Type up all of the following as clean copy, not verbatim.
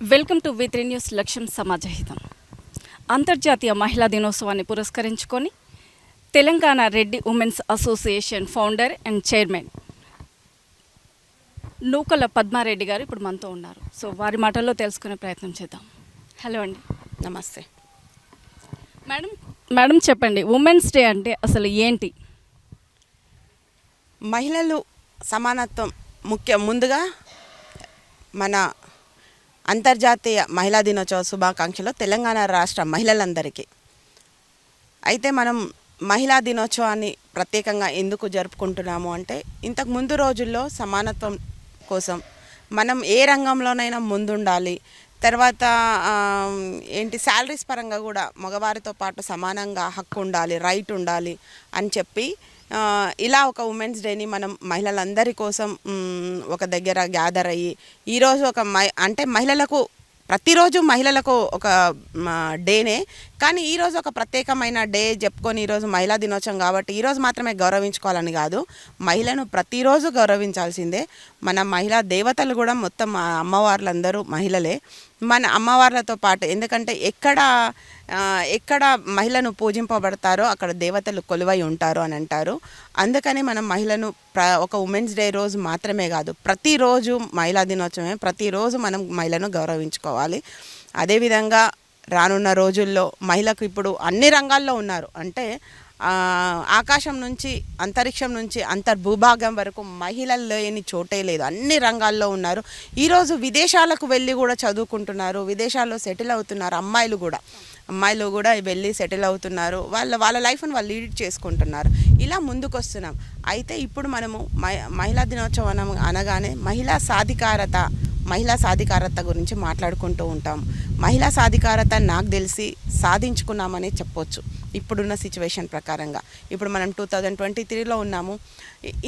Welcome to వి3 news లక్ష్యం సమాజహితం. అంతర్జాతీయ మహిళా దినోత్సవాన్ని పురస్కరించుకొని Telangana Reddy women's association founder and chairman Nookala Padma Reddy గారు ఇప్పుడు మనతో ఉన్నారు. సో వారి మాటల్లో తెలుసుకునే ప్రయత్నం చేద్దాం. హలో అండి. నమస్తే మేడం చెప్పండి, ఉమెన్స్ డే అంటే అసలు ఏంటి? మహిళలు సమానత్వం ముందుగా మన అంతర్జాతీయ మహిళా దినోత్సవ శుభాకాంక్షలు తెలంగాణ రాష్ట్ర మహిళలందరికీ. అయితే మనం మహిళా దినోత్సవాన్ని ప్రత్యేకంగా ఎందుకు జరుపుకుంటున్నాము అంటే, ఇంతకు ముందు రోజుల్లో సమానత్వం కోసం మనం ఏ రంగంలోనైనా ముందుండాలి, తర్వాత శాలరీస్ పరంగా కూడా మగవారితో పాటు సమానంగా హక్కు ఉండాలి, రైట్ ఉండాలి అని చెప్పి ఇలా ఒక ఉమెన్స్ డేని మనం మహిళలందరి కోసం ఒక దగ్గర గ్యాదర్ అయ్యి ఈరోజు ఒక మహిళలకు ప్రతిరోజు మహిళలకు ఒక డేనే, కానీ ఈరోజు ఒక ప్రత్యేకమైన డే చెప్పుకొని ఈరోజు మహిళా దినోత్సవం కాబట్టి ఈరోజు మాత్రమే గౌరవించుకోవాలని కాదు, మహిళను ప్రతిరోజు గౌరవించాల్సిందే. మన మహిళా దేవతలు కూడా మొత్తం అమ్మవార్లందరూ మహిళలే. మన అమ్మవార్లతో పాటు ఎందుకంటే ఎక్కడ మహిళను పూజింపబడతారో అక్కడ దేవతలు కొలువై ఉంటారు అని అంటారు. అందుకని మనం మహిళను ఒక ఉమెన్స్ డే రోజు మాత్రమే కాదు, ప్రతిరోజు మహిళా దినోత్సవమే, ప్రతిరోజు మనం మహిళను గౌరవించుకోవాలి. అదేవిధంగా రానున్న రోజుల్లో మహిళకు ఇప్పుడు అన్ని రంగాల్లో ఉన్నారు, అంటే ఆకాశం నుంచి అంతరిక్షం నుంచి అంతర్భూభాగం వరకు మహిళలు లేని చోటే లేదు, అన్ని రంగాల్లో ఉన్నారు. ఈరోజు విదేశాలకు వెళ్ళి కూడా చదువుకుంటున్నారు, విదేశాల్లో సెటిల్ అవుతున్నారు. అమ్మాయిలు కూడా వెళ్ళి సెటిల్ అవుతున్నారు, వాళ్ళ లైఫ్ని వాళ్ళు లీడ్ చేసుకుంటున్నారు. ఇలా ముందుకు వస్తున్నాం. అయితే ఇప్పుడు మనము మహిళా దినోత్సవం అనగానే మహిళా సాధికారత గురించి మాట్లాడుకుంటూ ఉంటాం. మహిళా సాధికారత నాకు తెలిసి సాధించుకున్నామని చెప్పొచ్చు ఇప్పుడున్న సిచ్యువేషన్ ప్రకారంగా. ఇప్పుడు మనం 2023లో ఉన్నాము.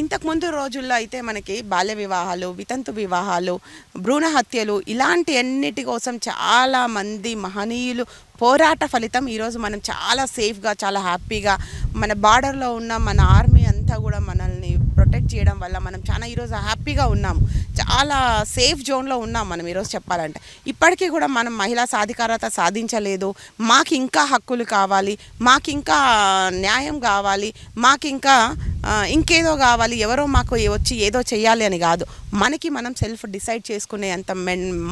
ఇంతకుముందు రోజుల్లో అయితే మనకి బాల్య వివాహాలు, వితంతు వివాహాలు, భ్రూణ హత్యలు ఇలాంటి అన్నిటి కోసం చాలామంది మహనీయులు పోరాట ఫలితం ఈరోజు మనం చాలా సేఫ్గా, చాలా హ్యాపీగా మన బార్డర్లో ఉన్న మన ఆర్మీ అంతా కూడా మనల్ని ప్రొటెక్ట్ చేయడం వల్ల మనం చాలా ఈరోజు హ్యాపీగా ఉన్నాము, చాలా సేఫ్ జోన్లో ఉన్నాం మనం ఈరోజు చెప్పాలంటే. ఇప్పటికీ కూడా మనం మహిళా సాధికారత సాధించలేదు, మాకు ఇంకా హక్కులు కావాలి, మాకు ఇంకా న్యాయం కావాలి, మాకు ఇంకా ఇంకేదో కావాలి, ఎవరో మాకు వచ్చి ఏదో చేయాలి అని కాదు, మనకి మనం సెల్ఫ్ డిసైడ్ చేసుకునే అంత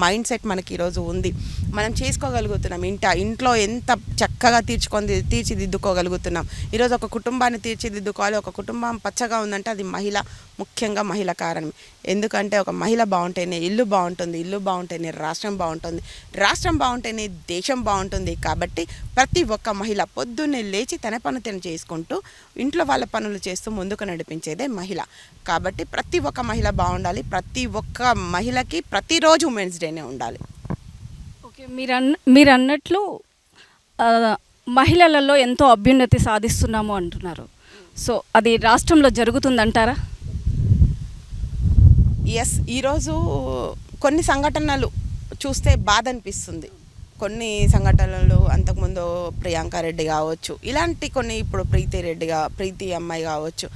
మైండ్ సెట్ మనకి ఈరోజు ఉంది. మనం చేసుకోగలుగుతున్నాం. ఇంట్లో ఎంత చక్కగా తీర్చిదిద్దుకోగలుగుతున్నాం. ఈరోజు ఒక కుటుంబాన్ని తీర్చిదిద్దుకోవాలి, ఒక కుటుంబం పచ్చగా ఉందంటే అది ముఖ్యంగా మహిళ కారణం. ఎందుకంటే ఒక మహిళ బాగుంటేనే ఇల్లు బాగుంటుంది, ఇల్లు బాగుంటేనే రాష్ట్రం బాగుంటుంది, రాష్ట్రం బాగుంటేనే దేశం బాగుంటుంది. కాబట్టి ప్రతి ఒక్క మహిళ పొద్దున్నే లేచి తన పని తను చేసుకుంటూ ఇంట్లో వాళ్ళ పనులు చేస్తూ ముందుకు నడిపించేదే మహిళ. కాబట్టి ప్రతి ఒక్క మహిళ బాగుండాలి, ప్రతి ఒక్క మహిళకి ప్రతిరోజు ఉమెన్స్ డేనే ఉండాలి. ఓకే, మీరు అన్నట్లు మహిళలలో ఎంతో అభ్యున్నతి సాధిస్తున్నాము అంటున్నారు. సో అది రాష్ట్రంలో జరుగుతుందంటారా? ఎస్, ఈరోజు కొన్ని సంఘటనలు చూస్తే బాధ అనిపిస్తుంది. కొన్ని సంఘటనలు అంతకుముందు ప్రియాంక రెడ్డి కావచ్చు, ఇలాంటి కొన్ని ఇప్పుడు ప్రీతి అమ్మాయి కావచ్చు,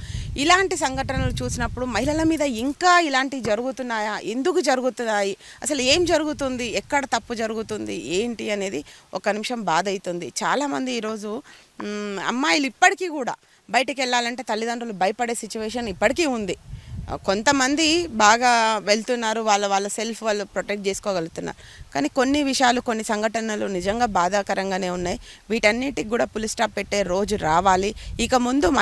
ఇలాంటి సంఘటనలు చూసినప్పుడు మహిళల మీద ఇంకా ఇలాంటివి జరుగుతున్నాయా, ఎందుకు జరుగుతున్నాయి, అసలు ఏం జరుగుతుంది, ఎక్కడ తప్పు జరుగుతుంది ఏంటి అనేది ఒక నిమిషం బాధ అవుతుంది. చాలామంది ఈరోజు అమ్మాయిలు ఇప్పటికీ కూడా బయటికి వెళ్ళాలంటే తల్లిదండ్రులు భయపడే సిచ్యువేషన్ ఇప్పటికీ ఉంది. కొంతమంది బాగా వెళ్తున్నారు, వాళ్ళ సెల్ఫ్ వాళ్ళు ప్రొటెక్ట్ చేసుకోగలుగుతున్నారు. కానీ కొన్ని విషయాలు, కొన్ని సంఘటనలు నిజంగా బాధాకరంగానే ఉన్నాయి. వీటన్నిటికి కూడా పులి స్టాప్ పెట్టే రోజు రావాలి. ఇక ముందు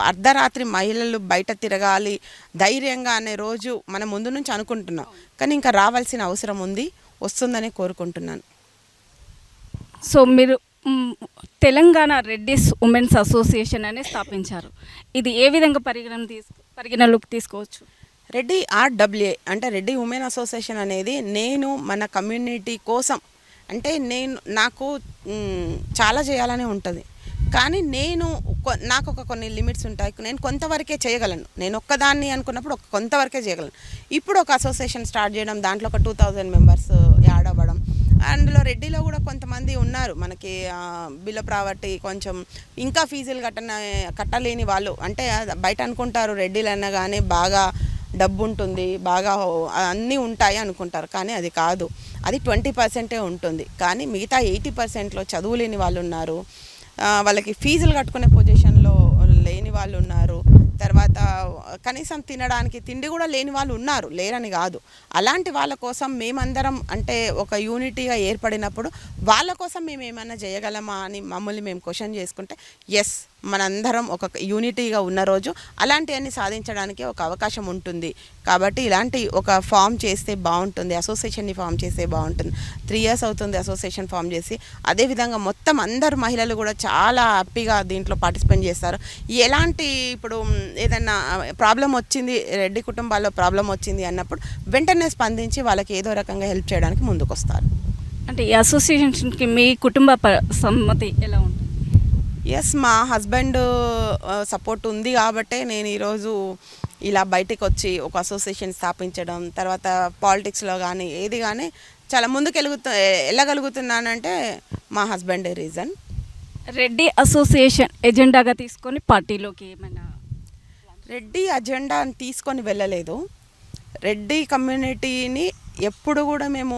అర్ధరాత్రి మహిళలు బయట తిరగాలి ధైర్యంగా అనే రోజు మనం ముందు నుంచి అనుకుంటున్నాం, కానీ ఇంకా రావాల్సిన అవసరం ఉంది, వస్తుందని కోరుకుంటున్నాను. సో మీరు తెలంగాణ రెడ్డిస్ ఉమెన్స్ అసోసియేషన్ అనే స్థాపించారు. ఇది ఏ విధంగా పరిగణలోకి తీసుకోవచ్చు? రెడ్డి RWA అంటే రెడ్డి ఉమెన్ అసోసియేషన్ అనేది నేను మన కమ్యూనిటీ కోసం, అంటే నాకు చాలా చేయాలని ఉంటుంది, కానీ నాకు కొన్ని లిమిట్స్ ఉంటాయి. నేను కొంతవరకే చేయగలను, నేను ఒక్కదాన్ని అనుకున్నప్పుడు కొంతవరకే చేయగలను. ఇప్పుడు ఒక అసోసియేషన్ స్టార్ట్ చేయడం, దాంట్లో ఒక 2000 మెంబర్స్ యాడ్ అవ్వడం, అందులో రెడ్డిలో కూడా కొంతమంది ఉన్నారు మనకి బిలో ప్రావర్టీ, కొంచెం ఇంకా ఫీజులు కట్టలేని వాళ్ళు. అంటే బయట అనుకుంటారు రెడ్డిలు అనగానే బాగా డబ్బు ఉంటుంది, బాగా అన్నీ ఉంటాయి అనుకుంటారు, కానీ అది కాదు. అది 20% ఉంటుంది. కానీ మిగతా 80%లో చదువు లేని వాళ్ళు ఉన్నారు, వాళ్ళకి ఫీజులు కట్టుకునే పొజిషన్లో లేని వాళ్ళు ఉన్నారు, తర్వాత కనీసం తినడానికి తిండి కూడా లేని వాళ్ళు ఉన్నారు, లేరని కాదు. అలాంటి వాళ్ళ కోసం మేమందరం అంటే ఒక యూనిటీగా ఏర్పడినప్పుడు వాళ్ళ కోసం మేము ఏమైనా చేయగలమా అని మమ్మల్ని మేము క్వశ్చన్ చేసుకుంటే ఎస్, మనందరం ఒక యూనిటీగా ఉన్న రోజు అలాంటివన్నీ సాధించడానికి ఒక అవకాశం ఉంటుంది. కాబట్టి ఇలాంటి ఒక ఫామ్ చేస్తే బాగుంటుంది, అసోసియేషన్ని ఫామ్ చేస్తే బాగుంటుంది. 3 years అవుతుంది అసోసియేషన్ ఫామ్ చేసి. అదేవిధంగా మొత్తం అందరు మహిళలు కూడా చాలా హ్యాపీగా దీంట్లో పార్టిసిపేట్ చేస్తారు. ఎలాంటి ఇప్పుడు ఏదైనా ప్రాబ్లం వచ్చింది, రెడ్డి కుటుంబాల్లో ప్రాబ్లం వచ్చింది అన్నప్పుడు వెంటనే స్పందించి వాళ్ళకి ఏదో రకంగా హెల్ప్ చేయడానికి ముందుకు వస్తారు. అంటే ఈ అసోసియేషన్కి మీ కుటుంబ సమ్మతి ఎలా ఉంటుంది? ఎస్, మా హస్బెండ్ సపోర్ట్ ఉంది కాబట్టే నేను ఈరోజు ఇలా బయటకు వచ్చి ఒక అసోసియేషన్ స్థాపించడం, తర్వాత పాలిటిక్స్లో కానీ ఏది కానీ చాలా ముందుకు వెళ్ళగలుగుతున్నానంటే మా హస్బెండే రీజన్. రెడ్డి అసోసియేషన్ ఎజెండాగా తీసుకొని పార్టీలోకి ఏమైనా? రెడ్డి అజెండా తీసుకొని వెళ్ళలేదు. రెడ్డి కమ్యూనిటీని ఎప్పుడు కూడా మేము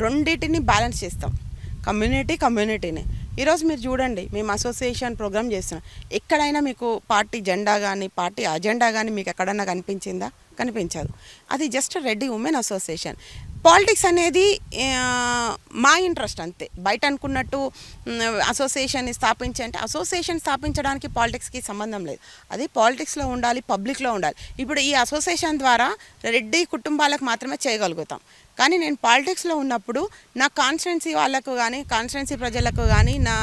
రెండింటిని బ్యాలెన్స్ చేస్తాం, కమ్యూనిటీని. ఈరోజు మీరు చూడండి, మేము అసోసియేషన్ ప్రోగ్రామ్ చేస్తున్నాం. ఎక్కడైనా మీకు పార్టీ జెండా కానీ పార్టీ అజెండా కానీ మీకు ఎక్కడన్నా కనిపించిందా? కనిపించదు. అది just Reddy women association. Politics అనేది మా ఇంట్రెస్ట్ అంతే. బయట అనుకున్నట్టు అసోసియేషన్ని అంటే అసోసియేషన్ స్థాపించడానికి పాలిటిక్స్కి సంబంధం లేదు. అది పాలిటిక్స్లో ఉండాలి, పబ్లిక్లో ఉండాలి. ఇప్పుడు ఈ అసోసియేషన్ ద్వారా రెడ్డి కుటుంబాలకు మాత్రమే చేయగలుగుతాం. కానీ నేను పాలిటిక్స్లో ఉన్నప్పుడు నా కాన్స్టిట్యున్సీ వాళ్ళకు కానీ కాన్స్టిట్యున్సీ ప్రజలకు కానీ నా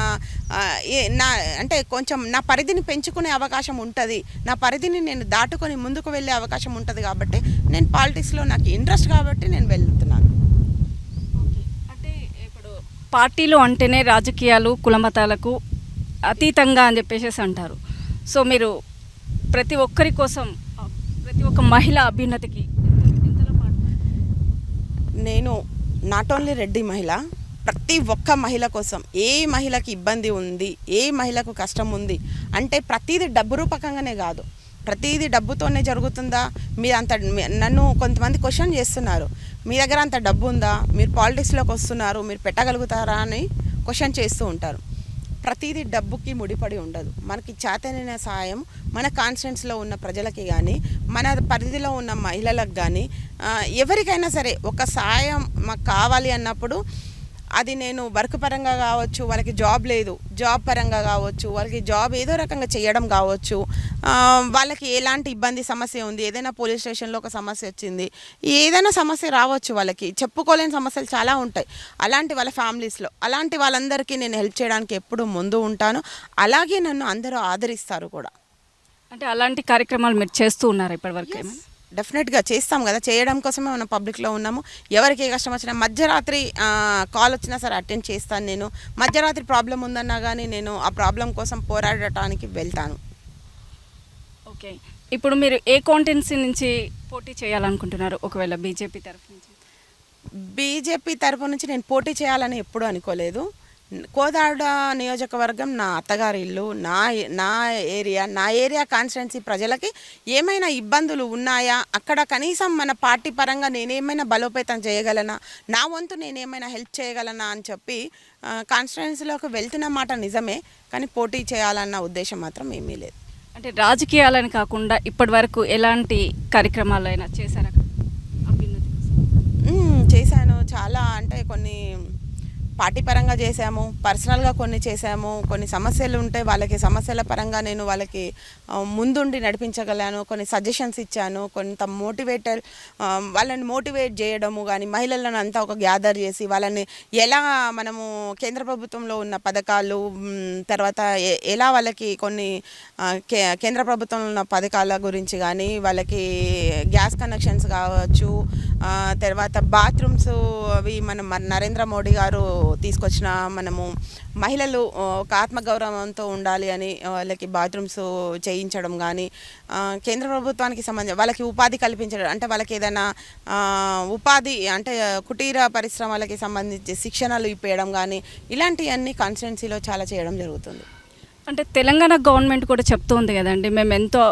అంటే కొంచెం నా పరిధిని పెంచుకునే అవకాశం ఉంటుంది, నా పరిధిని నేను దాటుకొని ముందుకు వెళ్ళే అవకాశం ఉంటుంది. కాబట్టి నేను పాలిటిక్స్లో నాకు ఇంట్రెస్ట్ కాబట్టి నేను వెళ్తున్నాను. అంటే ఇప్పుడు పార్టీలో అంటేనే రాజకీయాలు కులమతాలకు అతీతంగా అని చెప్పేసి అంటారు. సో మీరు ప్రతి ఒక్కరి కోసం, ప్రతి ఒక్క మహిళ అభ్యున్నతికి నేను నాట్ ఓన్లీ రెడ్డి మహిళ, ప్రతి ఒక్క మహిళ కోసం, ఏ మహిళకి ఇబ్బంది ఉంది, ఏ మహిళకు కష్టం ఉంది అంటే ప్రతిదీ డబ్బు రూపకంగానే కాదు, ప్రతిదీ డబ్బుతోనే జరుగుతుందా? మీరు అంత నన్ను కొంతమంది క్వశ్చన్ చేస్తున్నారు, మీ దగ్గర అంత డబ్బు ఉందా, మీరు పాలిటిక్స్లోకి వస్తున్నారు, మీరు పెట్టగలుగుతారా అని క్వశ్చన్ చేస్తూ ఉంటారు. ప్రతిదీ డబ్బుకి ముడిపడి ఉండదు. మనకి చేతనైన సాయం మన కాన్స్టిట్యున్సీలో ఉన్న ప్రజలకి కానీ మన పరిధిలో ఉన్న మహిళలకు కానీ ఎవరికైనా సరే ఒక సాయం మాకు కావాలి అన్నప్పుడు అది నేను వర్క్ పరంగా కావచ్చు, వాళ్ళకి జాబ్ లేదు జాబ్ పరంగా కావచ్చు, వాళ్ళకి జాబ్ ఏదో రకంగా చేయడం కావచ్చు, వాళ్ళకి ఎలాంటి ఇబ్బంది సమస్య ఉంది, ఏదైనా పోలీస్ స్టేషన్లో ఒక సమస్య వచ్చింది, ఏదైనా సమస్య రావచ్చు, వాళ్ళకి చెప్పుకోలేని సమస్యలు చాలా ఉంటాయి అలాంటి వాళ్ళ ఫ్యామిలీస్లో. అలాంటి వాళ్ళందరికీ నేను హెల్ప్ చేయడానికి ఎప్పుడు ముందు ఉంటాను. అలాగే నన్ను అందరూ ఆదరిస్తారు కూడా. అంటే అలాంటి కార్యక్రమాలు మీరు చేస్తూ ఉన్నారు ఇప్పటివరకు? ఏమైనా డెఫినెట్గా చేస్తాం కదా, చేయడం కోసమే మనం పబ్లిక్లో ఉన్నాము. ఎవరికి ఏ కష్టం వచ్చినా మధ్యరాత్రి కాల్ వచ్చినా సరే అటెండ్ చేస్తాను. నేను మధ్యరాత్రి ప్రాబ్లం ఉందన్నా కానీ నేను ఆ ప్రాబ్లం కోసం పోరాడటానికి వెళ్తాను. ఓకే, ఇప్పుడు మీరు ఏ కాన్స్టిట్యున్సీ నుంచి పోటీ చేయాలనుకుంటున్నారు? ఒకవేళ బీజేపీ తరఫు నుంచి? బీజేపీ తరఫు నుంచి నేను పోటీ చేయాలని ఎప్పుడూ అనుకోలేదు. కోదాడ నియోజకవర్గం నా అత్తగారి ఇల్లు, నా ఏరియా కాన్స్టిట్యున్సీ ప్రజలకి ఏమైనా ఇబ్బందులు ఉన్నాయా, అక్కడ కనీసం మన పార్టీ పరంగా నేనేమైనా బలోపేతం చేయగలనా, నా వంతు నేనేమైనా హెల్ప్ చేయగలనా అని చెప్పి కాన్స్టిట్యున్సీలోకి వెళ్తున్న మాట నిజమే, కానీ పోటీ చేయాలన్న ఉద్దేశం మాత్రం ఏమీ లేదు. అంటే రాజకీయాలని కాకుండా ఇప్పటి వరకు ఎలాంటి కార్యక్రమాలు అయినా చేశారా? చేశాను చాలా, అంటే కొన్ని పార్టీ పరంగా చేశాము, పర్సనల్గా కొన్ని చేశాము. కొన్ని సమస్యలు ఉంటే వాళ్ళకి సమస్యల పరంగా నేను వాళ్ళకి ముందుండి నడిపించగలను, కొన్ని సజెషన్స్ ఇచ్చాను, కొంత వాళ్ళని మోటివేట్ చేయడము కానీ మహిళలను అంతా ఒక గ్యాదర్ చేసి వాళ్ళని ఎలా మనము కేంద్ర ప్రభుత్వంలో ఉన్న పథకాలు, తర్వాత ఎలా వాళ్ళకి కొన్ని కేంద్ర ప్రభుత్వంలో ఉన్న పథకాల గురించి కానీ వాళ్ళకి గ్యాస్ కనెక్షన్స్ కావచ్చు, తర్వాత బాత్రూమ్స్ అవి మనం నరేంద్ర మోడీ గారు తీసుకొచ్చిన మనము మహిళలు ఒక ఆత్మగౌరవంతో ఉండాలి అని వాళ్ళకి బాత్రూమ్స్ చేయించడం కానీ, కేంద్ర ప్రభుత్వానికి సంబంధించి వాళ్ళకి ఉపాధి కల్పించడం, అంటే వాళ్ళకి ఏదైనా ఉపాధి అంటే కుటీర పరిశ్రమలకి సంబంధించి శిక్షణలు ఇప్పించడం కానీ, ఇలాంటివన్నీ కాన్స్టిట్యున్సీలో చాలా చేయడం జరుగుతుంది. అంటే తెలంగాణ గవర్నమెంట్ కూడా చెప్తుంది కదండి, మేము ఎంతో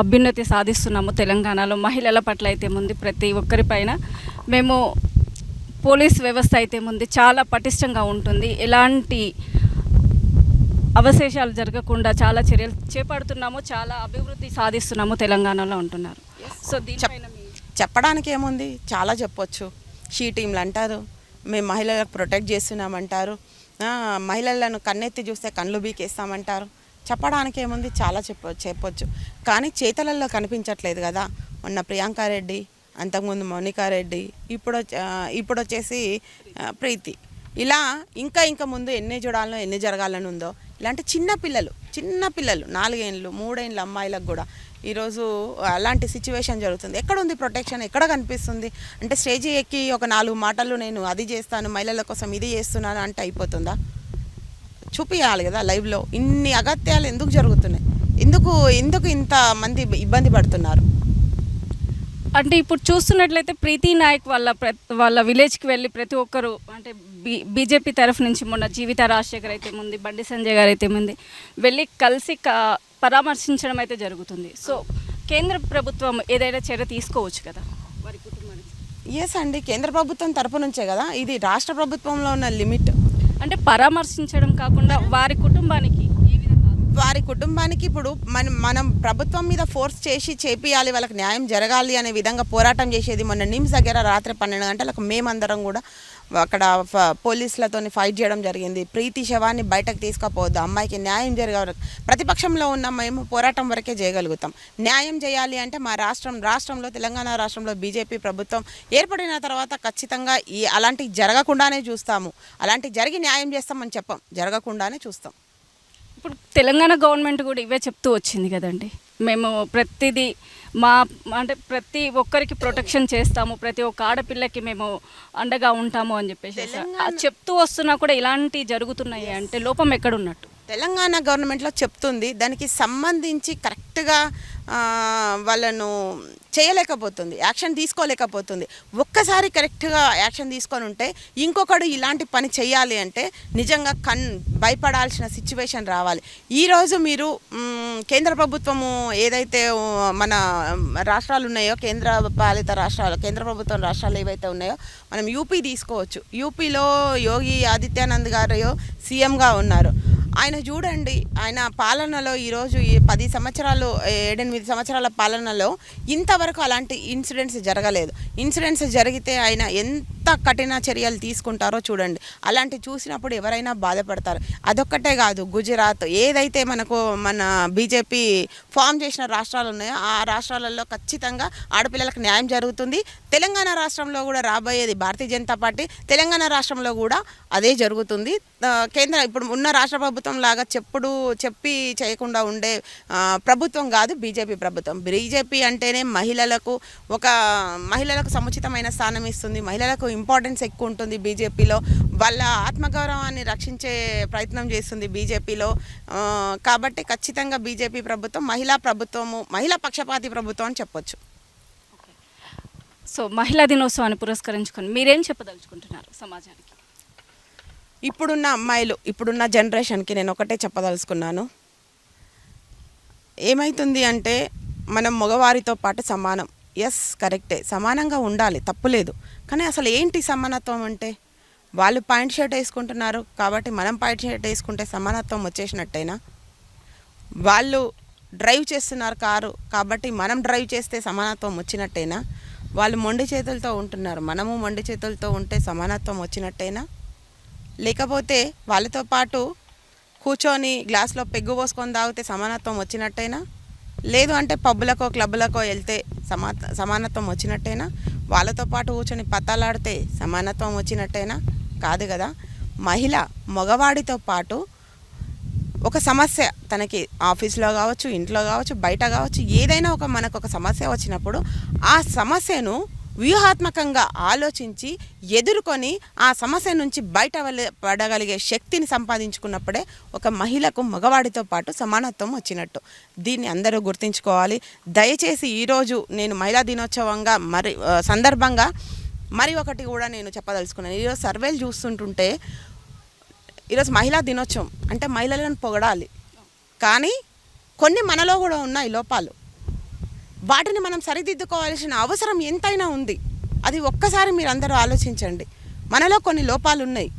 అభ్యున్నతి సాధిస్తున్నాము తెలంగాణలో, మహిళల పట్ల అయితే ముందు ప్రతి ఒక్కరిపైన మేము పోలీస్ వ్యవస్థ అయితే ఉంది చాలా పటిష్టంగా ఉంటుంది, ఎలాంటి అవశేషాలు జరగకుండా చాలా చర్యలు చేపడుతున్నాము, చాలా అభివృద్ధి సాధిస్తున్నాము తెలంగాణలో అంటున్నారు. సో దీనిపైన చెప్పడానికి ఏముంది, చాలా చెప్పొచ్చు. షీ టీంలు అంటారు, మేము మహిళలకు ప్రొటెక్ట్ చేస్తున్నామంటారు, మహిళలను కన్నెత్తి చూస్తే కళ్ళు బీకేస్తామంటారు. చెప్పడానికి ఏముంది, చాలా చెప్పొచ్చు. కానీ చేతలలో కనిపించట్లేదు కదా. మొన్న ప్రియాంకారెడ్డి, అంతకుముందు మౌనికారెడ్డి, ఇప్పుడు వచ్చేసి ప్రీతి. ఇలా ఇంకా ముందు ఎన్ని చూడాలో ఎన్ని జరగాలని ఉందో. ఇలాంటి చిన్న పిల్లలు 4 ఏళ్ళు 3 ఏళ్ళ అమ్మాయిలకు కూడా ఈరోజు అలాంటి సిచ్యువేషన్ జరుగుతుంది. ఎక్కడ ఉంది ప్రొటెక్షన్, ఎక్కడ కనిపిస్తుంది? అంటే స్టేజ్ ఎక్కి ఒక 4 మాటలు నేను అది చేస్తాను, మహిళల కోసం ఇది చేస్తున్నాను అంటే అయిపోతుందా? చూపించాలి కదా లైవ్లో. ఇన్ని అగత్యాలు ఎందుకు జరుగుతున్నాయి, ఎందుకు ఇంతమంది ఇబ్బంది పడుతున్నారు? అంటే ఇప్పుడు చూస్తున్నట్లయితే ప్రీతి నాయక్ వాళ్ళ విలేజ్కి వెళ్ళి ప్రతి ఒక్కరు అంటే బీజేపీ తరఫు నుంచి మొన్న జీవిత రాజశేఖర్ అయితే ఉంది, బండి సంజయ్ గారు అయితే ఉంది, వెళ్ళి కలిసి పరామర్శించడం అయితే జరుగుతుంది. సో కేంద్ర ప్రభుత్వం ఏదైనా చర్య తీసుకోవచ్చు కదా వారి కుటుంబానికి? ఎస్ అండి, కేంద్ర ప్రభుత్వం తరపు నుంచే కదా. ఇది రాష్ట్ర ప్రభుత్వంలో ఉన్న లిమిట్. అంటే పరామర్శించడం కాకుండా వారి కుటుంబానికి ఇప్పుడు మనం ప్రభుత్వం మీద ఫోర్స్ చేసి చేపియాలి, వాళ్ళకి న్యాయం జరగాలి అనే విధంగా పోరాటం చేసేది. మొన్న నిమ్స్ దగ్గర రాత్రి 12 గంటలకు మేమందరం కూడా అక్కడ పోలీసులతో ఫైట్ చేయడం జరిగింది. ప్రీతి శవాన్ని బయటకు తీసుకుపోవద్దు, అమ్మాయికి న్యాయం జరగాలి. ప్రతిపక్షంలో ఉన్న మేము పోరాటం వరకే చేయగలుగుతాం. న్యాయం చేయాలి అంటే మా రాష్ట్రంలో తెలంగాణ రాష్ట్రంలో బీజేపీ ప్రభుత్వం ఏర్పడిన తర్వాత ఖచ్చితంగా అలాంటివి జరగకుండానే చూస్తాము. అలాంటి జరిగి న్యాయం చేస్తామని చెప్పం, జరగకుండానే చూస్తాం. ఇప్పుడు తెలంగాణ గవర్నమెంట్ కూడా ఇవే చెప్తూ వచ్చింది కదండి, మేము ప్రతిదీ అంటే ప్రతి ఒక్కరికి ప్రొటెక్షన్ చేస్తాము, ప్రతి ఒక్క ఆడపిల్లకి మేము అండగా ఉంటాము అని చెప్పేసి చెప్తూ వస్తున్నా కూడా ఇలాంటివి జరుగుతున్నాయి అంటే లోపం ఎక్కడున్నట్టు? తెలంగాణ గవర్నమెంట్లో చెప్తుంది, దానికి సంబంధించి కరెక్ట్గా వాళ్ళను చేయలేకపోతుంది, యాక్షన్ తీసుకోలేకపోతుంది. ఒక్కసారి కరెక్ట్గా యాక్షన్ తీసుకొని ఉంటే ఇంకొకడు ఇలాంటి పని చేయాలి అంటే నిజంగా భయపడాల్సిన సిచ్యువేషన్ రావాలి. ఈరోజు మీరు కేంద్ర ప్రభుత్వము ఏదైతే మన రాష్ట్రాలు ఉన్నాయో, కేంద్ర ప్రభుత్వం రాష్ట్రాలు ఏవైతే ఉన్నాయో, మనం యూపీ తీసుకోవచ్చు. యూపీలో యోగి ఆదిత్యానంద్ గారు సీఎంగా ఉన్నారు. ఆయన చూడండి, ఆయన పాలనలో ఈరోజు ఈ 8 సంవత్సరాల పాలనలో ఇంతవరకు అలాంటి ఇన్సిడెంట్స్ జరగలేదు. ఇన్సిడెంట్స్ జరిగితే ఆయన ఎంత కఠిన చర్యలు తీసుకుంటారో చూడండి. అలాంటి చూసినప్పుడు ఎవరైనా బాధపడతారు. అదొక్కటే కాదు, గుజరాత్ ఏదైతే మన బీజేపీ ఫామ్ చేసిన రాష్ట్రాలు ఉన్నాయో ఆ రాష్ట్రాలలో ఖచ్చితంగా ఆడపిల్లలకు న్యాయం జరుగుతుంది. తెలంగాణ రాష్ట్రంలో కూడా రాబోయేది భారతీయ జనతా పార్టీ, తెలంగాణ రాష్ట్రంలో కూడా అదే జరుగుతుంది. ఇప్పుడు ఉన్న రాష్ట్ర ప్రభుత్వం లాగా చెప్పి చేయకుండా ఉండే ప్రభుత్వం కాదు బీజేపీ ప్రభుత్వం. బీజేపీ అంటేనే మహిళలకు సముచితమైన స్థానం ఇస్తుంది, మహిళలకు ఇంపార్టెన్స్ ఎక్కువ ఉంటుంది బీజేపీలో. వాళ్ళ ఆత్మగౌరవాన్ని రక్షించే ప్రయత్నం చేస్తుంది బీజేపీలో. కాబట్టి ఖచ్చితంగా బీజేపీ ప్రభుత్వం మహిళా పక్షపాతి ప్రభుత్వం అని చెప్పొచ్చు. సో మహిళా దినోత్సవాన్ని పురస్కరించుకొని మీరేం చెప్పదలుచుకుంటున్నారు సమాజానికి? ఇప్పుడున్న జనరేషన్కి నేను ఒకటే చెప్పదలుచుకున్నాను. ఏమవుతుంది అంటే మనం మగవారితో పాటు సమానం. ఎస్, కరెక్టే, సమానంగా ఉండాలి, తప్పులేదు. కానీ అసలు ఏంటి సమానత్వం అంటే? వాళ్ళు పాయింట్ షర్ట్ వేసుకుంటున్నారు కాబట్టి మనం పాయింట్ షర్ట్ వేసుకుంటే సమానత్వం వచ్చేసినట్టేనా? వాళ్ళు డ్రైవ్ చేస్తున్నారు కారు కాబట్టి మనం డ్రైవ్ చేస్తే సమానత్వం వచ్చినట్టేనా? వాళ్ళు మొండి చేతులతో ఉంటున్నారు, మనము మొండి చేతులతో ఉంటే సమానత్వం వచ్చినట్టేనా? లేకపోతే వాళ్ళతో పాటు కూర్చొని గ్లాస్లో పెగ్గు పోసుకొని తాగితే సమానత్వం వచ్చినట్టేనా? లేదు అంటే పబ్బులకో క్లబ్బులకో వెళ్తే సమానత్వం వచ్చినట్టేనా? వాళ్ళతో పాటు కూర్చొని పత్తాలాడితే సమానత్వం వచ్చినట్టేనా? కాదు కదా. మగవాడితో పాటు ఒక సమస్య తనకి ఆఫీస్లో కావచ్చు, ఇంట్లో కావచ్చు, బయట కావచ్చు, ఏదైనా మనకు ఒక సమస్య వచ్చినప్పుడు ఆ సమస్యను వ్యూహాత్మకంగా ఆలోచించి ఎదుర్కొని ఆ సమస్య నుంచి పడగలిగే శక్తిని సంపాదించుకున్నప్పుడే ఒక మహిళకు మగవాడితో పాటు సమానత్వం వచ్చినట్టు. దీన్ని అందరూ గుర్తుంచుకోవాలి. దయచేసి ఈరోజు నేను మహిళా దినోత్సవంగా సందర్భంగా ఒకటి కూడా నేను చెప్పదలుచుకున్నాను. ఈరోజు సర్వేలు చూస్తుంటుంటే ఈరోజు మహిళా దినోత్సవం అంటే మహిళలను పొగడాలి, కానీ కొన్ని మనలో కూడా ఉన్నాయి లోపాలు. వాటిని మనం సరిదిద్దుకోవాల్సిన అవసరం ఎంతైనా ఉంది. అది ఒక్కసారి మీరు అందరూ ఆలోచించండి. మనలో కొన్ని లోపాలు ఉన్నాయి.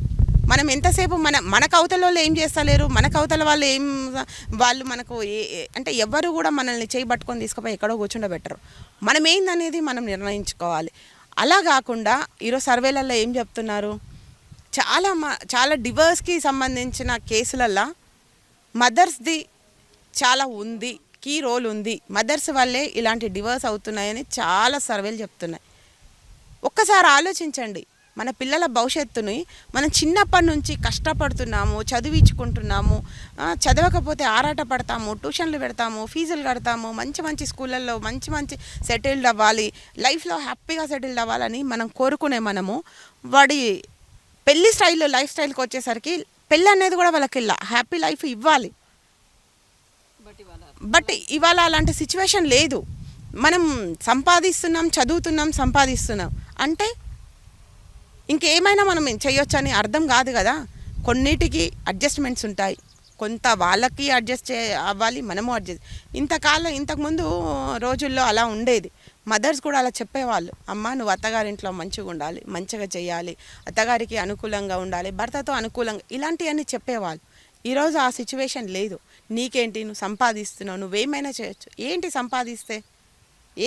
మనం ఎంతసేపు మనకు అవతల వాళ్ళు ఏం చేస్తలేరు, మనకు అవతల వాళ్ళు వాళ్ళు మనకు అంటే ఎవ్వరు కూడా మనల్ని చేయి పట్టుకొని తీసుకుపోయి ఎక్కడో కూర్చుండబెట్టరు. మనం ఏందనేది మనం నిర్ణయించుకోవాలి. అలా కాకుండా ఈరోజు సర్వేలలో ఏం చెప్తున్నారు, చాలా డివర్స్కి సంబంధించిన కేసులల్లో మదర్స్ది చాలా ఉంది, కీ రోల్ ఉంది. మదర్స్ వల్లే ఇలాంటి డివర్స్ అవుతున్నాయని చాలా సర్వేలు చెప్తున్నాయి. ఒక్కసారి ఆలోచించండి. మన పిల్లల భవిష్యత్తుని మనం చిన్నప్పటి నుంచి కష్టపడుతున్నాము, చదివించుకుంటున్నాము, చదవకపోతే ఆరాట పడతాము, ట్యూషన్లు పెడతాము, ఫీజులు కడతాము, మంచి మంచి స్కూళ్ళల్లో మంచి సెటిల్డ్ అవ్వాలి, లైఫ్లో హ్యాపీగా సెటిల్డ్ అవ్వాలని మనం కోరుకునే మనము వాడి పెళ్లి లైఫ్ స్టైల్కి వచ్చేసరికి పెళ్ళి అనేది కూడా వాళ్ళకి హ్యాపీ లైఫ్ ఇవ్వాలి. బట్ ఇవాళ అలాంటి సిచ్యువేషన్ లేదు. మనం చదువుతున్నాం, సంపాదిస్తున్నాం అంటే ఇంకేమైనా మనం చేయొచ్చని అర్థం కాదు కదా. కొన్నిటికి అడ్జస్ట్మెంట్స్ ఉంటాయి, కొంత వాళ్ళకి అడ్జస్ట్ అవ్వాలి, మనము ఇంతకుముందు రోజుల్లో అలా ఉండేది. మదర్స్ కూడా అలా చెప్పేవాళ్ళు, అమ్మ నువ్వు అత్తగారింట్లో మంచిగా ఉండాలి, మంచిగా చేయాలి, అత్తగారికి అనుకూలంగా ఉండాలి, భర్తతో అనుకూలంగా, ఇలాంటివన్నీ చెప్పేవాళ్ళు. ఈరోజు ఆ సిచ్యువేషన్ లేదు. నీకేంటి, నువ్వు సంపాదిస్తున్నావు, నువ్వేమైనా చేయొచ్చు. ఏంటి సంపాదిస్తే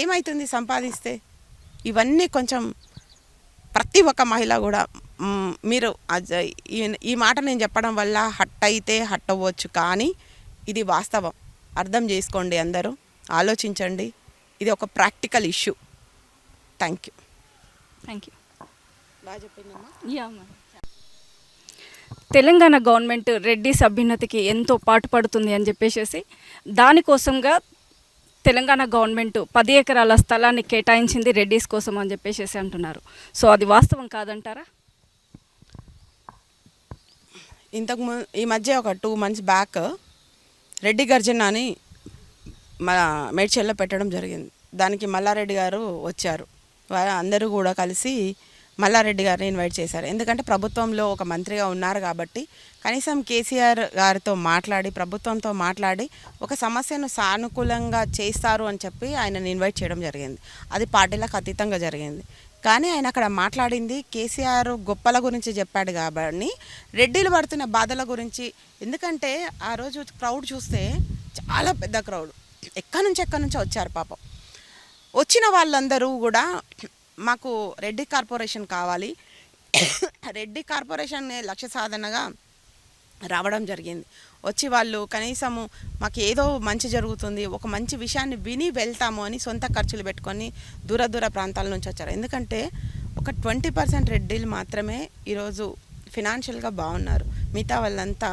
ఏమవుతుంది? సంపాదిస్తే ఇవన్నీ కొంచెం ప్రతి ఒక్క మహిళ కూడా మీరు ఈ మాట నేను చెప్పడం వల్ల హట్ అవ్వచ్చు, కానీ ఇది వాస్తవం. అర్థం చేసుకోండి, అందరూ ఆలోచించండి. ఇది ఒక ప్రాక్టికల్ ఇష్యూ. Thank you. బాగా చెప్పిందమ్మా. తెలంగాణ గవర్నమెంట్ రెడ్డిస్ అభ్యున్నతికి ఎంతో పాటుపడుతుంది అని చెప్పేసి దానికోసంగా తెలంగాణ గవర్నమెంట్ 10 ఎకరాల స్థలాన్ని కేటాయించింది రెడ్డిస్ కోసం అని చెప్పేసి అంటున్నారు. సో అది వాస్తవం కాదంటారా? ఈ మధ్య ఒక 2 months బ్యాక్ రెడ్డి గర్జన అని మన మేడ్చల్లో పెట్టడం జరిగింది. దానికి మల్లారెడ్డి గారు వచ్చారు. అందరూ కూడా కలిసి మల్లారెడ్డి గారిని ఇన్వైట్ చేశారు. ఎందుకంటే ప్రభుత్వంలో ఒక మంత్రిగా ఉన్నారు కాబట్టి కనీసం కేసీఆర్ గారితో మాట్లాడి, ప్రభుత్వంతో మాట్లాడి ఒక సమస్యను సానుకూలంగా చేస్తారు అని చెప్పి ఆయనని ఇన్వైట్ చేయడం జరిగింది. అది పార్టీలకు అతీతంగా జరిగింది. కానీ ఆయన అక్కడ మాట్లాడింది కేసీఆర్ గొప్పల గురించి చెప్పాడు కాబట్టి రెడ్డిలు పడుతున్న బాధల గురించి. ఎందుకంటే ఆ రోజు క్రౌడ్ చూస్తే చాలా పెద్ద క్రౌడ్, ఎక్కడి నుంచో వచ్చారు పాపం. వచ్చిన వాళ్ళందరూ కూడా మాకు రెడ్డి కార్పొరేషన్ కావాలి, రెడ్డి కార్పొరేషన్ లక్ష్య సాధనగా రావడం జరిగింది. వచ్చి వాళ్ళు కనీసము మాకు ఏదో మంచి జరుగుతుంది, ఒక మంచి విషయాన్ని విని వెళ్తాము అని సొంత ఖర్చులు పెట్టుకొని దూర ప్రాంతాల నుంచి వచ్చారు. ఎందుకంటే ఒక 20% రెడ్డిలు మాత్రమే ఈరోజు ఫినాన్షియల్గా బాగున్నారు. మిగతా వాళ్ళంతా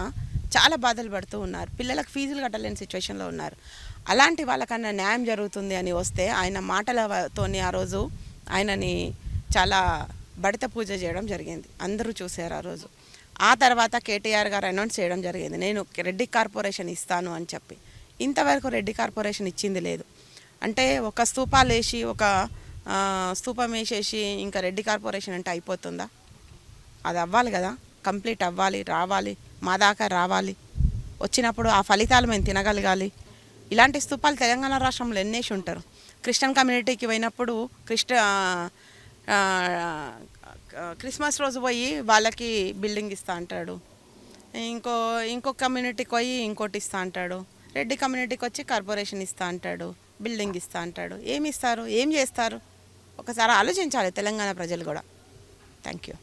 చాలా బాధలు పడుతూ ఉన్నారు, పిల్లలకు ఫీజులు కట్టలేని సిచ్యువేషన్లో ఉన్నారు. అలాంటి వాళ్ళకన్నా న్యాయం జరుగుతుంది అని వస్తే ఆయన మాటలతోని ఆ రోజు ఆయనని చాలా బడిత పూజ చేయడం జరిగింది. అందరూ చూశారు ఆ రోజు. ఆ తర్వాత కేటీఆర్ గారు అనౌన్స్ చేయడం జరిగింది, నేను రెడ్డి కార్పొరేషన్ ఇస్తాను అని చెప్పి. ఇంతవరకు రెడ్డి కార్పొరేషన్ ఇచ్చింది లేదు. అంటే ఒక స్తూపాలు వేసి, ఒక స్తూపం వేసేసి ఇంకా రెడ్డి కార్పొరేషన్ అంటే అయిపోతుందా? అది అవ్వాలి కదా, కంప్లీట్ అవ్వాలి, రావాలి, మా దాకా రావాలి. వచ్చినప్పుడు ఆ ఫలితాలు మేము తినగలగాలి. ఇలాంటి స్తూపాలు తెలంగాణ రాష్ట్రంలో ఎన్నేసి ఉంటారు. క్రిస్టియన్ కమ్యూనిటీకి పోయినప్పుడు క్రిస్మస్ రోజు పోయి వాళ్ళకి బిల్డింగ్ ఇస్తా అంటాడు, ఇంకో కమ్యూనిటీకి పోయి ఇంకోటి ఇస్తా అంటాడు, రెడ్డి కమ్యూనిటీకి వచ్చి కార్పొరేషన్ ఇస్తా అంటాడు, బిల్డింగ్ ఇస్తా అంటాడు. ఏమి ఇస్తారు, ఏం చేస్తారు? ఒకసారి ఆలోచించాలి తెలంగాణ ప్రజలు కూడా. Thank you.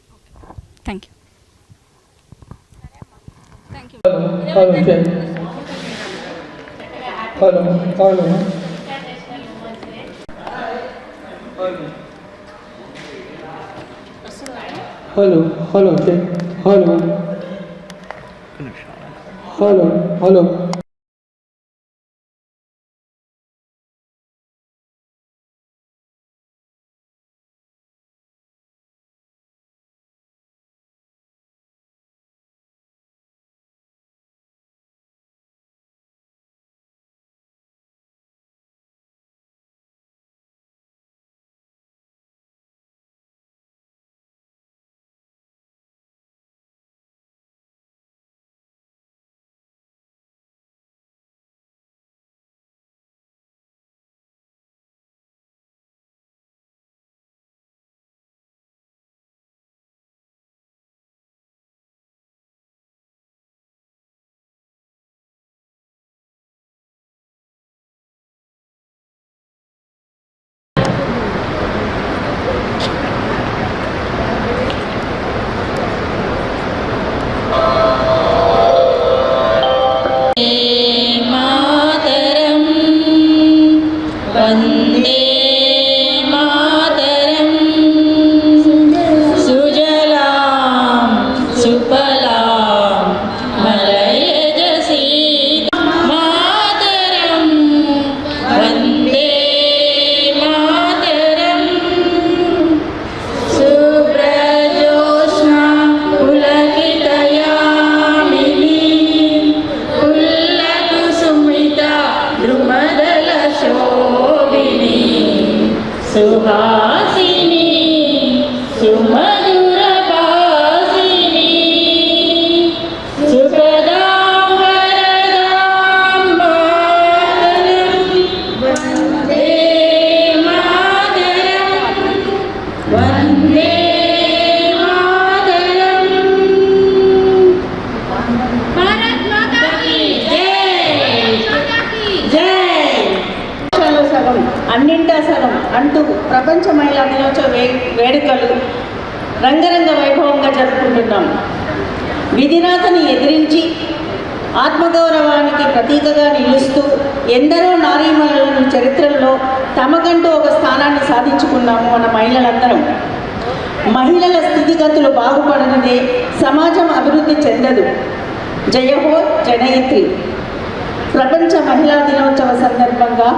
Hello Vande Mataram సుజలాం సుఫలాం మలయజ మాతరం వందే మాతరం సుబ్రజోష్ణ పులకితయామిని పుల్లకుసుమిత ద్రుమదల శోభిని సుహాసిని సుమధుర భాసిని సుఖదాం వరదాం మాతరం వందే మాతరం వందే మాతరం భారత్ మాతా కీ జై దేశాల్లో సగం అన్నింటా సగం అంటూ ప్రపంచ మహిళా దినోత్సవ వేడుకలు రంగరంగ వైభవంగా జరుపుకుంటున్నాం. విధినాథని ఎదిరించి ఆత్మగౌరవానికి ప్రతీకగా నిలుస్తూ ఎందరో నారీమణులను చరిత్రలో తమకంటూ ఒక స్థానాన్ని సాధించుకున్నాము మన మహిళలందరం. మహిళల స్థితిగతులు బాగుపడనిదే సమాజం అభివృద్ధి చెందదు. జయహో జనయిత్రి. ప్రపంచ మహిళా దినోత్సవ సందర్భంగా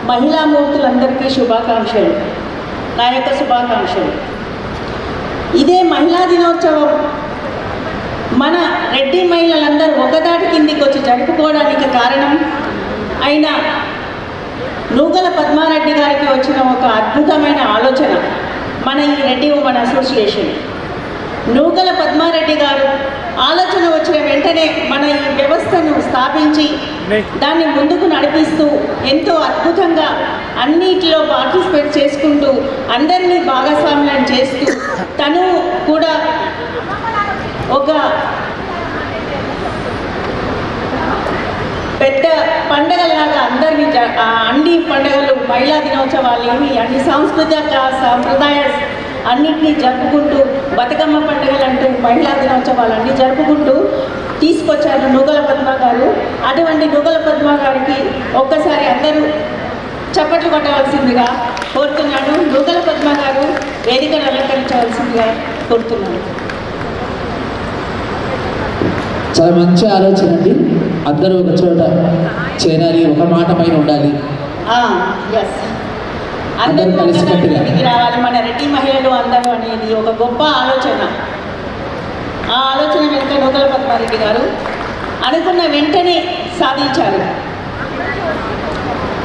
మహిళామూర్తులందరికీ శుభాకాంక్షలు, నా యొక్క శుభాకాంక్షలు. ఇదే మహిళా దినోత్సవం మన రెడ్డి మహిళలందరూ ఒకదాటి కిందికి వచ్చి జరుపుకోవడానికి కారణం అయిన నూగల పద్మారెడ్డి గారికి వచ్చిన ఒక అద్భుతమైన ఆలోచన మన ఈ రెడ్డి ఉమెన్ అసోసియేషన్. నూగల పద్మారెడ్డి గారు ఆలోచన వచ్చిన వెంటనే మన ఈ వ్యవస్థను స్థాపించి దాన్ని ముందుకు నడిపిస్తూ ఎంతో అద్భుతంగా అన్నిటిలో పార్టిసిపేట్ చేసుకుంటూ అందరినీ భాగస్వామ్యం చేస్తూ తను కూడా ఒక పెద్ద పండగలాగా అందరినీ అన్ని పండుగలు మహిళా దినోత్సవాలు ఏమి అన్ని సాంస్కృతిక సాంప్రదాయ అన్నింటినీ జరుపుకుంటూ బతుకమ్మ పండుగలు అంటూ మహిళా దినోత్సవాలు అన్నీ జరుపుకుంటూ తీసుకొచ్చారు నూగల పద్మ గారు. అటువంటి నూగల పద్మ గారికి ఒక్కసారి అందరూ చప్పట్లు కొట్టవలసిందిగా కోరుతున్నాను. నూగల పద్మ గారు వేదికను అలంకరించవలసిందిగా కోరుతున్నాను. చాలా మంచి ఆలోచన అండి. అందరూ ఒక చోట చేరాలి, ఒక మాట పైన ఉండాలి, ఎస్, అందరూ అందరూ కలిసికట్టుగా రావాలి మన రెడ్డి మహిళలు అందరూ అనేది ఒక గొప్ప ఆలోచన. ఆ ఆలోచన వెనుక నూగల పద్మారెడ్డి గారు అనుకున్న వెంటనే సాధించారు.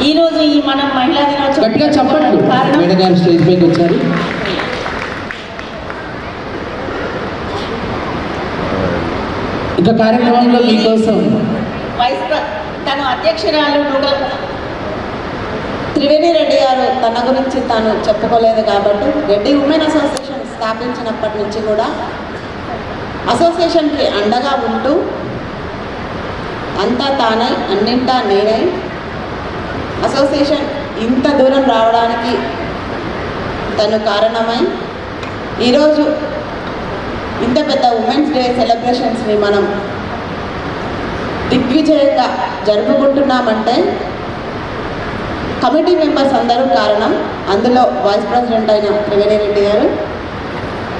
ఈరోజు ఈ మనం మహిళా దినోత్సవం గట్టిగా చెప్పండి. కారణం మేడం గారు స్టేజ్ పైకి వచ్చారు. ఇంకా కార్యక్రమంలో మీకోసం తను అధ్యక్షురాలు నూగల త్రివేణి రెడ్డి గారు తన గురించి తాను చెప్పుకోలేదు కాబట్టి రెడ్డి ఉమెన్ అసోసియేషన్ స్థాపించినప్పటి నుంచి కూడా అసోసియేషన్కి అండగా ఉంటూ అంతా తానై అన్నింటా నేనై అసోసియేషన్ ఇంత దూరం రావడానికి తను కారణమై ఈరోజు ఇంత పెద్ద ఉమెన్స్ డే సెలబ్రేషన్స్ని మనం దిగ్విజయంగా జరుపుకుంటున్నామంటే కమిటీ మెంబర్స్ అందరూ కారణం. అందులో వైస్ ప్రెసిడెంట్ అయిన త్రివేణి రెడ్డి గారు,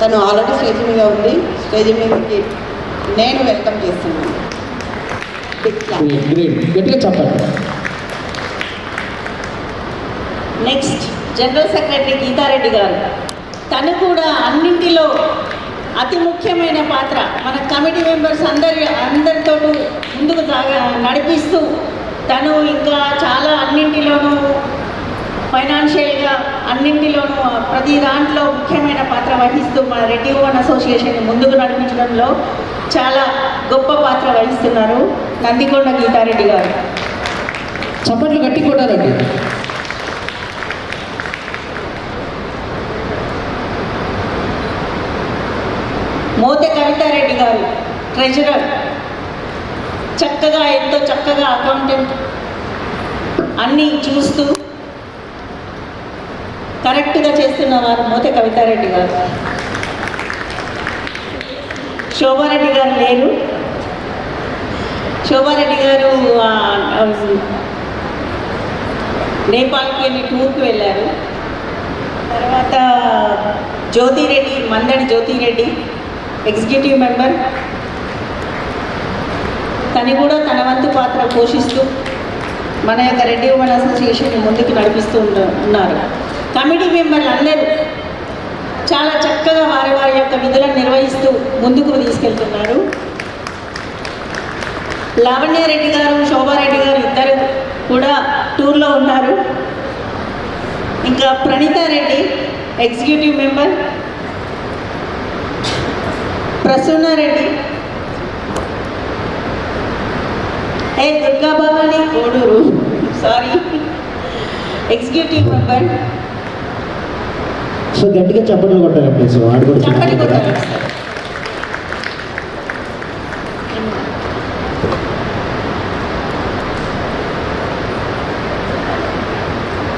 తను ఆల్రెడీ స్టేజ్ మీద ఉంది. స్టేజ్ మీదకి నేను వెల్కమ్ చేస్తున్నాను. గట్టిగా చెప్పండి. నెక్స్ట్ జనరల్ సెక్రటరీ గీతారెడ్డి గారు, తను కూడా అన్నింటిలో అతి ముఖ్యమైన పాత్ర. మన కమిటీ మెంబర్స్ అందరితో ముందుకు నడిపిస్తూ తను ఇంకా చాలా అన్నింటిలోనూ ఫైనాన్షియల్గా అన్నింటిలోనూ ప్రతి దాంట్లో ముఖ్యమైన పాత్ర వహిస్తూ మన రెడ్డి ఉమెన్ అసోసియేషన్ని ముందుకు నడిపించడంలో చాలా గొప్ప పాత్ర వహిస్తున్నారు నందికొండ గీతారెడ్డి గారు. చప్పట్లు గట్టి కొట్టారండి. మోతే కవితారెడ్డి గారు ట్రెజరర్, చక్కగా ఎంతో చక్కగా అకౌంటెంట్ అన్నీ చూస్తూ కరెక్ట్గా చేస్తున్నవారు మోతే కవితారెడ్డి గారు. శోభారెడ్డి గారు లేరు. శోభారెడ్డి గారు నేపాల్కి వెళ్ళి టూర్కి వెళ్ళారు. తర్వాత జ్యోతిరెడ్డి, మందడి జ్యోతిరెడ్డి ఎగ్జిక్యూటివ్ మెంబర్, తను కూడా తన వంతు పాత్ర పోషిస్తూ మన యొక్క రెడ్డి ఉమెన్ అసోసియేషన్ని ముందుకు నడిపిస్తూ ఉన్నారు. కమిటీ మెంబర్లు అందరూ చాలా చక్కగా వారి వారి యొక్క విధులను నిర్వహిస్తూ ముందుకు తీసుకెళ్తున్నారు. లావణ్యారెడ్డి గారు, శోభారెడ్డి గారు ఇద్దరు కూడా టూర్లో ఉన్నారు. ఇంకా Praneetha Reddy executive member, Prasanna Reddy, Durga Bhavani Koduru executive member. So గట్టిగా చప్పట్లు కొట్టాలి ప్లీజ్. వాడు కూడా చక్కటి కొట్టాలి.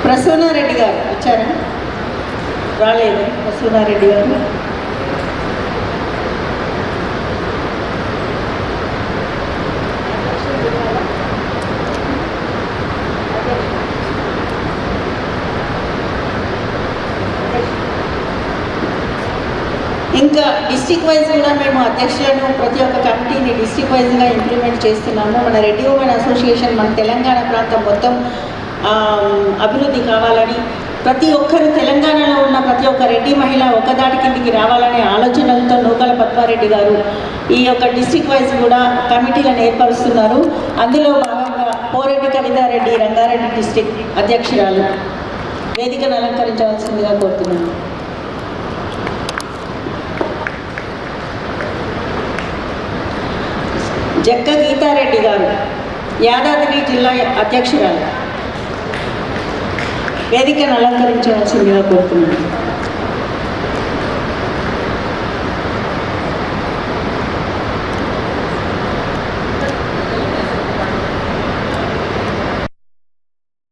ప్రసన్నారెడ్డి గారు వచ్చారా? రాలేదు ప్రసన్నారెడ్డి గారు. ఇంకా డిస్టిక్ వైజ్ కూడా మేము అధ్యక్షులను ప్రతి ఒక్క కమిటీని డిస్టిక్ వైజ్గా ఇంప్లిమెంట్ చేస్తున్నాము. మన రెడ్డి ఉమెన్ అసోసియేషన్ మన తెలంగాణ ప్రాంతం మొత్తం అభివృద్ధి కావాలని, ప్రతి ఒక్కరు తెలంగాణలో ఉన్న ప్రతి ఒక్క రెడ్డి మహిళ ఒకదాటి కిందికి రావాలనే ఆలోచనలతో నూకల పద్మారెడ్డి గారు ఈ యొక్క డిస్టిక్ వైజ్ కూడా కమిటీలను ఏర్పరుస్తున్నారు. అందులో భాగంగా పోరెడ్డి కవితారెడ్డి రంగారెడ్డి డిస్టిక్ అధ్యక్షురాలు వేదికను అలంకరించవలసిందిగా కోరుతున్నాను. జక్క గీతారెడ్డి గారు యాదాద్రి జిల్లా అధ్యక్షురాలు వేదికను అలంకరించవలసిందిగా కోరుతున్నాను.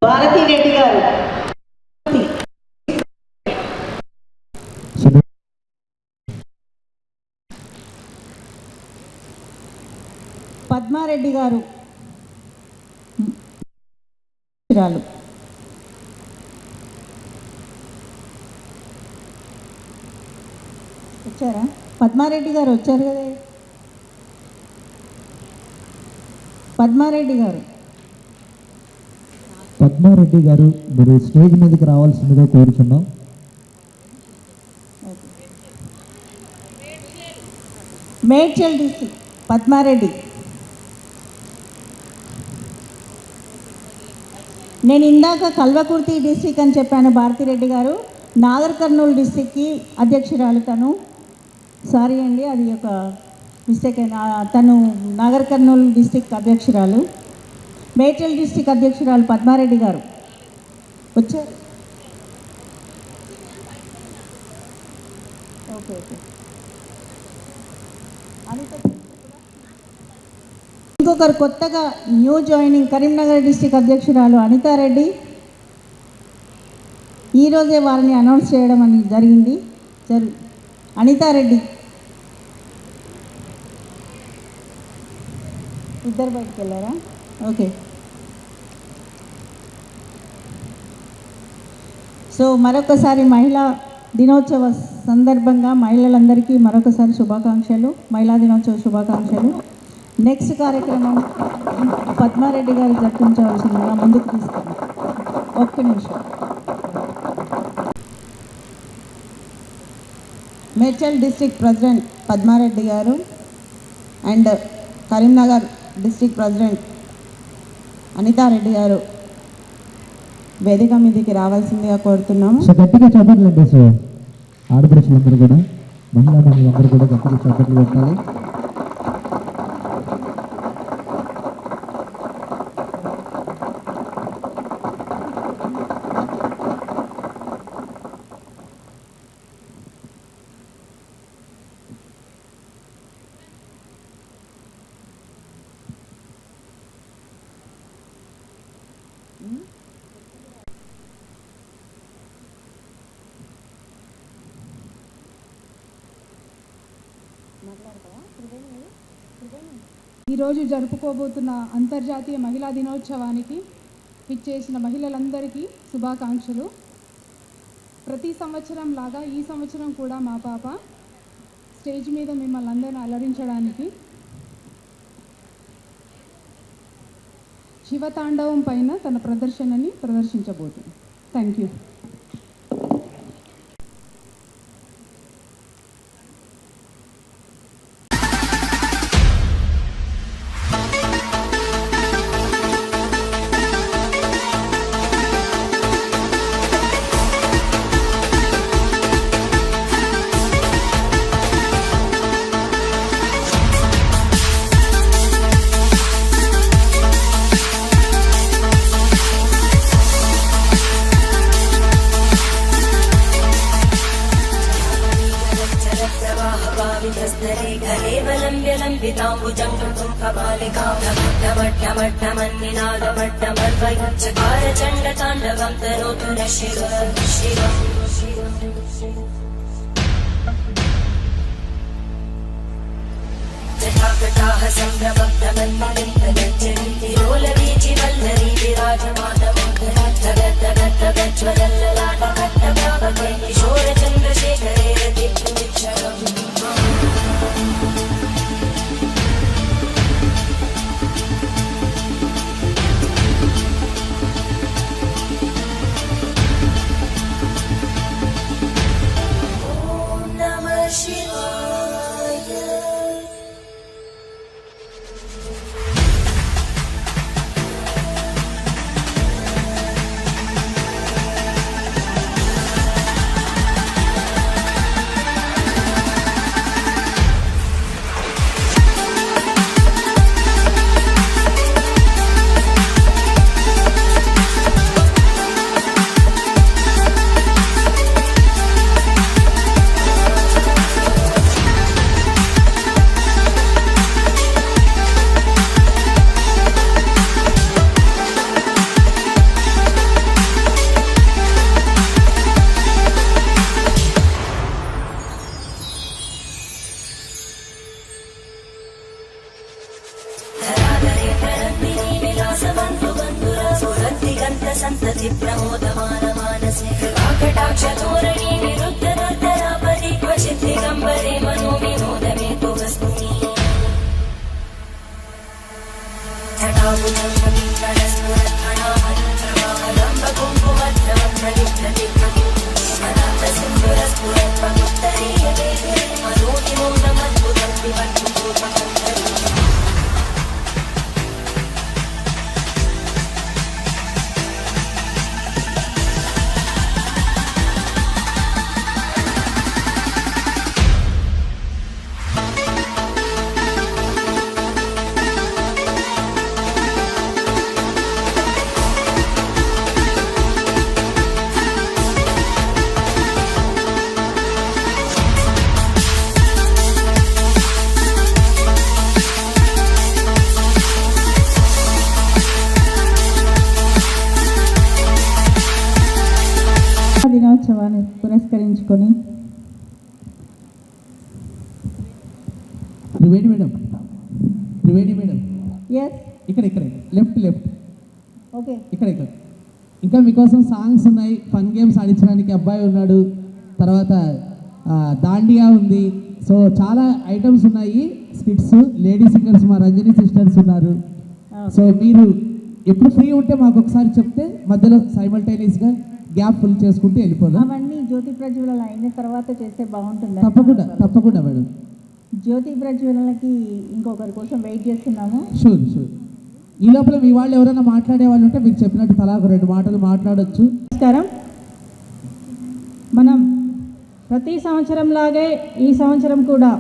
భారతిరెడ్డి గారు పద్మారెడ్డి గారు వచ్చారా? పద్మారెడ్డి గారు వచ్చారు కదా. పద్మారెడ్డి గారు మీరు స్టేజ్ మీదకి రావాల్సిందిగా కోరుచున్నాం. మేడ్చల్ డిస్ట్రిక్ట్ పద్మారెడ్డి. నేను ఇందాక కల్వకుర్తి డిస్టిక్ అని చెప్పాను. భారతిరెడ్డి గారు నాగర్ కర్నూలు డిస్టిక్కి అధ్యక్షురాలు. తను సారీ అండి, అది ఒక మిస్టేక్ అయినా. తను నాగర్ కర్నూలు డిస్టిక్ అధ్యక్షురాలు. మేడ్చల్ డిస్టిక్ అధ్యక్షురాలు పద్మారెడ్డి గారు వచ్చారు. Okay okay. ఇంకొకరు కొత్తగా న్యూ జాయినింగ్ కరీంనగర్ డిస్టిక్ అధ్యక్షురాలు అనితారెడ్డి. ఈరోజే వారిని అనౌన్స్ చేయడం అనేది జరిగింది. అనితారెడ్డి ఇద్దరు బయటకు వెళ్ళారా? ఓకే. సో మరొకసారి మహిళా దినోత్సవ సందర్భంగా మహిళలందరికీ మరొకసారి శుభాకాంక్షలు, మహిళా దినోత్సవ శుభాకాంక్షలు. నెక్స్ట్ కార్యక్రమం పద్మారెడ్డి గారు జరిపించవలసిందిగా ముందుకు తీసుకున్నాం. ఒక్క నిమిషం. మేడ్చల్ డిస్ట్రిక్ట్ ప్రెసిడెంట్ పద్మారెడ్డి గారు and Karimnagar district president Anitha Reddy గారు వేదిక మీదకి రావాల్సిందిగా కోరుతున్నాము. సో గట్టిగా చప్పట్లండి. సో ఆడపడుచులందరూ కూడా, మహిళలందరూ కూడా గట్టిగా చప్పట్లు పెట్టాలి. ఈరోజు జరుపుకోబోతున్న అంతర్జాతీయ మహిళా దినోత్సవానికి ఇచ్చేసిన మహిళలందరికీ శుభాకాంక్షలు. ప్రతి సంవత్సరం లాగా ఈ సంవత్సరం కూడా మా పాప స్టేజ్ మీద మిమ్మల్ని అందరిని అలరించడానికి శివతాండవం పైన తన ప్రదర్శనని ప్రదర్శించబోతుంది. Thank you. स्तरे कलेवलम्ब्यलम्बिताम्बुजं कृतं कपालिकामट्टमट्टमट्टमन्निनादमट्टमर्वयुच्चकारचण्डताण्डवं तनोतु न शिव शिव जटाकटाः सम्भ्रमब्धमन्मलिन्दगज्जन्ति लोलवीचिवल्लरी विराजमानमोहनज्ज्वलल्ललाटकट्टभावके किशोरचन्द्रशेखरे रतिक्षरम् संतति प्रमोदमान मानसे कृपाकटाक्षतोरणी निरुद्धदुर्धरापदि क्वचित् दिगम्बरे मनो विनोदमे तु वस्तुनि దినోత్సవాన్ని పురస్కరించుకొని త్రివేణి మేడం ఎస్ ఇక్కడ లెఫ్ట్ ఓకే ఇక్కడ ఇంకా మీకోసం సాంగ్స్ ఉన్నాయి, ఫన్ గేమ్స్ ఆడించడానికి అబ్బాయి ఉన్నాడు, తర్వాత దాండియా ఉంది. సో చాలా ఐటమ్స్ ఉన్నాయి, స్కిట్స్, లేడీ సింగర్స్ మా రంజని సిస్టర్స్ ఉన్నారు. సో మీరు ఎప్పుడు ఫ్రీ ఉంటే మాకు ఒకసారి చెప్తే మధ్యలో సైమల్టేనియస్గా గ్యాప్ ఫుల్ చేసుకుంటూ వెళ్ళిపోదాం. అవన్నీ జ్యోతి ప్రజ్వలన అయిన తర్వాత చేస్తే బాగుంటుంది. తప్పకుండా మేడం. జ్యోతి ప్రజ్వలనకి ఇంకొకరి కోసం వెయిట్ చేస్తున్నాము. షూర్. ఈ లోపల మీ వాళ్ళు ఎవరైనా మాట్లాడే వాళ్ళు ఉంటే మీకు చెప్పినట్టు తలా ఒక 2 మాటలు మాట్లాడొచ్చు. నమస్కారం. మనం ప్రతి సంవత్సరం లాగే ఈ సంవత్సరం కూడా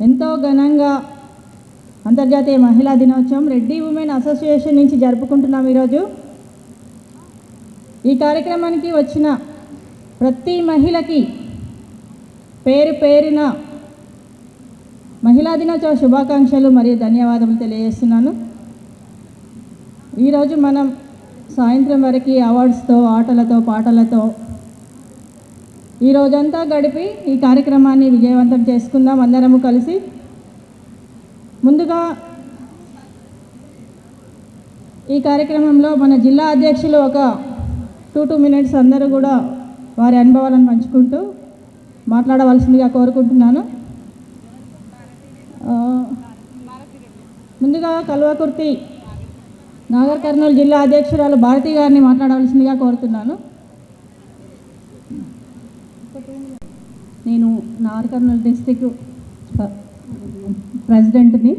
ఎంతో ఘనంగా అంతర్జాతీయ మహిళా దినోత్సవం రెడ్డి ఉమెన్ అసోసియేషన్ నుంచి జరుపుకుంటున్నాం. ఈరోజు ఈ కార్యక్రమానికి వచ్చిన ప్రతి మహిళకి పేరున మహిళా దినోత్సవ శుభాకాంక్షలు మరియు ధన్యవాదాలు తెలియజేస్తున్నాను. ఈరోజు మనం సాయంత్రం వరకు అవార్డ్స్తో, ఆటలతో, పాటలతో ఈ రోజంతా గడిపి ఈ కార్యక్రమాన్ని విజయవంతం చేసుకుందాం అందరము కలిసి. ముందుగా ఈ కార్యక్రమంలో మన జిల్లా అధ్యక్షులు ఒక 2 minutes అందరూ కూడా వారి అనుభవాలను పంచుకుంటూ మాట్లాడవలసిందిగా కోరుకుంటున్నాను. ముందుగా కల్వకుర్తి నాగర్ కర్నూలు జిల్లా అధ్యక్షురాలు భారతి గారిని మాట్లాడవలసిందిగా కోరుతున్నాను. నేను నాగర్ కర్నూలు డిస్టిక్ ప్రెసిడెంట్ని.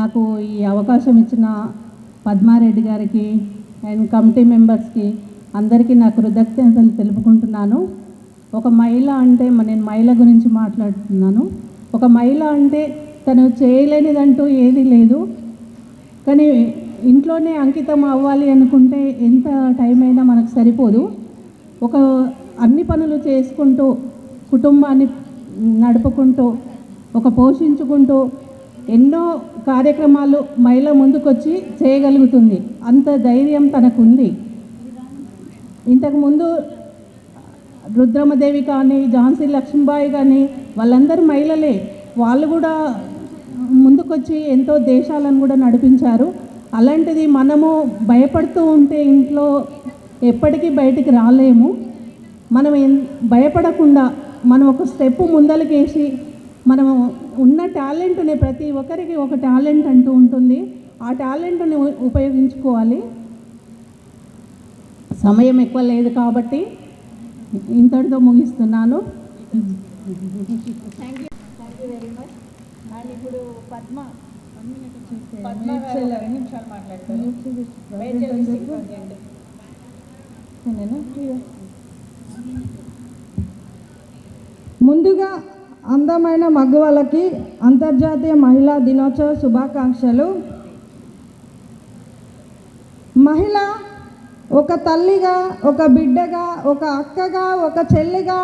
నాకు ఈ అవకాశం ఇచ్చిన పద్మారెడ్డి గారికి అండ్ కమిటీ మెంబర్స్కి అందరికీ నా కృతజ్ఞతలు తెలుపుకుంటున్నాను. ఒక మహిళ అంటే నేను మహిళ గురించి మాట్లాడుతున్నాను. ఒక మహిళ అంటే తను చేయలేనిదంటూ ఏది లేదు, కానీ ఇంట్లోనే అంకితం అవ్వాలి అనుకుంటే ఎంత టైం అయినా మనకు సరిపోదు. అన్ని పనులు చేసుకుంటూ కుటుంబాన్ని నడుపుకుంటూ పోషించుకుంటూ ఎన్నో కార్యక్రమాలు మహిళ ముందుకొచ్చి చేయగలుగుతుంది. అంత ధైర్యం తనకుంది. ఇంతకుముందు రుద్రమదేవి కానీ ఝాన్సీ లక్ష్మీబాయి కానీ వాళ్ళందరూ మహిళలే. వాళ్ళు కూడా ముందుకొచ్చి ఎంతో దేశాలను కూడా నడిపించారు. అలాంటిది మనము భయపడుతూ ఉంటే ఇంట్లో ఎప్పటికీ బయటికి రాలేము. మనం భయపడకుండా మనం ఒక స్టెప్ ముందలకేసి మనము ఉన్న టాలెంట్ని, ప్రతి ఒక్కరికి ఒక టాలెంట్ అంటూ ఉంటుంది, ఆ టాలెంట్ని ఉపయోగించుకోవాలి. సమయం ఎక్కువ లేదు కాబట్టి ఇంతటితో ముగిస్తున్నాను. Thank you very much. And ఇప్పుడు పద్మ 2 నిమిషాలు మాట్లాడతాను. ముందుగా అందమైన మగవాళ్ళకి అంతర్జాతీయ మహిళా దినోత్సవ శుభాకాంక్షలు. మహిళ ఒక తల్లిగా, ఒక బిడ్డగా, ఒక అక్కగా, ఒక చెల్లిగా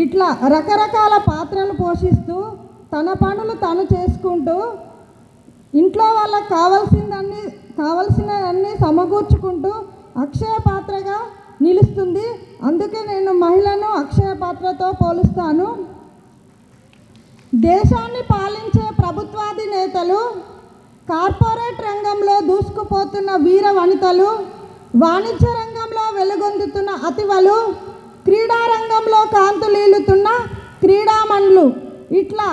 ఇట్లా రకరకాల పాత్రలు పోషిస్తూ తన పనులు తను చేసుకుంటూ ఇంట్లో వాళ్ళకి కావాల్సినవన్నీ సమకూర్చుకుంటూ అక్షయ పాత్రగా నిలుస్తుంది. అందుకే నేను మహిళను అక్షయ పాత్రతో పోలుస్తాను. దేశాన్ని పాలించే ప్రభుత్వాధినేతలు, కార్పొరేట్ రంగంలో దూసుకుపోతున్న వీర వనితలు, వాణిజ్య రంగంలో వెలుగొందుతున్న అతివలు, క్రీడా రంగంలో కాంతులీలుతున్న క్రీడామణులు, ఇట్లా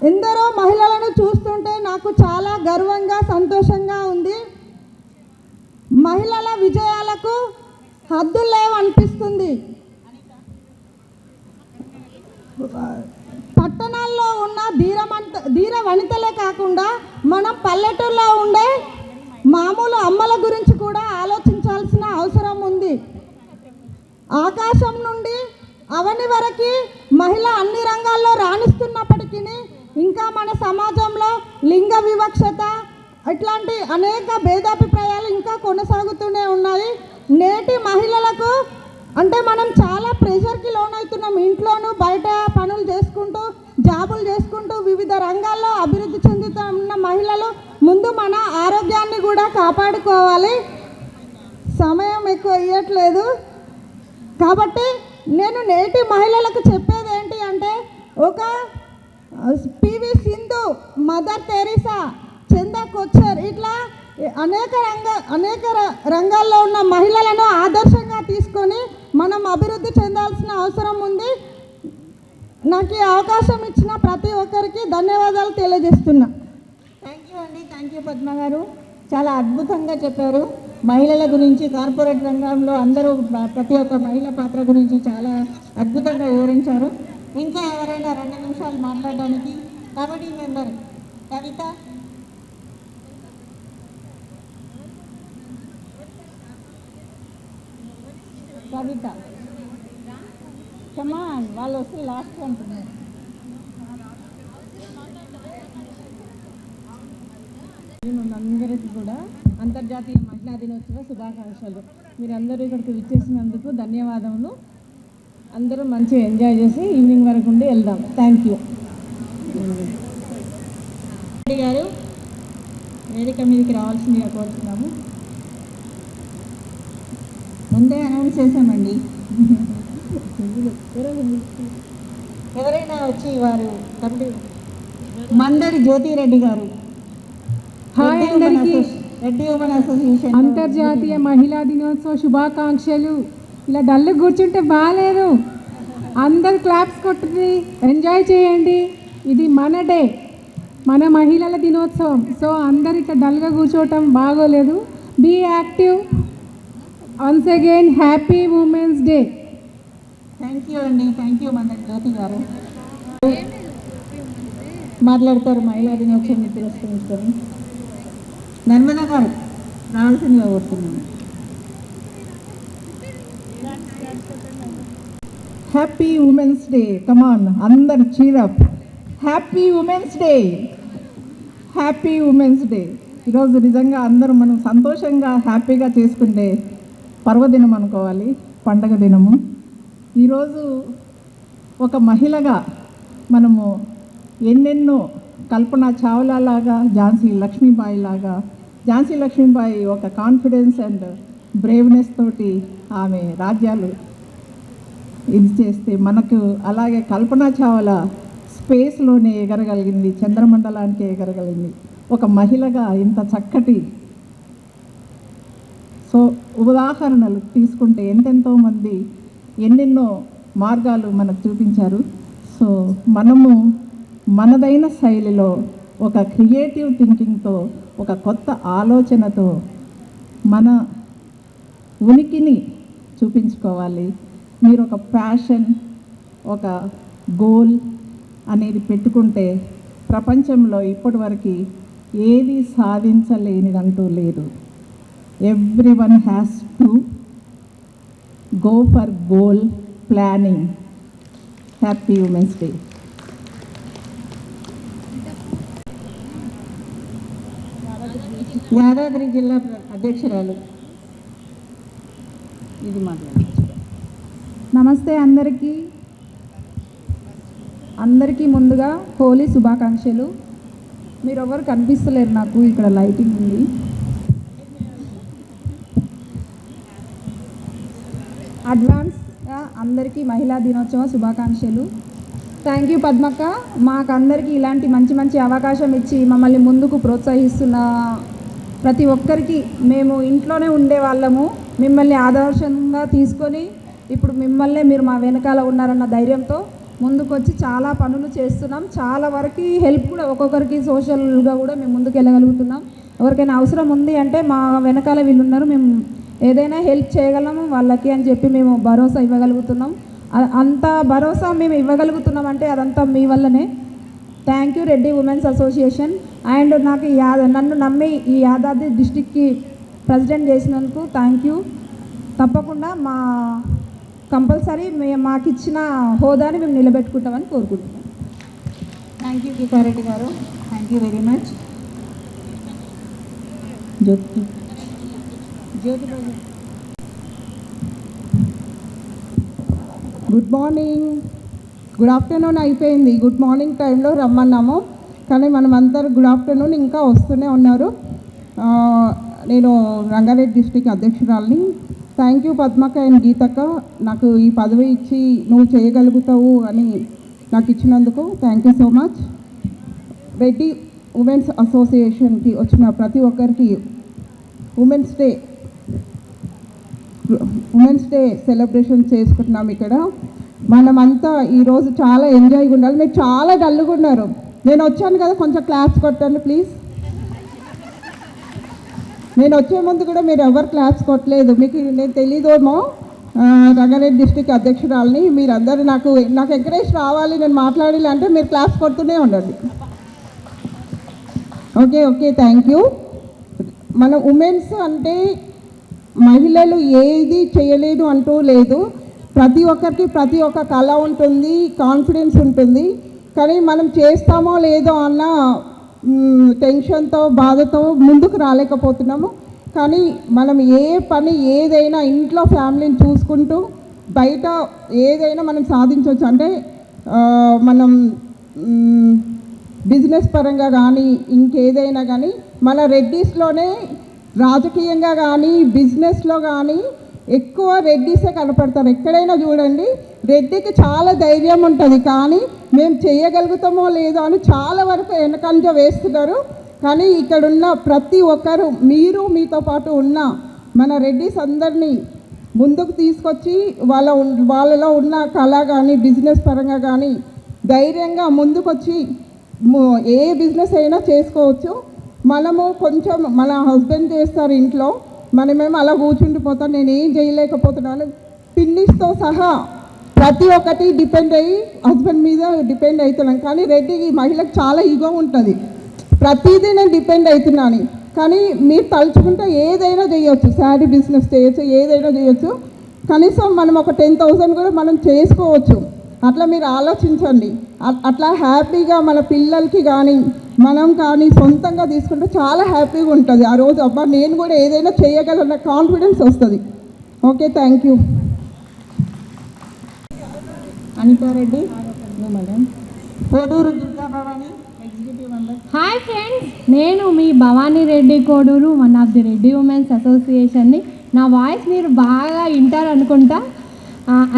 ఎందరో మహిళలను చూస్తుంటే నాకు చాలా గర్వంగా, సంతోషంగా ఉంది. మహిళల విజయాలకు హద్దులు లేవనిపిస్తుంది. పట్టణాల్లో ఉన్న ధీర వనితలే కాకుండా మనం పల్లెటూరులో ఉండే మామూలు అమ్మల గురించి కూడా ఆలోచించాల్సిన అవసరం ఉంది. ఆకాశం నుండి అవని వరకు మహిళ అన్ని రంగాల్లో రాణిస్తున్నప్పటికీ ఇంకా మన సమాజంలో లింగ వివక్షత ఇట్లాంటి అనేక భేదాభిప్రాయాలు ఇంకా కొనసాగుతూనే ఉన్నాయి. నేటి మహిళలకు అంటే మనం చాలా ప్రెషర్కి లోనవుతున్నాం. ఇంట్లోనూ బయట పనులు చేసుకుంటూ, జాబులు చేసుకుంటూ వివిధ రంగాల్లో అభివృద్ధి చెందుతున్న మహిళలు ముందు మన ఆరోగ్యాన్ని కూడా కాపాడుకోవాలి. సమయం ఎక్కువ ఇవ్వట్లేదు కాబట్టి నేను నేటి మహిళలకు చెప్పేది ఏంటి అంటే, ఒక పివి సింధు, మదర్ తెరీసా, చందా కొచ్చర్ ఇట్లా అనేక రంగాల్లో ఉన్న మహిళలను ఆదర్శంగా తీసుకొని మనం అభివృద్ధి చెందాల్సిన అవసరం ఉంది. నాకు ఈ అవకాశం ఇచ్చిన ప్రతి ఒక్కరికి ధన్యవాదాలు తెలియజేస్తున్నా. థ్యాంక్ యూ అండి. థ్యాంక్ యూ పద్మ గారు. చాలా అద్భుతంగా చెప్పారు. మహిళల గురించి, కార్పొరేట్ రంగంలో అందరూ ప్రతి ఒక్క మహిళ పాత్ర గురించి చాలా అద్భుతంగా వివరించారు. ఇంకా ఎవరైనా 2 నిమిషాలు మాట్లాడడానికి కమిటీ మెంబర్ కవిత. కమాన్, వాళ్ళు వస్తే లాస్ట్ అంటున్నారు. అందరికీ కూడా అంతర్జాతీయ మహిళా దినోత్సవ శుభాకాంక్షలు. మీరందరూ ఇక్కడికి విచ్చేసినందుకు ధన్యవాదములు. అందరూ మంచిగా ఎంజాయ్ చేసి ఈవినింగ్ వరకు ఉండి వెళ్దాం. థ్యాంక్ యూ గారు. వేదిక మీదకి రావాల్సిందిగా కోరుతున్నాము. ముందే అనౌన్స్ చేశామండి. ఎవరైనా వచ్చి వారు కమిటీ మందరి జ్యోతిరెడ్డి గారు హాయ్ అందరికీ. రెడ్డి ఉమెన్ అసోసియేషన్ అంతర్జాతీయ మహిళా దినోత్సవ శుభాకాంక్షలు. ఇలా డల్ కూర్చుంటే బాగాలేదు. అందరు క్లాప్స్ కొట్టి ఎంజాయ్ చేయండి. ఇది మన డే, మన మహిళల దినోత్సవం. సో అందరు ఇట్లా డల్గా కూర్చోవటం బాగోలేదు. Be active. Once again happy women's day. Thank you అండి. థ్యాంక్ యూ మన జ్యోతి గారు మాట్లాడతారు మహిళా దినోత్సవాన్ని పురస్కరించుకొని. నర్మదా గారు రావాల్సిందిగా కోరుతున్నాను. Happy women's day. కమాన్ అందరు cheer up. Happy women's day. Happy women's day. ఈరోజు నిజంగా అందరూ మనం సంతోషంగా హ్యాపీగా చేసుకునే పర్వదినం అనుకోవాలి, పండగ దినము. ఈరోజు ఒక మహిళగా మనము ఎన్నెన్నో కల్పన చావ్లా లాగా, ఝాన్సీ లక్ష్మీబాయి లాగా, ఝాన్సీ లక్ష్మీబాయి ఒక కాన్ఫిడెన్స్ అండ్ బ్రేవ్నెస్ తోటి ఆమె రాజ్యాలు ఇది చేస్తే, మనకు అలాగే కల్పన చావ్లా స్పేస్లోనే ఎగరగలిగింది, చంద్రమండలానికి ఎగరగలిగింది. ఒక మహిళగా ఇంత చక్కటి సో ఉదాహరణలు తీసుకుంటే ఎంతెంతో మంది ఎన్నెన్నో మార్గాలు మనకు చూపించారు. సో మనము మనదైన శైలిలో ఒక క్రియేటివ్ థింకింగ్తో, ఒక కొత్త ఆలోచనతో మన ఉనికిని చూపించుకోవాలి. మీరు ఒక ప్యాషన్, ఒక గోల్ అనేది పెట్టుకుంటే ప్రపంచంలో ఇప్పటివరకు ఏది సాధించలేనిదంటూ లేదు. Everyone has to go for goal planning. Happy women's day. Yadadri జిల్లా అధ్యక్షురాలు ఇది మాట్లాడచ్చు. నమస్తే అందరికీ ముందుగా హోలీ శుభాకాంక్షలు. మీరు ఎవరు కనిపిస్తలేరు నాకు, ఇక్కడ లైటింగ్ ఉంది. అడ్వాన్స్గా అందరికీ మహిళా దినోత్సవ శుభాకాంక్షలు. థ్యాంక్ యూ పద్మక్క, మాకందరికీ ఇలాంటి మంచి మంచి అవకాశం ఇచ్చి మమ్మల్ని ముందుకు ప్రోత్సహిస్తున్న ప్రతి ఒక్కరికి. మేము ఇంట్లోనే ఉండేవాళ్ళము, మిమ్మల్ని ఆదర్శంగా తీసుకొని ఇప్పుడు మిమ్మల్నే మీరు మా వెనకాల ఉన్నారన్న ధైర్యంతో ముందుకొచ్చి చాలా పనులు చేస్తున్నాం. చాలా వరకు హెల్ప్ కూడా ఒక్కొక్కరికి సోషల్గా కూడా మేము ముందుకు వెళ్ళగలుగుతున్నాం. ఎవరికైనా అవసరం ఉంది అంటే మా వెనకాల వీళ్ళు ఉన్నారు, మేము ఏదైనా హెల్ప్ చేయగలము వాళ్ళకి అని చెప్పి మేము భరోసా ఇవ్వగలుగుతున్నాం. అంత భరోసా మేము ఇవ్వగలుగుతున్నాం అంటే అదంతా మీ వల్లనే. Thank you Reddy women's association. And నాకు నన్ను నమ్మి ఈ యాదాద్రి డిస్టిక్కి ప్రెసిడెంట్ చేసినందుకు థ్యాంక్ యూ. తప్పకుండా కంపల్సరీ మాకు ఇచ్చిన హోదాని మేము నిలబెట్టుకుంటామని కోరుకుంటున్నాం. థ్యాంక్ యూ గీతారెడ్డి గారు. Thank you very much. Jyothi good morning, good afternoon అయిపోయింది. గుడ్ మార్నింగ్ టైంలో రమ్మన్నాము, కానీ మనమందరూ గుడ్ ఆఫ్టర్నూన్ ఇంకా వస్తూనే ఉన్నారు. నేను రంగారెడ్డి డిస్ట్రిక్ట్ అధ్యక్షురాలని. థ్యాంక్ యూ పద్మక్క అండ్ గీతక్క, నాకు ఈ పదవి ఇచ్చి నువ్వు చేయగలుగుతావు అని నాకు ఇచ్చినందుకు thank you so much. Reddy women's అసోసియేషన్కి వచ్చిన ప్రతి ఒక్కరికి ఉమెన్స్ డే సెలబ్రేషన్ చేసుకుంటున్నాం. ఇక్కడ మనమంతా ఈరోజు చాలా ఎంజాయ్గా ఉండాలి. మీరు చాలా డల్గా ఉన్నారు. నేను వచ్చాను కదా, కొంచెం క్లాప్స్ కొట్టండి ప్లీజ్. నేను వచ్చే ముందు కూడా మీరు ఎవరు క్లాప్స్ కొట్టలేదు. మీకు నేను తెలీదేమో, రంగారెడ్డి డిస్ట్రిక్ట్ అధ్యక్షురాలని. మీరందరూ నాకు ఎంకరేజ్ రావాలి, నేను మాట్లాడాలి అంటే మీరు క్లాప్స్ కొడుతూనే ఉండండి. Okay thank you. మన ఉమెన్స్ అంటే మహిళలు ఏది చేయలేదు అంటూ లేదు. ప్రతి ఒక్కరికి ప్రతి ఒక్క కళ ఉంటుంది, కాన్ఫిడెన్స్ ఉంటుంది. కానీ మనం చేస్తామో లేదో అన్న టెన్షన్తో, బాధతో ముందుకు రాలేకపోతున్నాము. కానీ మనం ఏ పని ఏదైనా ఇంట్లో ఫ్యామిలీని చూసుకుంటూ బయట ఏదైనా మనం సాధించవచ్చు. అంటే మనం బిజినెస్ పరంగా కానీ ఇంకేదైనా కానీ మన రెడ్డిస్లోనే రాజకీయంగా కానీ బిజినెస్లో కానీ ఎక్కువ రెడ్డిసే కనపడతారు. ఎక్కడైనా చూడండి రెడ్డికి చాలా ధైర్యం ఉంటుంది, కానీ మేము చేయగలుగుతామో లేదో అని చాలా వరకు వెనకంజ వేస్తున్నారు. కానీ ఇక్కడున్న ప్రతి ఒక్కరు మీరు మీతో పాటు ఉన్న మన రెడ్డిస్ అందరినీ ముందుకు తీసుకొచ్చి వాళ్ళలో ఉన్న కళ కానీ బిజినెస్ పరంగా కానీ ధైర్యంగా ముందుకొచ్చి ఏ బిజినెస్ అయినా చేసుకోవచ్చు. మనము కొంచెం మన హస్బెండ్ చేస్తారు ఇంట్లో, మనమేమో అలా కూర్చుండిపోతాం, నేను ఏం చేయలేకపోతున్నాను. ఫినిష్తో సహా ప్రతి ఒక్కటి డిపెండ్ అయ్యి హస్బెండ్ మీద డిపెండ్ అవుతున్నాం. కానీ రెడ్డికి మహిళకు చాలా ఈగో ఉంటుంది, ప్రతిదీ నేను డిపెండ్ అవుతున్నాను. కానీ మీరు తలుచుకుంటే ఏదైనా చేయొచ్చు, శారీ బిజినెస్ చేయొచ్చు, ఏదైనా చేయొచ్చు. కనీసం మనం ఒక 10,000 కూడా మనం చేసుకోవచ్చు. అట్లా మీరు ఆలోచించండి. అట్లా హ్యాపీగా మన పిల్లలకి కానీ మనం కానీ సొంతంగా తీసుకుంటే చాలా హ్యాపీగా ఉంటుంది. ఆ రోజు అబ్బా నేను కూడా ఏదైనా చేయగలన్న కాన్ఫిడెన్స్ వస్తుంది. Okay, thank you. Anitha Reddy madam, Koduru Durga Bhavani executive member. Hi friends, నేను మీ Bhavani Reddy Koduru, one of the Reddy women's అసోసియేషన్ని. నా వాయిస్ మీరు బాగా వింటారు అనుకుంటా.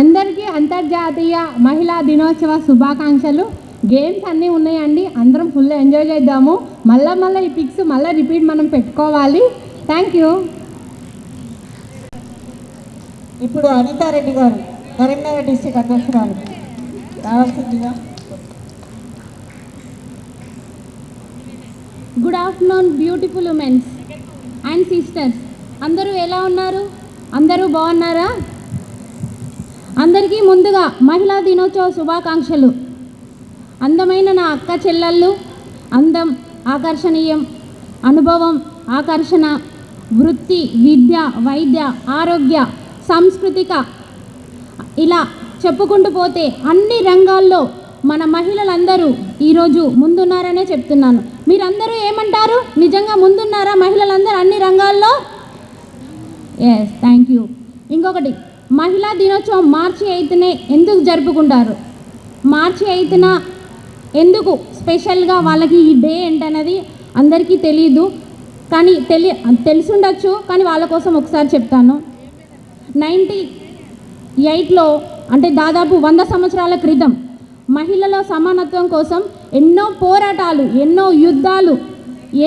అందరికీ అంతర్జాతీయ మహిళా దినోత్సవ శుభాకాంక్షలు. గేమ్స్ అన్నీ ఉన్నాయండి, అందరం ఫుల్ ఎంజాయ్ చేద్దాము. మళ్ళీ ఈ పిక్స్ మళ్ళీ రిపీట్ మనం పెట్టుకోవాలి. Thank you. ఇప్పుడు అనితారెడ్డి గారు, కరీంనగర్ డిస్ట్రిక్ట్ అధ్యక్షురాలు, రావాల్సిందిగా. Good afternoon beautiful women's and sisters. అందరూ ఎలా ఉన్నారు? అందరూ బాగున్నారా? అందరికీ ముందుగా మహిళా దినోత్సవ శుభాకాంక్షలు. అందమైన నా అక్క చెల్లెళ్ళు, అందం, ఆకర్షణీయం, అనుభవం, ఆకర్షణ, వృత్తి, విద్య, వైద్య, ఆరోగ్య, సాంస్కృతిక, ఇలా చెప్పుకుంటూ పోతే అన్ని రంగాల్లో మన మహిళలందరూ ఈరోజు ముందున్నారనే చెప్తున్నాను. మీరందరూ ఏమంటారు? నిజంగా ముందున్నారా మహిళలందరూ అన్ని రంగాల్లో? Yes, thank you. ఇంకొకటి, మహిళా దినోత్సవం మార్చి 8నే ఎందుకు జరుపుకుంటారు? మార్చి 8న ఎందుకు స్పెషల్గా వాళ్ళకి ఈ డే ఏంటనేది అందరికీ తెలియదు, కానీ తెలిసుండొచ్చు. కానీ వాళ్ళ కోసం ఒకసారి చెప్తాను. 98లో అంటే దాదాపు 100 సంవత్సరాల క్రితం మహిళల సమానత్వం కోసం ఎన్నో పోరాటాలు, ఎన్నో యుద్ధాలు,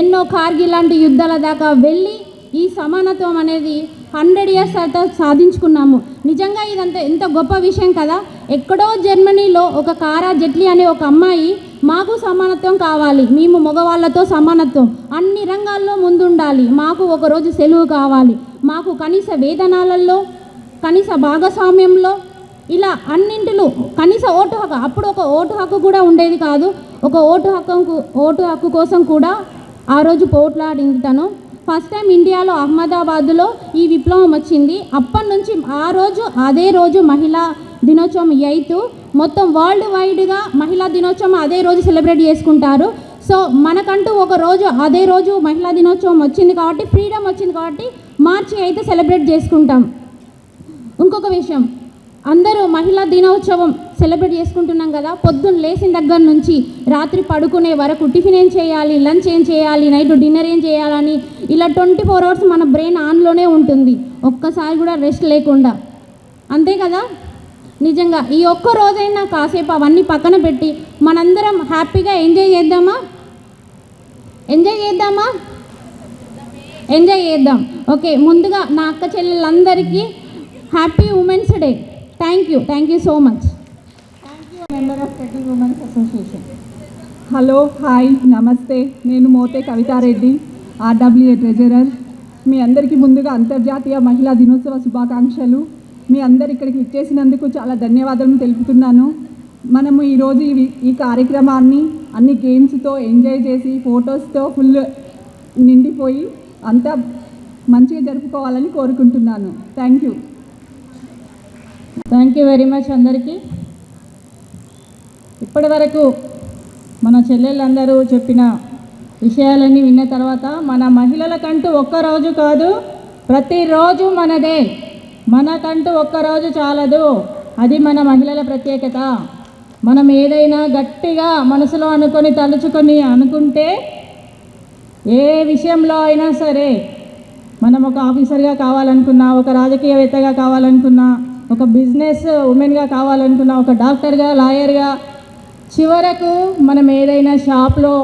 ఎన్నో కార్గిల్ లాంటి యుద్ధాల దాకా వెళ్ళి ఈ సమానత్వం అనేది 100 years తర్వాత సాధించుకున్నాము. నిజంగా ఇదంతా ఎంత గొప్ప విషయం కదా. ఎక్కడో జర్మనీలో ఒక కారా జెట్లీ అనే ఒక అమ్మాయి మాకు సమానత్వం కావాలి, మేము మగవాళ్ళతో సమానత్వం, అన్ని రంగాల్లో ముందుండాలి, మాకు ఒకరోజు సెలవు కావాలి, మాకు కనీస వేతనాలలో, కనీస భాగస్వామ్యంలో, ఇలా అన్నింటిలో కనీస ఓటు హక్కు. అప్పుడు ఒక ఓటు హక్కు కూడా ఉండేది కాదు. ఒక ఓటు హక్కు కోసం కూడా ఆ రోజు పోట్లాడింది తను. ఫస్ట్ టైం ఇండియాలో అహ్మదాబాద్లో ఈ విప్లవం వచ్చింది. అప్పటి నుంచి అదే రోజు మహిళా దినోత్సవం 8 మొత్తం వరల్డ్ వైడ్గా మహిళా దినోత్సవం అదే రోజు సెలబ్రేట్ చేసుకుంటారు. సో మనకంటూ ఒక రోజు అదే రోజు మహిళా దినోత్సవం వచ్చింది కాబట్టి, ఫ్రీడమ్ వచ్చింది కాబట్టి మార్చి 8 సెలబ్రేట్ చేసుకుంటాం. ఇంకొక విషయం, అందరూ మహిళా దినోత్సవం సెలబ్రేట్ చేసుకుంటున్నాం కదా, పొద్దున్న లేచిన దగ్గర నుంచి రాత్రి పడుకునే వరకు టిఫిన్ ఏం చేయాలి, లంచ్ ఏం చేయాలి, నైట్ డిన్నర్ ఏం చేయాలని ఇలా 24 hours మన బ్రెయిన్ ఆన్లోనే ఉంటుంది, ఒక్కసారి కూడా రెస్ట్ లేకుండా. అంతే కదా? నిజంగా ఈ ఒక్క రోజైనా కాసేపు అవన్నీ పక్కన పెట్టి మనందరం హ్యాపీగా ఎంజాయ్ చేద్దామా? ఎంజాయ్ చేద్దాం. ఓకే, ముందుగా నా అక్క చెల్లెళ్ళందరికీ happy women's day. Thank you so much. Member of Reddy women's association. Hello, hi, నమస్తే. నేను మోతే కవితారెడ్డి, ఆర్డబ్ల్యూఏ ట్రెజరర్. మీ అందరికీ ముందుగా అంతర్జాతీయ మహిళా దినోత్సవ శుభాకాంక్షలు. మీ అందరు ఇక్కడికి విచ్చేసినందుకు చాలా ధన్యవాదాలు తెలుపుతున్నాను. మనము ఈరోజు ఈ కార్యక్రమాన్ని అన్ని గేమ్స్తో ఎంజాయ్ చేసి ఫొటోస్తో ఫుల్ నిండిపోయి అంతా మంచిగా జరుపుకోవాలని కోరుకుంటున్నాను. థ్యాంక్ యూ వెరీ మచ్ అందరికీ. ఇప్పటి వరకు మన చెల్లెళ్ళందరూ చెప్పిన విషయాలన్నీ విన్న తర్వాత మన మహిళలకంటూ ఒక్కరోజు కాదు, ప్రతిరోజు మనదే. మనకంటూ ఒక్కరోజు చాలదు, అది మన మహిళల ప్రత్యేకత. మనం ఏదైనా గట్టిగా మనసులో తలుచుకొని అనుకుంటే ఏ విషయంలో అయినా సరే, మనం ఒక ఆఫీసర్గా కావాలనుకున్నా, ఒక రాజకీయవేత్తగా కావాలనుకున్నా, ఒక బిజినెస్ ఉమెన్గా కావాలనుకున్నా, ఒక డాక్టర్గా, లాయర్గా, చివరకు మనం ఏదైనా షాప్లో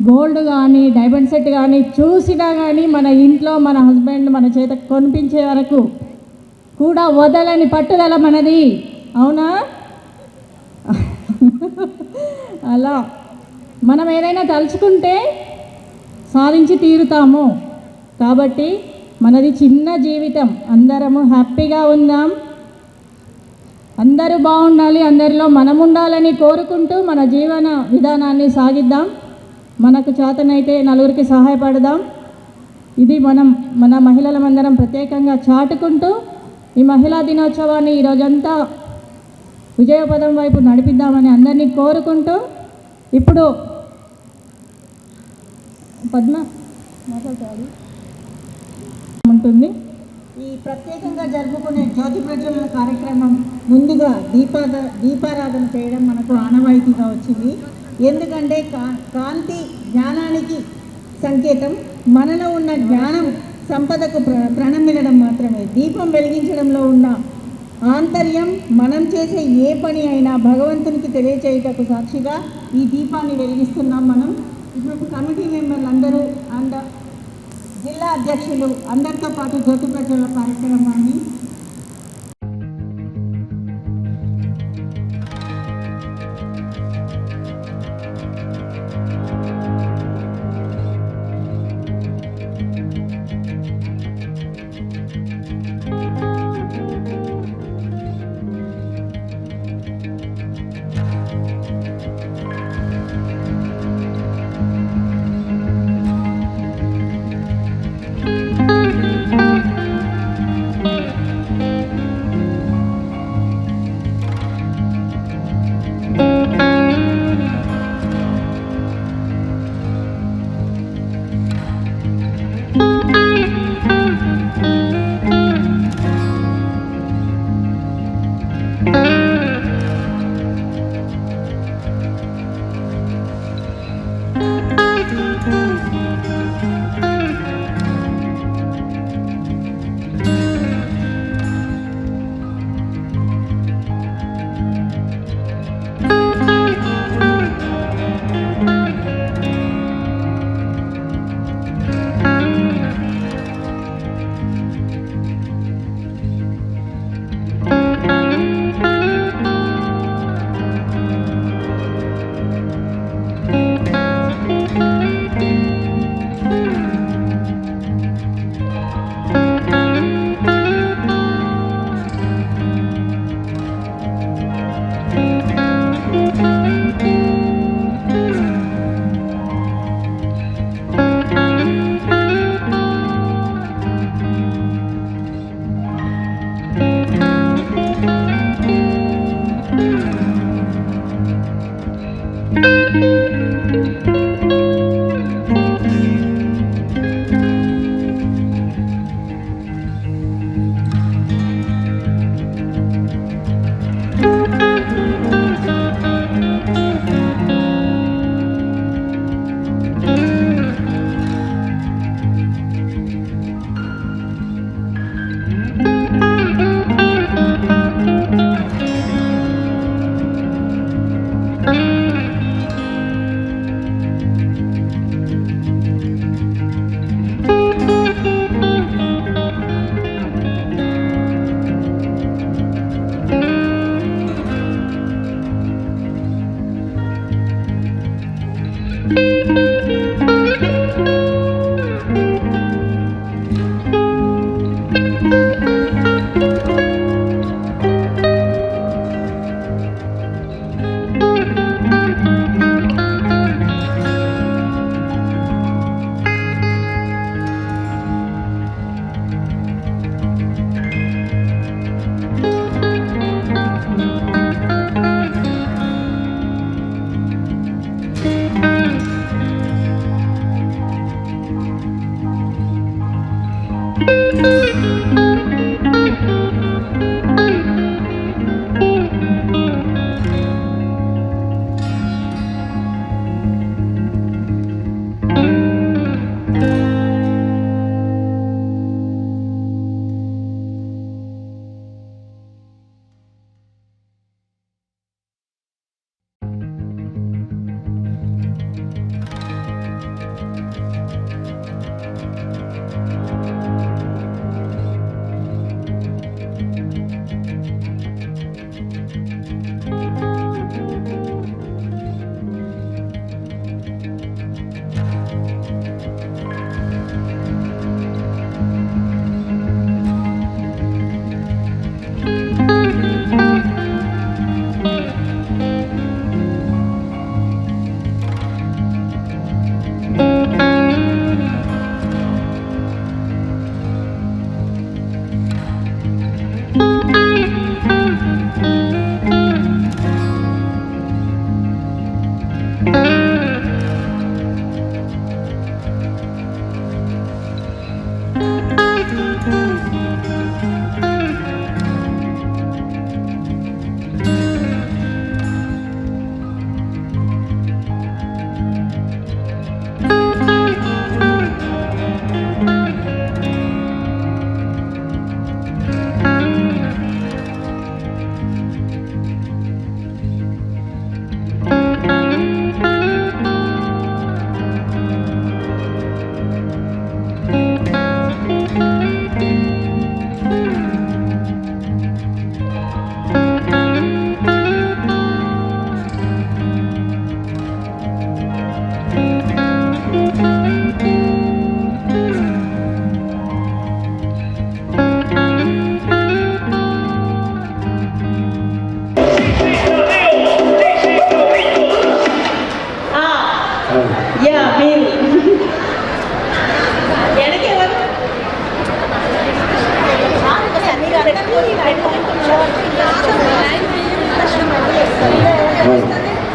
గోల్డ్ కానీ డైమండ్ సెట్ కానీ చూసినా కానీ మన ఇంట్లో మన హస్బెండ్ మన చేత కొనిపించే వరకు కూడా వదలని పట్టుదల మనది, అవునా? అలా మనం ఏదైనా తలుచుకుంటే సాధించి తీరుతాము. కాబట్టి మనది చిన్న జీవితం, అందరము హ్యాపీగా ఉందాం, అందరూ బాగుండాలి, అందరిలో మనం ఉండాలని కోరుకుంటూ మన జీవన విధానాన్ని సాగిద్దాం. మనకు చేతనైతే నలుగురికి సహాయపడదాం. ఇది మన మహిళలమందరం ప్రత్యేకంగా చాటుకుంటూ ఈ మహిళా దినోత్సవాన్ని ఈరోజంతా విజయపదం వైపు నడిపిద్దామని అందరినీ కోరుకుంటూ ఇప్పుడు పద్మ మాట్లాడాలి ఉంటుంది. ఈ ప్రత్యేకంగా జరుపుకునే జ్యోతి ప్రజ్వలన కార్యక్రమం ముందుగా దీపారాధన చేయడం మనకు ఆనవాయితీగా వచ్చింది. ఎందుకంటే కాంతి జ్ఞానానికి సంకేతం. మనలో ఉన్న జ్ఞానం సంపదకు ప్రణమిల్లడం మాత్రమే. దీపం వెలిగించడంలో ఉన్న ఆంతర్యం మనం చేసే ఏ పని అయినా భగవంతునికి తెలియచేయుటకు సాక్షిగా ఈ దీపాన్ని వెలిగిస్తున్నాం మనం. ఇప్పుడు కమిటీ మెంబర్లు అందరూ అండ్ జిల్లా అధ్యక్షులు అందరితో పాటు జ్యోతి ప్రజ్వలన కార్యక్రమాన్ని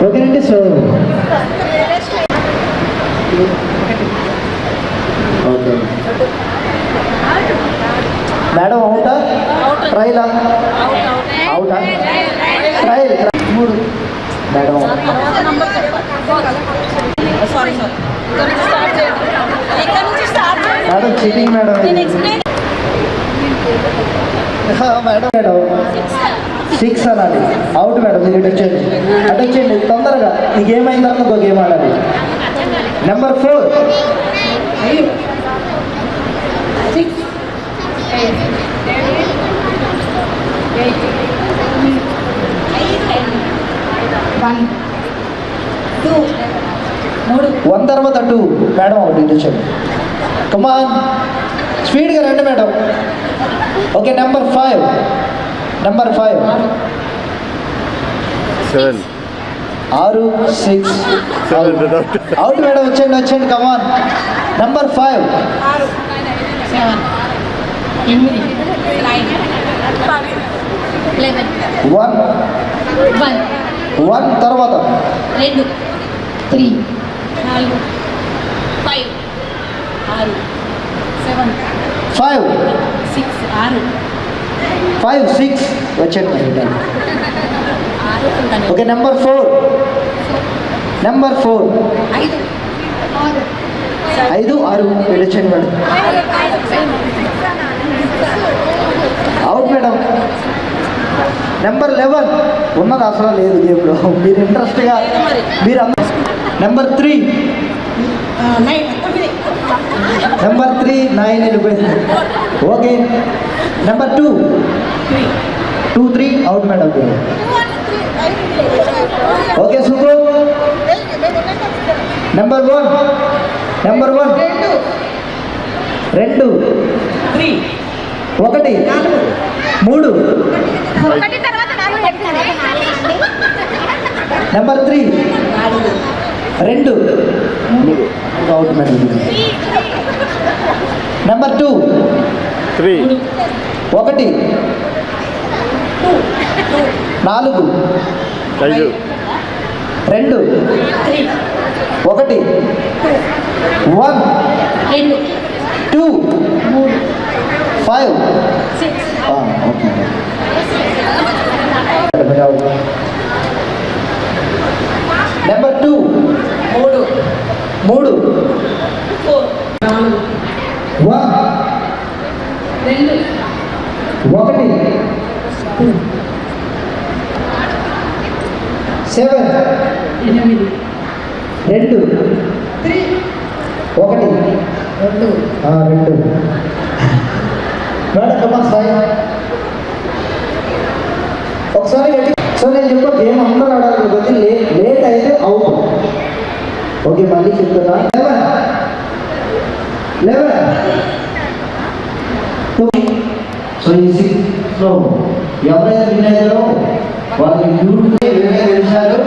ఓకేనండి. సో ఓకే మేడం, అవుటా ట్రైలా? అవుటా trial? 3 madam. Madam cheating madam. Madam madam 6 అనాలి. Out madam. మీరు ఇటు వచ్చేయండి, అటు వచ్చేయండి తొందరగా. ఈ గేమ్ అయిన తర్వాత ఇంకో గేమ్ ఆడాలి. నెంబర్ 4. వన్ తర్వాత 2 మేడం. అవుట్. ఇటు వచ్చేయండి. కమాన్ స్పీడ్గా రండి madam. Okay number 5. Number 5 6 out madam. వచ్చేయండి వచ్చేయండి కమాన్. నెంబర్ 5 1 తర్వాత 2 3 4 5 6 7 5 6 5 6 వచ్చేయండి. Okay number 4. నెంబర్ 4 5 6 వెళ్ళొచ్చండి మేడం. Out madam. నెంబర్ 11 ఉన్నది అసలు లేదు గేమ్లో. మీరు ఇంట్రెస్ట్గా మీరు నెంబర్ 3 నెంబర్ 3 9 వెళ్ళిపోయింది. Okay number 2 3 out madam. Okay super. Number 1 number 1 2 1 3 number 3 2 out madam. Number 2 1 4 2 1 1 2 5 okay. Number 2 3 1 1 7 2 1 2 madam come on Sai ఒకసారి గట్టి. సో నేను చెప్పా గేమ్ అందరూ ఆడాలి కొద్ది లేట్ అయితే అవుట్. ఓకే మళ్ళీ చెప్తున్నా. 11 సో ఈ 6లో ఎవరైతే విన్ అయ్యారో వాళ్ళు డ్యూటీ గెలిచారు.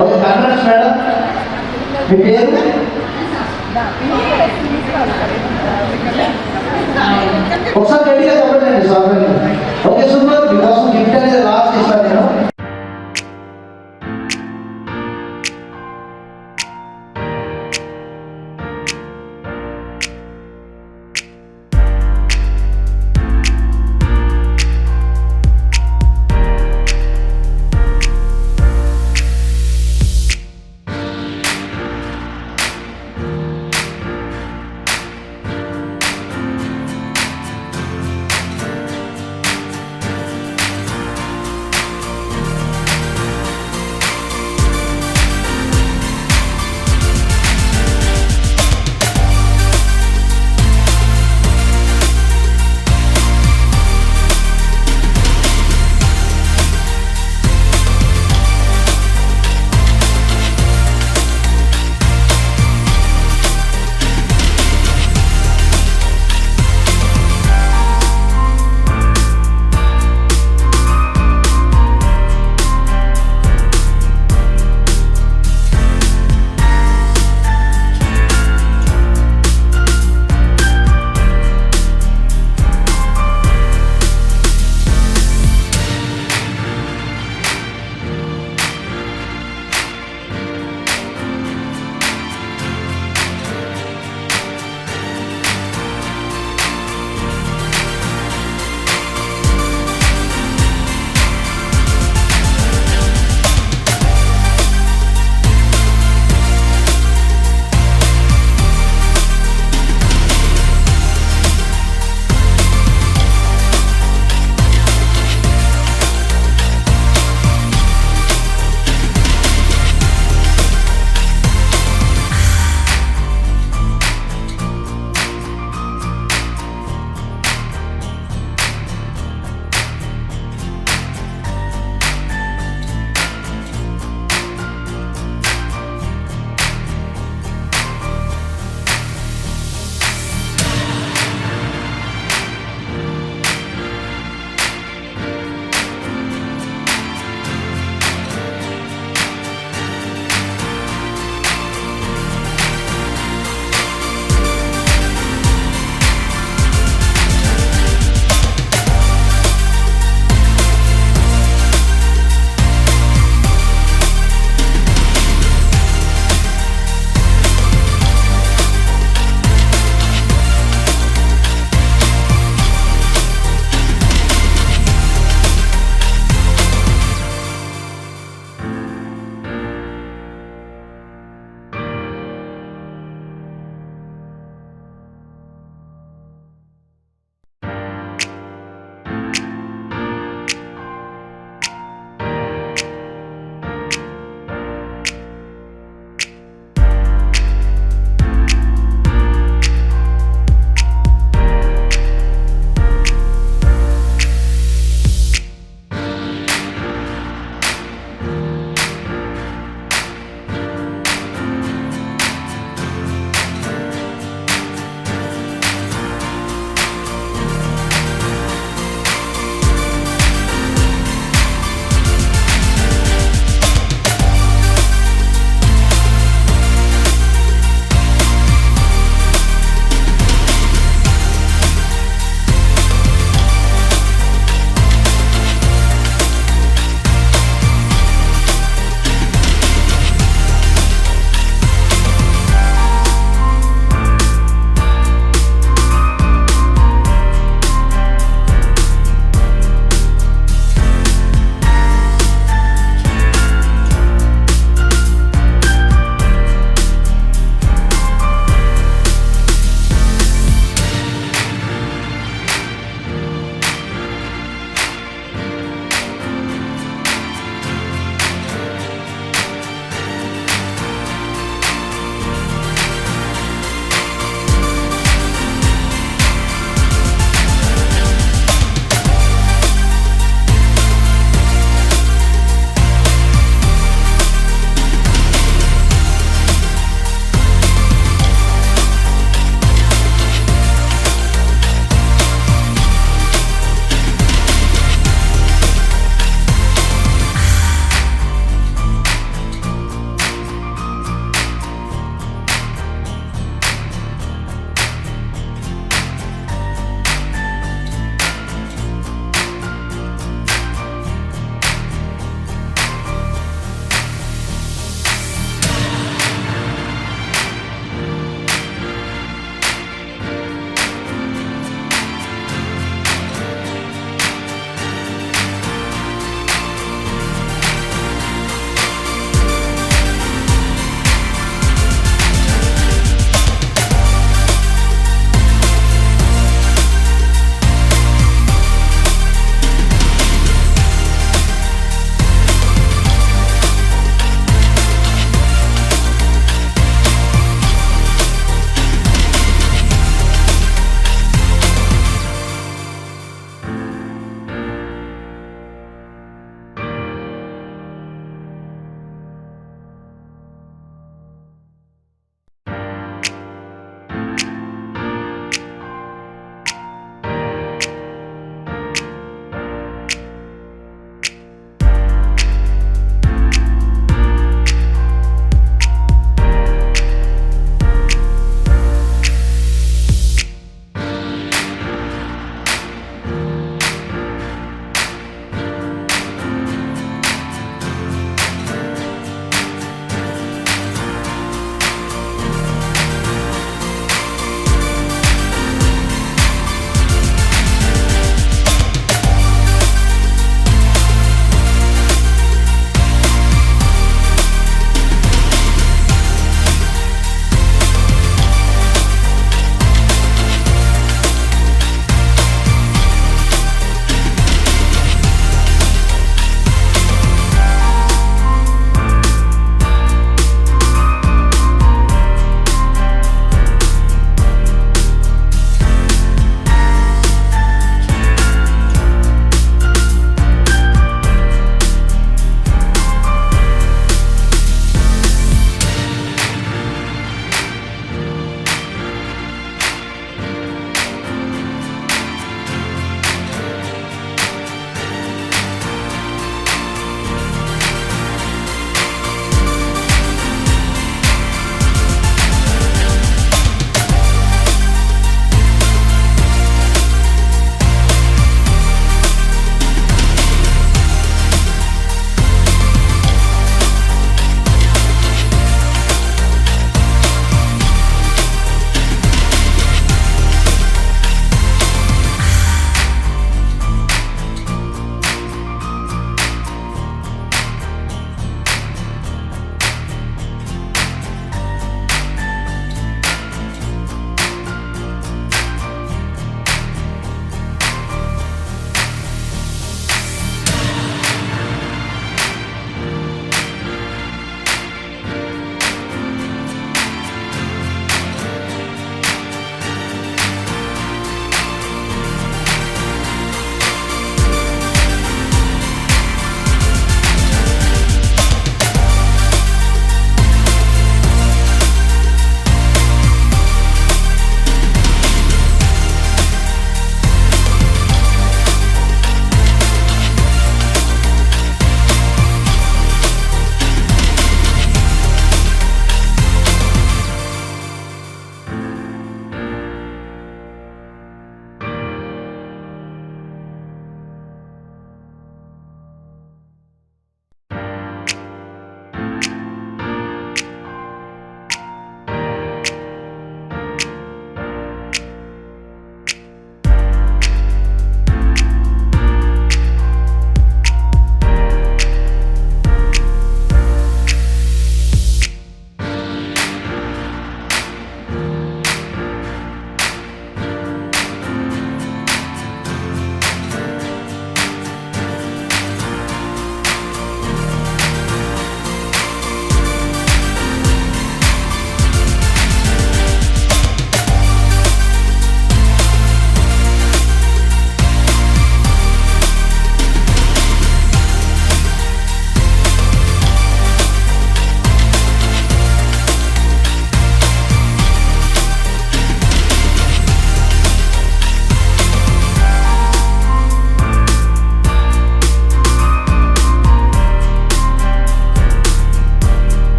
Okay congrats madam. మీ పేరు? ఒకసారి గట్టిగా చెప్పండి సార్. Okay super. మీకోసం గిఫ్ట్ అనేది లాస్ట్ ఇస్తాను నేను.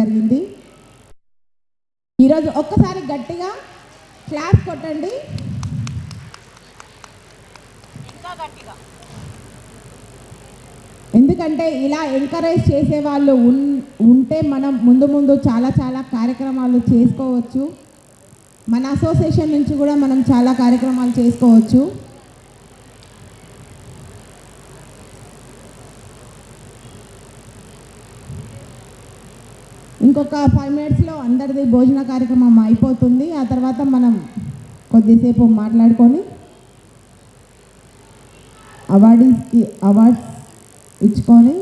జరిగింది. ఈరోజు ఒక్కసారి గట్టిగా క్లాప్ కొట్టండి. ఎందుకంటే ఇలా ఎంకరేజ్ చేసే వాళ్ళు ఉంటే మనం ముందు ముందు చాలా చాలా కార్యక్రమాలు చేసుకోవచ్చు. మన అసోసియేషన్ నుంచి కూడా మనం చాలా కార్యక్రమాలు చేసుకోవచ్చు. ఇంకొక 5 మినిట్స్లో అందరిది భోజన కార్యక్రమం అయిపోతుంది. ఆ తర్వాత మనం కొద్దిసేపు మాట్లాడుకొని అవార్డ్స్ ఇచ్చుకొని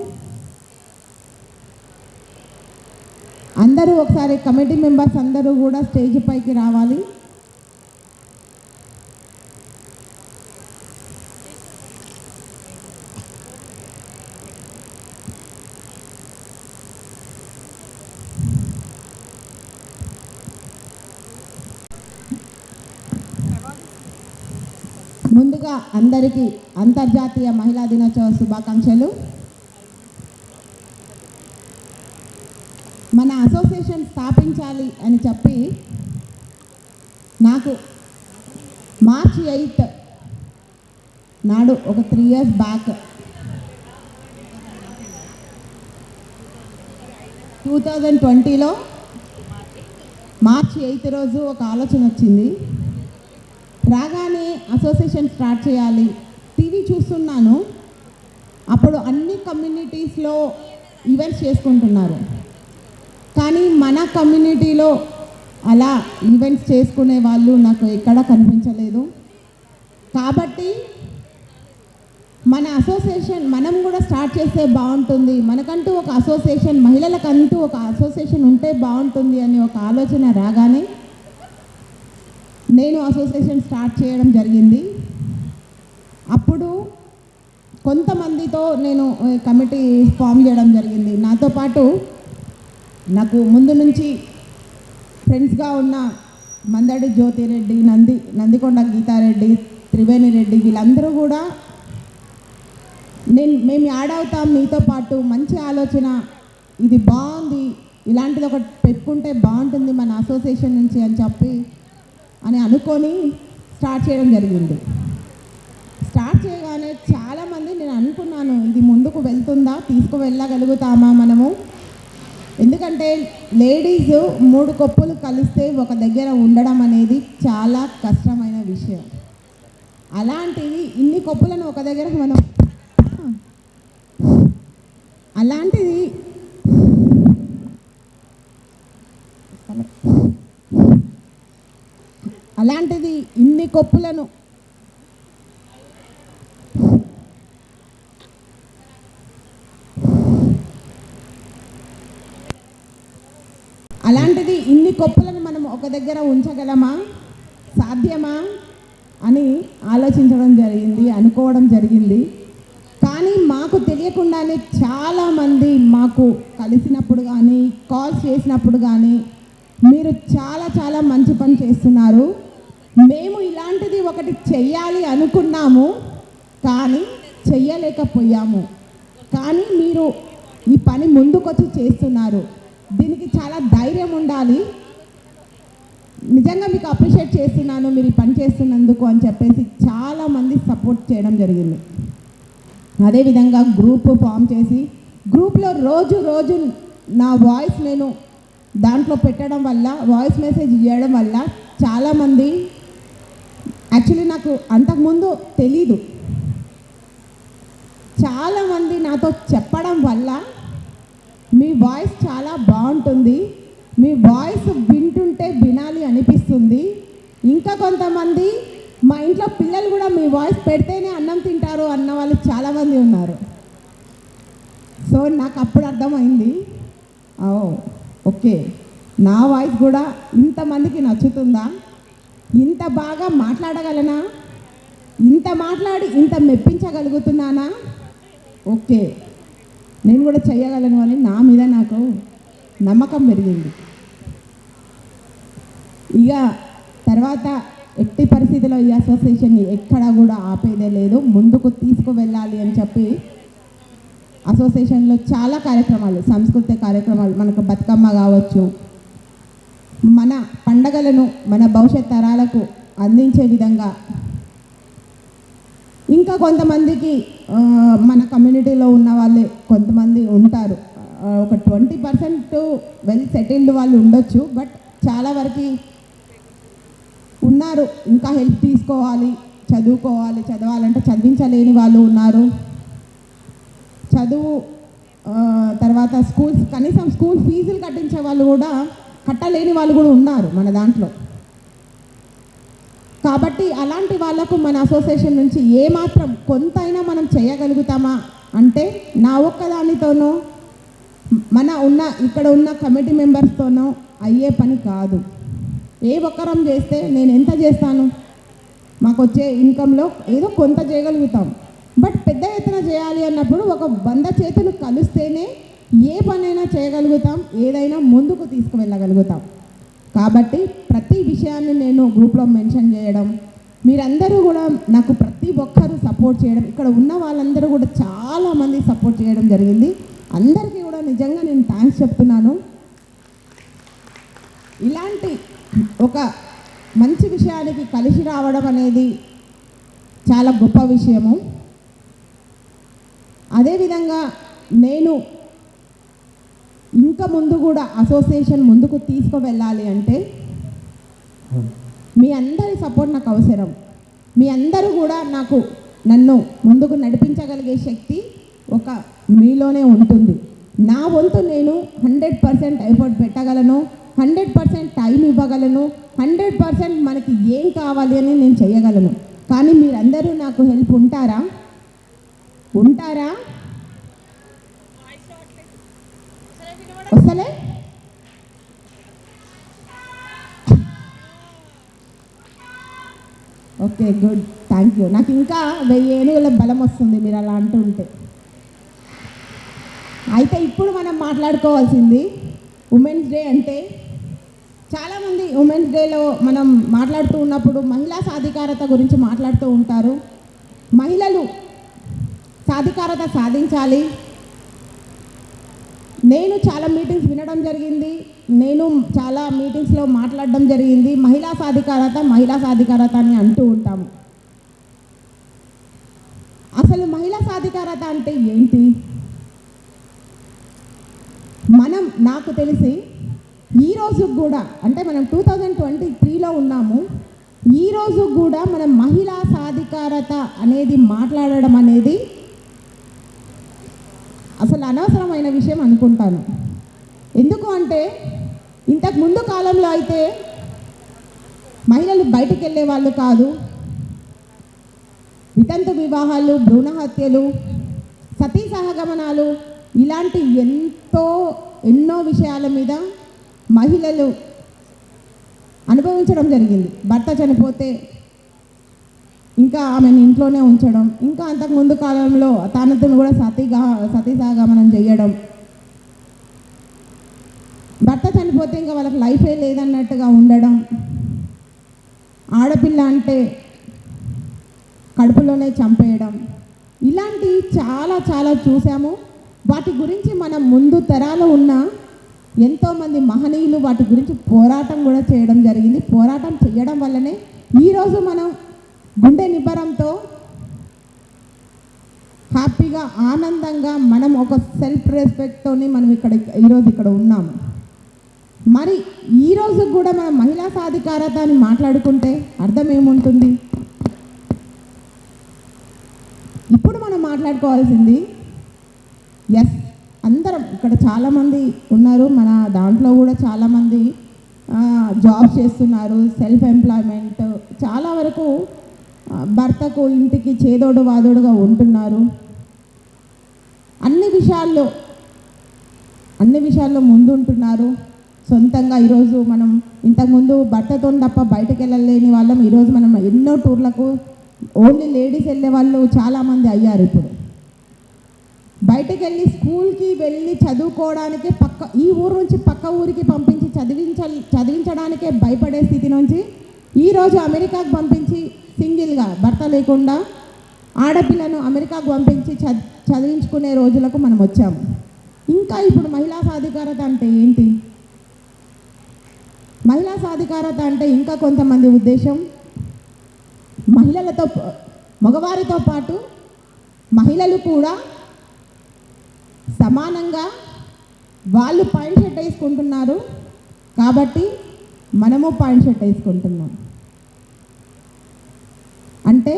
అందరూ ఒకసారి కమిటీ మెంబర్స్ అందరూ కూడా స్టేజ్ పైకి రావాలి. ముందుగా అందరికీ అంతర్జాతీయ మహిళా దినోత్సవ శుభాకాంక్షలు. మన అసోసియేషన్ స్థాపించాలి అని చెప్పి నాకు March 8 నాడు ఒక 3 years బ్యాక్ 2020లో March 8 రోజు ఒక ఆలోచన వచ్చింది. రాగానే అసోసియేషన్ స్టార్ట్ చేయాలి. టీవీ చూస్తున్నాను, అప్పుడు అన్ని కమ్యూనిటీస్లో ఈవెంట్స్ చేసుకుంటున్నారు, కానీ మన కమ్యూనిటీలో అలా ఈవెంట్స్ చేసుకునే వాళ్ళు నాకు ఎక్కడా కనిపించలేదు. కాబట్టి మన అసోసియేషన్ మనం కూడా స్టార్ట్ చేస్తే బాగుంటుంది, మనకంటూ ఒక అసోసియేషన్, మహిళలకంటూ ఒక అసోసియేషన్ ఉంటే బాగుంటుంది అని ఒక ఆలోచన రాగానే నేను అసోసియేషన్ స్టార్ట్ చేయడం జరిగింది. అప్పుడు కొంతమందితో నేను కమిటీ ఫామ్ చేయడం జరిగింది. నాతో పాటు నాకు ముందు నుంచి ఫ్రెండ్స్గా ఉన్న మందడి జ్యోతిరెడ్డి, నందికొండ గీతారెడ్డి, త్రివేణి రెడ్డి, వీళ్ళందరూ కూడా మేము యాడ్ అవుతాం మీతో పాటు, మంచి ఆలోచన, ఇది బాగుంది, ఇలాంటిది ఒకటి పెట్టుకుంటే బాగుంటుంది మన అసోసియేషన్ నుంచి అని అనుకొని స్టార్ట్ చేయడం జరిగింది. స్టార్ట్ చేయగానే చాలామంది నేను అనుకున్నాను ఇది ముందుకు వెళ్తుందా, తీసుకువెళ్ళగలుగుతామా మనము, ఎందుకంటే లేడీస్ 3 కొప్పులు కలిస్తే ఒక దగ్గర ఉండడం అనేది చాలా కష్టమైన విషయం. అలాంటిది ఇన్ని కొప్పులను ఒక దగ్గర అలాంటిది ఇన్ని కొప్పులను మనం ఒక దగ్గర ఉంచగలమా, సాధ్యమా అని ఆలోచించడం జరిగింది, అనుకోవడం జరిగింది. కానీ మాకు తెలియకుండానే చాలామంది మాకు కలిసినప్పుడు కానీ కాల్స్ చేసినప్పుడు కానీ మీరు చాలా చాలా మంచి పని చేస్తున్నారు, మేము ఇలాంటిది ఒకటి చెయ్యాలి అనుకున్నాము కానీ చెయ్యలేకపోయాము, కానీ మీరు ఈ పని ముందుకొచ్చి చేస్తున్నారు, దీనికి చాలా ధైర్యం ఉండాలి, నిజంగా మీకు అప్రిషియేట్ చేస్తున్నాను మీరు ఈ పని చేస్తున్నందుకు అని చెప్పేసి చాలామంది సపోర్ట్ చేయడం జరిగింది. అదేవిధంగా గ్రూప్ ఫామ్ చేసి గ్రూప్లో రోజు నా వాయిస్ నేను దాంట్లో పెట్టడం వల్ల, వాయిస్ మెసేజ్ ఇవ్వడం వల్ల చాలామంది, యాక్చువల్లీ నాకు అంతకుముందు తెలీదు, చాలామంది నాతో చెప్పడం వల్ల మీ వాయిస్ చాలా బాగుంటుంది, మీ వాయిస్ వింటుంటే వినాలి అనిపిస్తుంది, ఇంకా కొంతమంది మా ఇంట్లో పిల్లలు కూడా మీ వాయిస్ పెడితేనే అన్నం తింటారు అన్న వాళ్ళు చాలామంది ఉన్నారు. సో నాకు అప్పుడు అర్థమైంది, ఓకే నా వాయిస్ కూడా ఇంతమందికి నచ్చుతుందా, ఇంత బాగా మాట్లాడగలనా, ఇంత మాట్లాడి ఇంత మెప్పించగలుగుతున్నానా, ఓకే నేను కూడా చేయగలను అని నా మీద నాకు నమ్మకం పెరిగింది. ఇక తర్వాత ఎట్టి పరిస్థితిలో ఈ అసోసియేషన్ని ఎక్కడా కూడా ఆపేదే లేదు, ముందుకు తీసుకువెళ్ళాలి అని చెప్పి అసోసియేషన్లో చాలా కార్యక్రమాలు, సాంస్కృతిక కార్యక్రమాలు, మనకు బతుకమ్మ కావచ్చు, మన పండగలను మన భవిష్యత్ తరాలకు అందించే విధంగా ఇంకా కొంతమందికి మన కమ్యూనిటీలో ఉన్న వాళ్ళే కొంతమంది ఉంటారు, ఒక 20% వెల్ సెటిల్డ్ వాళ్ళు ఉండొచ్చు, బట్ చాలా వరకు ఉన్నారు ఇంకా హెల్ప్ తీసుకోవాలి, చదవాలంటే చదివించలేని వాళ్ళు ఉన్నారు, చదువు తర్వాత కనీసం స్కూల్ ఫీజులు కట్టించే వాళ్ళు కూడా కట్టలేని వాళ్ళు కూడా ఉన్నారు మన దాంట్లో. కాబట్టి అలాంటి వాళ్ళకు మన అసోసియేషన్ నుంచి ఏమాత్రం కొంతైనా మనం చేయగలుగుతామా అంటే నా ఒక్కదానితోనో ఇక్కడ ఉన్న కమిటీ మెంబర్స్తోనో అయ్యే పని కాదు. ఏ ఒక్కరం చేస్తే నేను ఎంత చేస్తాను, మాకు వచ్చే ఇన్కంలో ఏదో కొంత చేయగలుగుతాం, బట్ పెద్ద ఎత్తున చేయాలి అన్నప్పుడు ఒక 100 చేతులు కలిస్తేనే ఏ పనైనా చేయగలుగుతాం, ఏదైనా ముందుకు తీసుకువెళ్ళగలుగుతాం. కాబట్టి ప్రతి విషయాన్ని నేను గ్రూప్లో మెన్షన్ చేయడం, మీరందరూ కూడా నాకు ప్రతి ఒక్కరూ సపోర్ట్ చేయడం, ఇక్కడ ఉన్న వాళ్ళందరూ కూడా చాలామంది సపోర్ట్ చేయడం జరిగింది. అందరికీ కూడా నిజంగా నేను థ్యాంక్స్ చెప్తున్నాను. ఇలాంటి ఒక మంచి విషయానికి కలిసి రావడం అనేది చాలా గొప్ప విషయము. అదేవిధంగా నేను ఇంకా ముందు కూడా అసోసియేషన్ ముందుకు తీసుకువెళ్ళాలి అంటే మీ అందరి సపోర్ట్ నాకు అవసరం. మీ అందరూ కూడా నన్ను ముందుకు నడిపించగలిగే శక్తి ఒక మీలోనే ఉంటుంది. నా వంతు నేను 100% ఎఫర్ట్ పెట్టగలను, 100% టైం ఇవ్వగలను, 100% మనకి ఏం కావాలి అని నేను చేయగలను. కానీ మీరందరూ నాకు హెల్ప్ ఉంటారా? వస్తలే? Okay, good, thank you. నాకు ఇంకా 1000 ఏనుగుల బలం వస్తుంది మీరు అలా అంటుంటే. అయితే ఇప్పుడు మనం మాట్లాడుకోవాల్సింది ఉమెన్స్ డే. అంటే చాలామంది ఉమెన్స్ డేలో మనం మాట్లాడుతూ ఉన్నప్పుడు మహిళా సాధికారత గురించి మాట్లాడుతూ ఉంటారు. మహిళలు సాధికారత సాధించాలి. నేను చాలా మీటింగ్స్ వినడం జరిగింది, నేను చాలా మీటింగ్స్లో మాట్లాడడం జరిగింది. మహిళా సాధికారత అని అంటూ ఉంటాము. అసలు మహిళా సాధికారత అంటే ఏంటి? నాకు తెలిసి ఈరోజు కూడా, అంటే మనం 2023లో ఉన్నాము, ఈరోజు కూడా మనం మహిళా సాధికారత అనేది మాట్లాడడం అనేది అసలు అనవసరమైన విషయం అనుకుంటాను. ఎందుకు అంటే ఇంతకు ముందు కాలంలో అయితే మహిళలు బయటికి వెళ్ళే వాళ్ళు కాదు. వితంతు వివాహాలు, భ్రూణ హత్యలు, సతీ సహగమనాలు ఇలాంటి ఎన్నో విషయాల మీద మహిళలు అనుభవించడం జరిగింది. భర్త చనిపోతే ఇంకా ఆమెను ఇంట్లోనే ఉంచడం, ఇంకా అంతకుముందు కాలంలో తనతో కూడా సతీ సహగమనం చేయడం, భర్త చనిపోతే ఇంకా వాళ్ళకి లైఫే లేదన్నట్టుగా ఉండడం, ఆడపిల్ల అంటే కడుపులోనే చంపేయడం, ఇలాంటి చాలా చాలా చూసాము. వాటి గురించి మనం ముందు తరాలు ఉన్న ఎంతోమంది మహనీయులు వాటి గురించి పోరాటం కూడా చేయడం జరిగింది. పోరాటం చేయడం వల్లనే ఈరోజు మనం గుండె నిబ్బరంతో హ్యాపీగా ఆనందంగా మనం ఒక సెల్ఫ్ రెస్పెక్ట్తోని మనం ఈరోజు ఇక్కడ ఉన్నాము. మరి ఈరోజు కూడా మనం మహిళా సాధికారత అని మాట్లాడుకుంటే అర్థం ఏముంటుంది? ఇప్పుడు మనం మాట్లాడుకోవాల్సింది, ఎస్, అందరం ఇక్కడ చాలామంది ఉన్నారు, మన దాంట్లో కూడా చాలామంది జాబ్ చేస్తున్నారు, సెల్ఫ్ ఎంప్లాయ్మెంట్, చాలా వరకు భర్తకు ఇంటికి చేదోడు వాదోడుగా ఉంటున్నారు. అన్ని విషయాల్లో ముందుంటున్నారు. సొంతంగా ఈరోజు మనం ఇంతకుముందు భర్తతో తప్ప బయటకు వెళ్ళలేని వాళ్ళం, ఈరోజు మనం ఎన్నో టూర్లకు ఓన్లీ లేడీస్ వెళ్ళే వాళ్ళు చాలామంది అయ్యారు. ఇప్పుడు బయటకు వెళ్ళి స్కూల్కి వెళ్ళి చదువుకోవడానికే ఈ ఊరు నుంచి పక్క ఊరికి పంపించి చదివించడానికే భయపడే స్థితి నుంచి ఈరోజు అమెరికాకు పంపించి సింగిల్గా భర్త లేకుండా ఆడపిల్లను అమెరికాకు పంపించి చదివించుకునే రోజులకు మనం వచ్చాము. ఇంకా ఇప్పుడు మహిళా సాధికారత అంటే ఏంటి? మహిళా సాధికారత అంటే ఇంకా కొంతమంది ఉద్దేశం మగవారితో పాటు మహిళలు కూడా సమానంగా వాళ్ళు పాయింట్ షర్ట్ వేసుకుంటున్నారు కాబట్టి మనము పాయింట్ షర్ట్ వేసుకుంటున్నాం. అంటే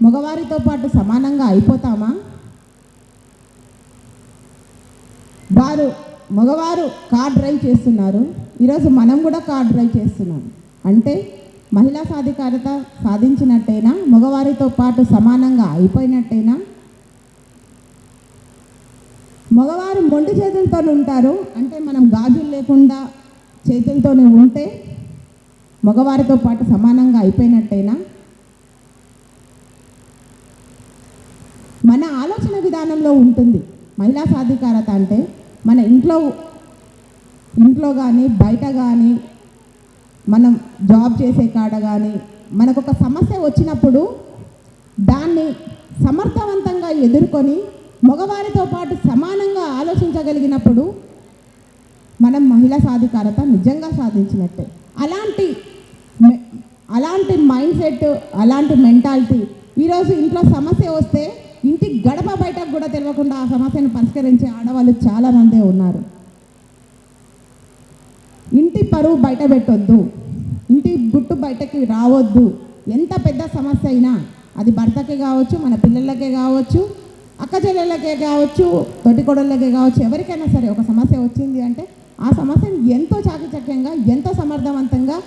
మగవారితో పాటు సమానంగా అయిపోతామా? మగవారు కార్ డ్రైవ్ చేస్తున్నారు, ఈరోజు మనం కూడా కార్ డ్రైవ్ చేస్తున్నాం. అంటే మహిళా సాధికారత సాధించినట్టేనా? మగవారితో పాటు సమానంగా అయిపోయినట్టేనా? మగవారు మొండి చేతులతో ఉంటారు, అంటే మనం గాజులు లేకుండా చేతులతోనే ఉంటే మగవారితో పాటు సమానంగా అయిపోయినట్టేనా? మన ఆలోచన విధానంలో ఉంటుంది మహిళా సాధికారత అంటే. మన ఇంట్లో కానీ బయట కానీ మనం జాబ్ చేసే కాడ కానీ మనకు ఒక సమస్య వచ్చినప్పుడు దాన్ని సమర్థవంతంగా ఎదుర్కొని మగవారితో పాటు సమానంగా ఆలోచించగలిగినప్పుడు మనం మహిళా సాధికారత నిజంగా సాధించినట్టే. అలాంటి మైండ్ సెట్, అలాంటి మెంటాలిటీ ఈరోజు ఇంట్లో సమస్య వస్తే ఇంటి గడప బయటకు కూడా తెలియకుండా ఆ సమస్యను పరిష్కరించే ఆడవాళ్ళు చాలామందే ఉన్నారు. ఇంటి పరువు బయట పెట్టొద్దు, ఇంటి గుట్టు బయటకి రావద్దు. ఎంత పెద్ద సమస్య అయినా అది భర్తకే కావచ్చు, మన పిల్లలకే కావచ్చు, అక్క చెల్లెళ్ళకే కావచ్చు, తోటికోడళ్ళకే కావచ్చు, ఎవరికైనా సరే ఒక సమస్య వచ్చింది అంటే ఆ సమస్యను ఎంతో చాకచక్యంగా, ఎంతో సమర్థవంతంగా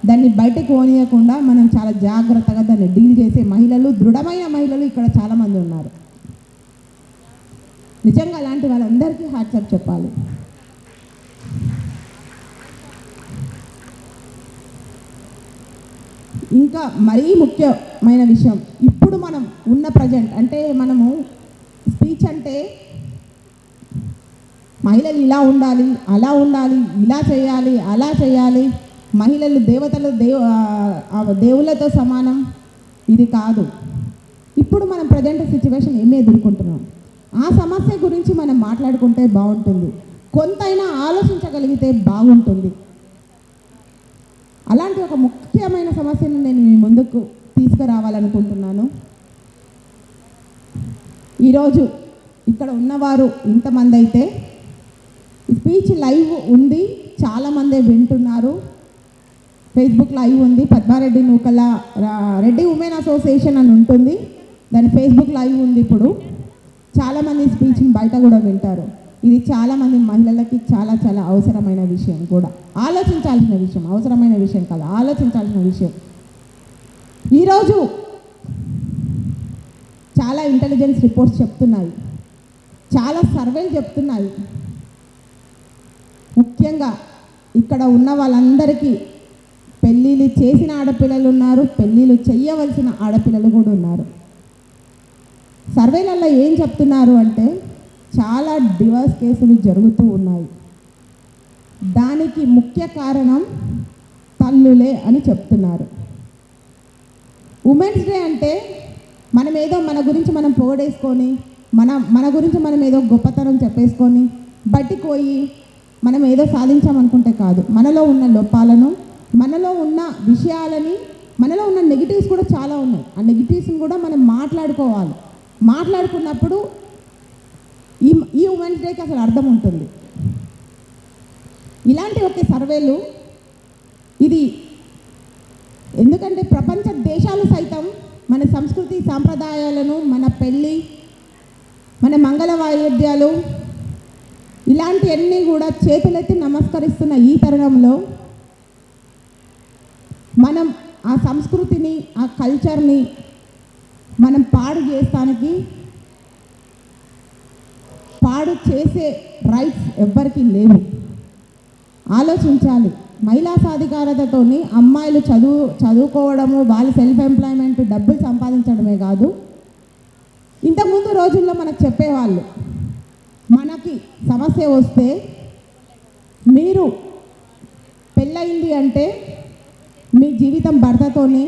దాన్ని బయటకు పోనీయకుండా మనం చాలా జాగ్రత్తగా దాన్ని డీల్ చేసే మహిళలు, దృఢమైన మహిళలు ఇక్కడ చాలామంది ఉన్నారు. నిజంగా అలాంటి వాళ్ళందరికీ హ్యాట్సాప్ చెప్పాలి. ఇంకా మరీ ముఖ్యమైన విషయం, ఇప్పుడు మనం ఉన్న ప్రజెంట్ అంటే మనము స్పీచ్ అంటే మహిళలు ఇలా ఉండాలి, అలా ఉండాలి, ఇలా చేయాలి, అలా చేయాలి, మహిళలు దేవుళ్ళతో సమానం, ఇది కాదు. ఇప్పుడు మనం ప్రజెంట్ సిచ్యువేషన్ ఏమి ఎదుర్కొంటున్నాం, ఆ సమస్య గురించి మనం మాట్లాడుకుంటే బాగుంటుంది, కొంతైనా ఆలోచించగలిగితే బాగుంటుంది. అలాంటి ఒక ముఖ్యమైన సమస్యను నేను మీ ముందుకు తీసుకురావాలనుకుంటున్నాను. ఈరోజు ఇక్కడ ఉన్నవారు ఇంతమంది అయితే స్పీచ్ లైవ్ ఉంది, చాలామంది వింటున్నారు. ఫేస్బుక్ లైవ్ ఉంది, పద్మారెడ్డి నూకల రెడ్డి ఉమెన్ అసోసియేషన్ అని ఉంటుంది, దాని ఫేస్బుక్ లైవ్ ఉంది. ఇప్పుడు చాలామంది స్పీచ్ని బయట కూడా వింటారు. ఇది చాలామంది మహిళలకి చాలా చాలా అవసరమైన విషయం, కూడా ఆలోచించాల్సిన విషయం, అవసరమైన విషయం కాదు, ఆలోచించాల్సిన విషయం. ఈరోజు చాలా ఇంటెలిజెన్స్ రిపోర్ట్స్ చెప్తున్నాయి, చాలా సర్వేలు చెప్తున్నాయి. ముఖ్యంగా ఇక్కడ ఉన్న వాళ్ళందరికీ పెళ్ళిళ్ళు చేసిన ఆడపిల్లలు ఉన్నారు, పెళ్ళిళ్ళు చెయ్యవలసిన ఆడపిల్లలు కూడా ఉన్నారు. సర్వేలలో ఏం చెప్తున్నారు అంటే చాలా డివోర్స్ కేసులు జరుగుతూ ఉన్నాయి. దానికి ముఖ్య కారణం తల్లులే అని చెప్తున్నారు. ఉమెన్స్ డే అంటే మనం ఏదో మన గురించి మనం పొగడేసుకొని మన గురించి మనం ఏదో గొప్పతనం చెప్పేసుకొని బయటికి పోయి మనం ఏదో సాధించామనుకుంటే కాదు. మనలో ఉన్న లోపాలను, మనలో ఉన్న విషయాలని, మనలో ఉన్న నెగిటివ్స్ కూడా చాలా ఉన్నాయి. ఆ నెగిటివ్స్ని కూడా మనం మాట్లాడుకోవాలి. మాట్లాడుకున్నప్పుడు ఈ ఉమెన్స్ డేకి అసలు అర్థం ఉంటుంది. ఇలాంటి ఒక సర్వేలు ఇది ఎందుకంటే ప్రపంచ దేశాలు సైతం మన సంస్కృతి సాంప్రదాయాలను, మన పెళ్ళి, మన మంగళ వాయిద్యాలు ఇలాంటివన్నీ కూడా చేతులెత్తి నమస్కరిస్తున్న ఈ తరుణంలో మనం ఆ సంస్కృతిని, ఆ కల్చర్ని మనం పాడు చేసే రైట్స్ ఎవ్వరికీ లేవు. ఆలోచించాలి. మహిళా సాధికారతతోని అమ్మాయిలు చదువుకోవడము, వాళ్ళు సెల్ఫ్ ఎంప్లాయ్మెంట్, డబ్బులు సంపాదించడమే కాదు. ఇంతకుముందు రోజుల్లో మనకు చెప్పేవాళ్ళు, మనకి సమస్య వస్తే మీరు పెళ్ళయింది అంటే మీ జీవితం భర్తతోనే,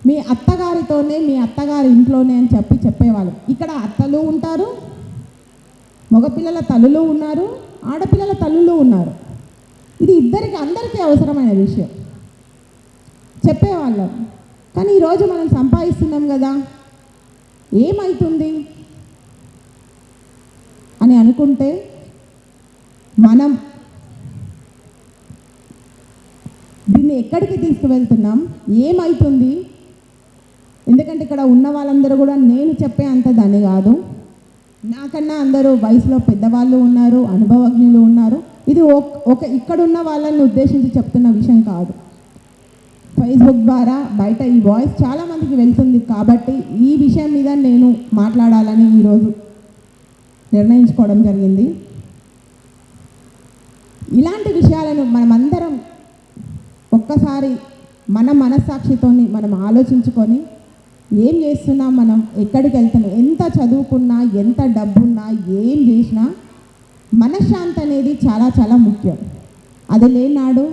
మీ మీ అత్తగారితోనే, మీ అత్తగారి ఇంట్లోనే అని చెప్పేవాళ్ళు. ఇక్కడ అత్తలు ఉంటారు, మగపిల్లల తల్లులు ఉన్నారు, ఆడపిల్లల తల్లులు ఉన్నారు. ఇది అందరికీ అవసరమైన విషయం చెప్పేవాళ్ళం. కానీ ఈరోజు మనం సంపాదిస్తున్నాం కదా, ఏమవుతుంది అని అనుకుంటే మనం దీన్ని ఎక్కడికి తీసుకువెళ్తున్నాం, ఏమవుతుంది? ఎందుకంటే ఇక్కడ ఉన్న వాళ్ళందరూ కూడా నేను చెప్పే అంత దాన్ని కాదు, నాకన్నా అందరూ వయసులో పెద్దవాళ్ళు ఉన్నారు, అనుభవజ్ఞులు ఉన్నారు. ఇది ఇక్కడున్న వాళ్ళని ఉద్దేశించి చెప్తున్న విషయం కాదు. ఫేస్బుక్ ద్వారా బయట ఈ వాయిస్ చాలామందికి వెళ్తుంది కాబట్టి ఈ విషయం మీద నేను మాట్లాడాలని ఈరోజు నిర్ణయించుకోవడం జరిగింది. ఇలాంటి విషయాలను మనమందరం ఒక్కసారి మన మనస్సాక్షితోని మనం ఆలోచించుకొని ఏం చేస్తున్నాం, మనం ఎక్కడికి వెళ్తున్నాం, ఎంత చదువుకున్నా, ఎంత డబ్బున్నా, ఏం చేసినా మనశ్శాంతి అనేది చాలా చాలా ముఖ్యం. అది లేనాడు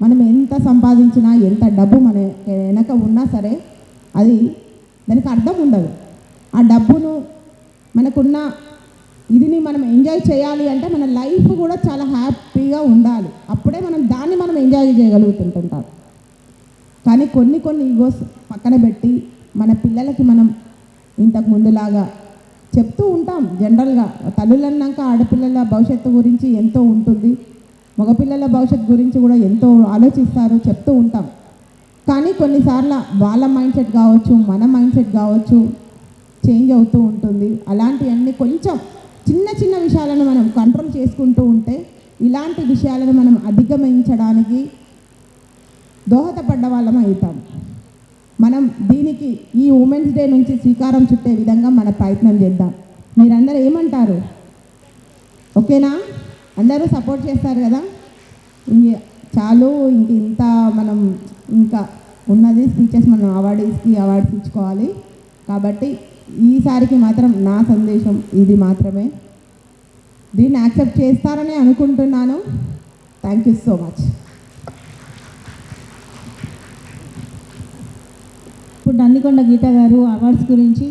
మనం ఎంత సంపాదించినా, ఎంత డబ్బు మన వెనక ఉన్నా సరే అది దానికి అర్థం ఉండదు. ఆ డబ్బును మనకున్న ఇదిని మనం ఎంజాయ్ చేయాలి అంటే మన లైఫ్ కూడా చాలా హ్యాపీగా ఉండాలి. అప్పుడే దాన్ని మనం ఎంజాయ్ చేయగలుగుతుంటాం. కానీ కొన్ని ఈగోస్ పక్కన పెట్టి మన పిల్లలకి మనం ఇంతకు ముందులాగా చెప్తూ ఉంటాం. జనరల్గా తల్లులన్నాక ఆడపిల్లల భవిష్యత్తు గురించి ఎంతో ఉంటుంది, మగపిల్లల భవిష్యత్తు గురించి కూడా ఎంతో ఆలోచిస్తారు, చెప్తూ ఉంటాం. కానీ కొన్నిసార్లు వాళ్ళ మైండ్ సెట్ కావచ్చు, మన మైండ్ సెట్ కావచ్చు, చేంజ్ అవుతూ ఉంటుంది. అలాంటివన్నీ కొంచెం చిన్న విషయాలను మనం కంట్రోల్ చేసుకుంటూ ఉంటే ఇలాంటి విషయాలను మనం అధిగమించడానికి దోహదపడ్డ వాళ్ళం అవుతాం. మనం దీనికి ఈ ఉమెన్స్ డే నుంచి శ్రీకారం చుట్టే విధంగా మన ప్రయత్నం చేద్దాం. మీరందరూ ఏమంటారు? ఓకేనా? అందరూ సపోర్ట్ చేస్తారు కదా? చాలు, ఇంత మనం ఇంకా ఉన్నది స్పీచెస్ మనం అవార్డ్స్ ఇచ్చుకోవాలి. కాబట్టి ఈసారికి మాత్రం నా సందేశం ఇది మాత్రమే. దీన్ని యాక్సెప్ట్ చేస్తారని అనుకుంటున్నాను. Thank you so much. ఇప్పుడు నందికొండ గీత గారు అవార్డ్స్ గురించి,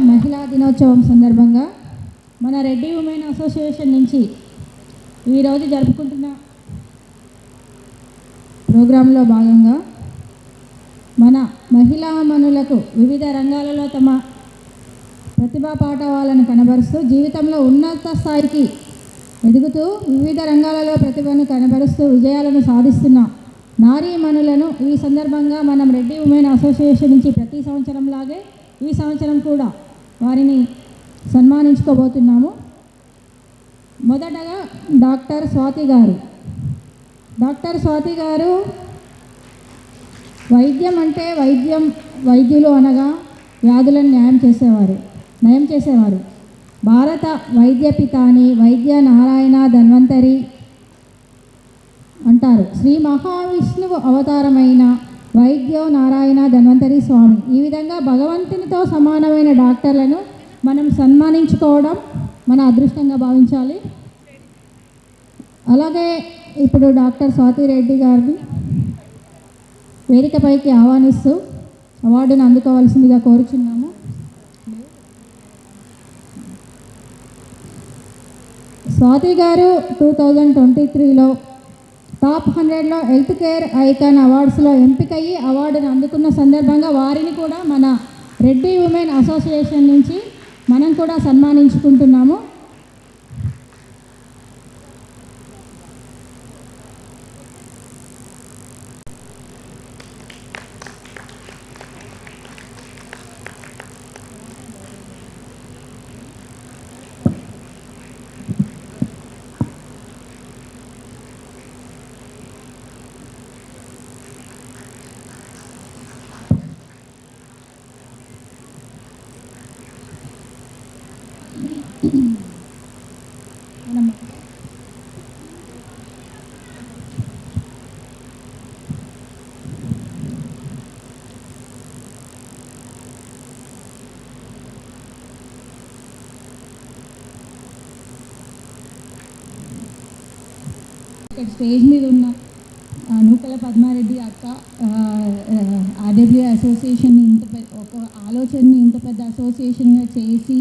మహిళా దినోత్సవం సందర్భంగా మన రెడ్డి ఉమెన్ అసోసియేషన్ నుంచి ఈరోజు జరుపుకుంటున్న ప్రోగ్రాంలో భాగంగా మన మహిళామణులకు వివిధ రంగాలలో తమ ప్రతిభా పాఠవాలను కనబరుస్తూ జీవితంలో ఉన్నత స్థాయికి ఎదుగుతూ వివిధ రంగాలలో ప్రతిభను కనబరుస్తూ విజయాలను సాధిస్తున్న నారీమణులను ఈ సందర్భంగా మనం రెడ్డి ఉమెన్ అసోసియేషన్ నుంచి ప్రతి సంవత్సరంలాగే ఈ సంవత్సరం కూడా వారిని సన్మానించుకోబోతున్నాము. మొదటగా డాక్టర్ స్వాతి గారు. డాక్టర్ స్వాతి గారు వైద్యం అంటే వైద్యులు అనగా వ్యాధులను నయం చేసేవారు. భారత వైద్య పితాని, వైద్య నారాయణ ధన్వంతరి అంటారు. శ్రీ మహావిష్ణువు అవతారమైన వైద్యో నారాయణ ధన్వంతరి స్వామి. ఈ విధంగా భగవంతునితో సమానమైన డాక్టర్లను మనం సన్మానించుకోవడం మన అదృష్టంగా భావించాలి. అలాగే ఇప్పుడు డాక్టర్ స్వాతి రెడ్డి గారిని వేదికపైకి ఆహ్వానిస్తూ అవార్డును అందుకోవాల్సిందిగా కోరుచున్నాము. స్వాతి గారు 2023లో టాప్ 100లో హెల్త్ కేర్ ఐకాన్ అవార్డ్స్లో ఎంపికయ్యి అవార్డును అందుకున్న సందర్భంగా వారిని కూడా మన రెడ్డి ఉమెన్ అసోసియేషన్ నుంచి మనం కూడా సన్మానించుకుంటున్నాము. ఇక్కడ స్టేజ్ మీద ఉన్న నూకల పద్మారెడ్డి అక్క ఆర్డబ్ల్యూ అసోసియేషన్ని ఒక ఆలోచనని ఇంత పెద్ద అసోసియేషన్గా చేసి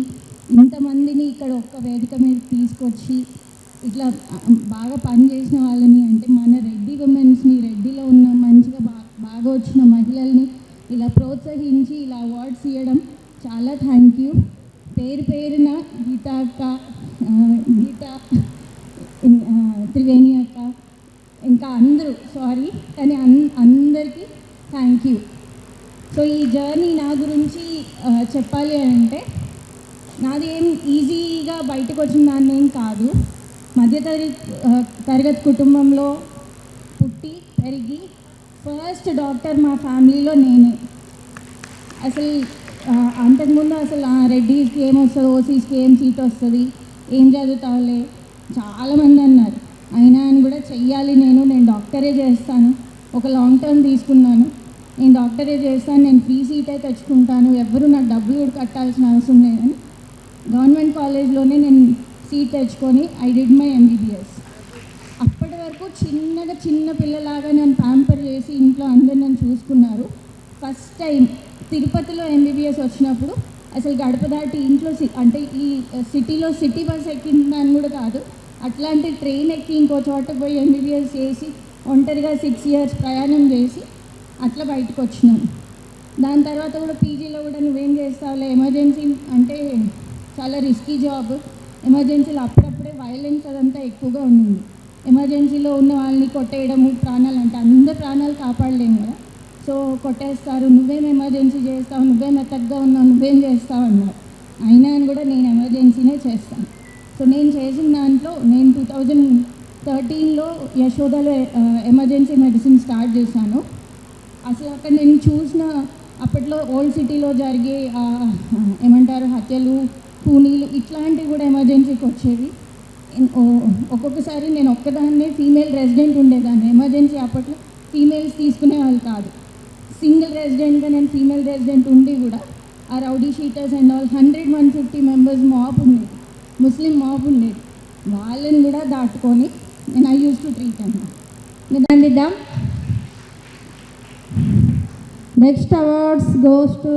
ఇంతమందిని ఇక్కడ ఒక్క వేదిక మీద తీసుకొచ్చి ఇట్లా బాగా పనిచేసిన వాళ్ళని, అంటే మన రెడ్డి ఉమెన్స్ని, రెడ్డిలో ఉన్న మంచిగా బాగా వచ్చిన మహిళల్ని ఇలా ప్రోత్సహించి ఇలా అవార్డ్స్ ఇవ్వడం చాలా థ్యాంక్ యూ. పేరున గీత అక్క, గీత త్రివేణి అక్క, ఇంకా అందరూ సారీ కానీ అందరికీ థ్యాంక్ యూ. సో ఈ జర్నీ నా గురించి చెప్పాలి అంటే నాది ఏం ఈజీగా బయటకు వచ్చిన దాన్ని ఏం కాదు. తరగతి కుటుంబంలో పుట్టి పెరిగి ఫస్ట్ డాక్టర్ మా ఫ్యామిలీలో నేనే. అసలు అంతకుముందు అసలు రెడ్డిస్కి ఏమొస్తుంది, ఓసీస్కి ఏం సీట్ వస్తుంది, ఏం చదువుతావులే చాలామంది అన్నారు. అయినా అని కూడా చెయ్యాలి, నేను డాక్టరే చేస్తాను, ఒక లాంగ్ టర్మ్ తీసుకున్నాను, నేను డాక్టరే చేస్తాను, నేను ఫ్రీ సీటే తెచ్చుకుంటాను, ఎవరు నాకు డబ్బులు కూడా కట్టాల్సిన అవసరం లేదని గవర్నమెంట్ కాలేజ్లోనే నేను సీట్ తెచ్చుకొని ఐ డిడ్ మై ఎంబీబీఎస్. అప్పటి వరకు చిన్న పిల్లలాగా నన్ను ప్యాంపర్ చేసి ఇంట్లో అందరు నన్ను చూసుకున్నారు. ఫస్ట్ టైం తిరుపతిలో ఎంబీబీఎస్ వచ్చినప్పుడు అసలు గడప దాటి ఇంట్లో అంటే ఈ సిటీలో సిటీ బస్ ఎక్కిందని కూడా కాదు, అట్లాంటి ట్రైన్ ఎక్కి ఇంకో చోట పోయి ఎంబీబీఎస్ చేసి ఒంటరిగా 6 years ప్రయాణం చేసి అట్లా బయటకు వచ్చినాను. దాని తర్వాత కూడా పీజీలో కూడా నువ్వేం చేస్తావులే, ఎమర్జెన్సీ అంటే చాలా రిస్కీ జాబ్, ఎమర్జెన్సీలో అప్పుడప్పుడే వైలెన్స్ అదంతా ఎక్కువగా ఉండింది. ఎమర్జెన్సీలో ఉన్న వాళ్ళని కొట్టేయడము, ప్రాణాలు అంటే అందరు ప్రాణాలు కాపాడలేము కదా, సో కొట్టేస్తారు, నువ్వేం ఎమర్జెన్సీ చేస్తావు, నువ్వేం మెత్తగా ఉన్నావు, నువ్వేం చేస్తావు అన్నారు. అయినా అని కూడా నేను ఎమర్జెన్సీనే చేస్తాను. సో నేను చేసిన దాంట్లో నేను 2013లో యశోదలో ఎమర్జెన్సీ మెడిసిన్ స్టార్ట్ చేశాను. అసలు అక్కడ నేను చూసిన అప్పట్లో ఓల్డ్ సిటీలో జరిగే ఏమంటారు హత్యలు, కూనీలు ఇట్లాంటివి కూడా ఎమర్జెన్సీకి వచ్చేవి. ఒక్కొక్కసారి నేను ఒక్కదాన్నే ఫీమేల్ రెసిడెంట్ ఉండేదాన్ని. ఎమర్జెన్సీ అప్పట్లో ఫీమేల్స్ తీసుకునే వాళ్ళు కాదు. సింగిల్ రెసిడెంట్గా నేను ఫీమేల్ రెసిడెంట్ ఉండి కూడా ఆ rowdy sheeters and all 100-150 members mob ఉండేది, ముస్లిం మాప్ ఉండేది, వాళ్ళని కూడా దాటుకొని నేను ఐ యూస్ టు ట్రీట్ అన్నమాట. దానిద్దాం. Next awards goes to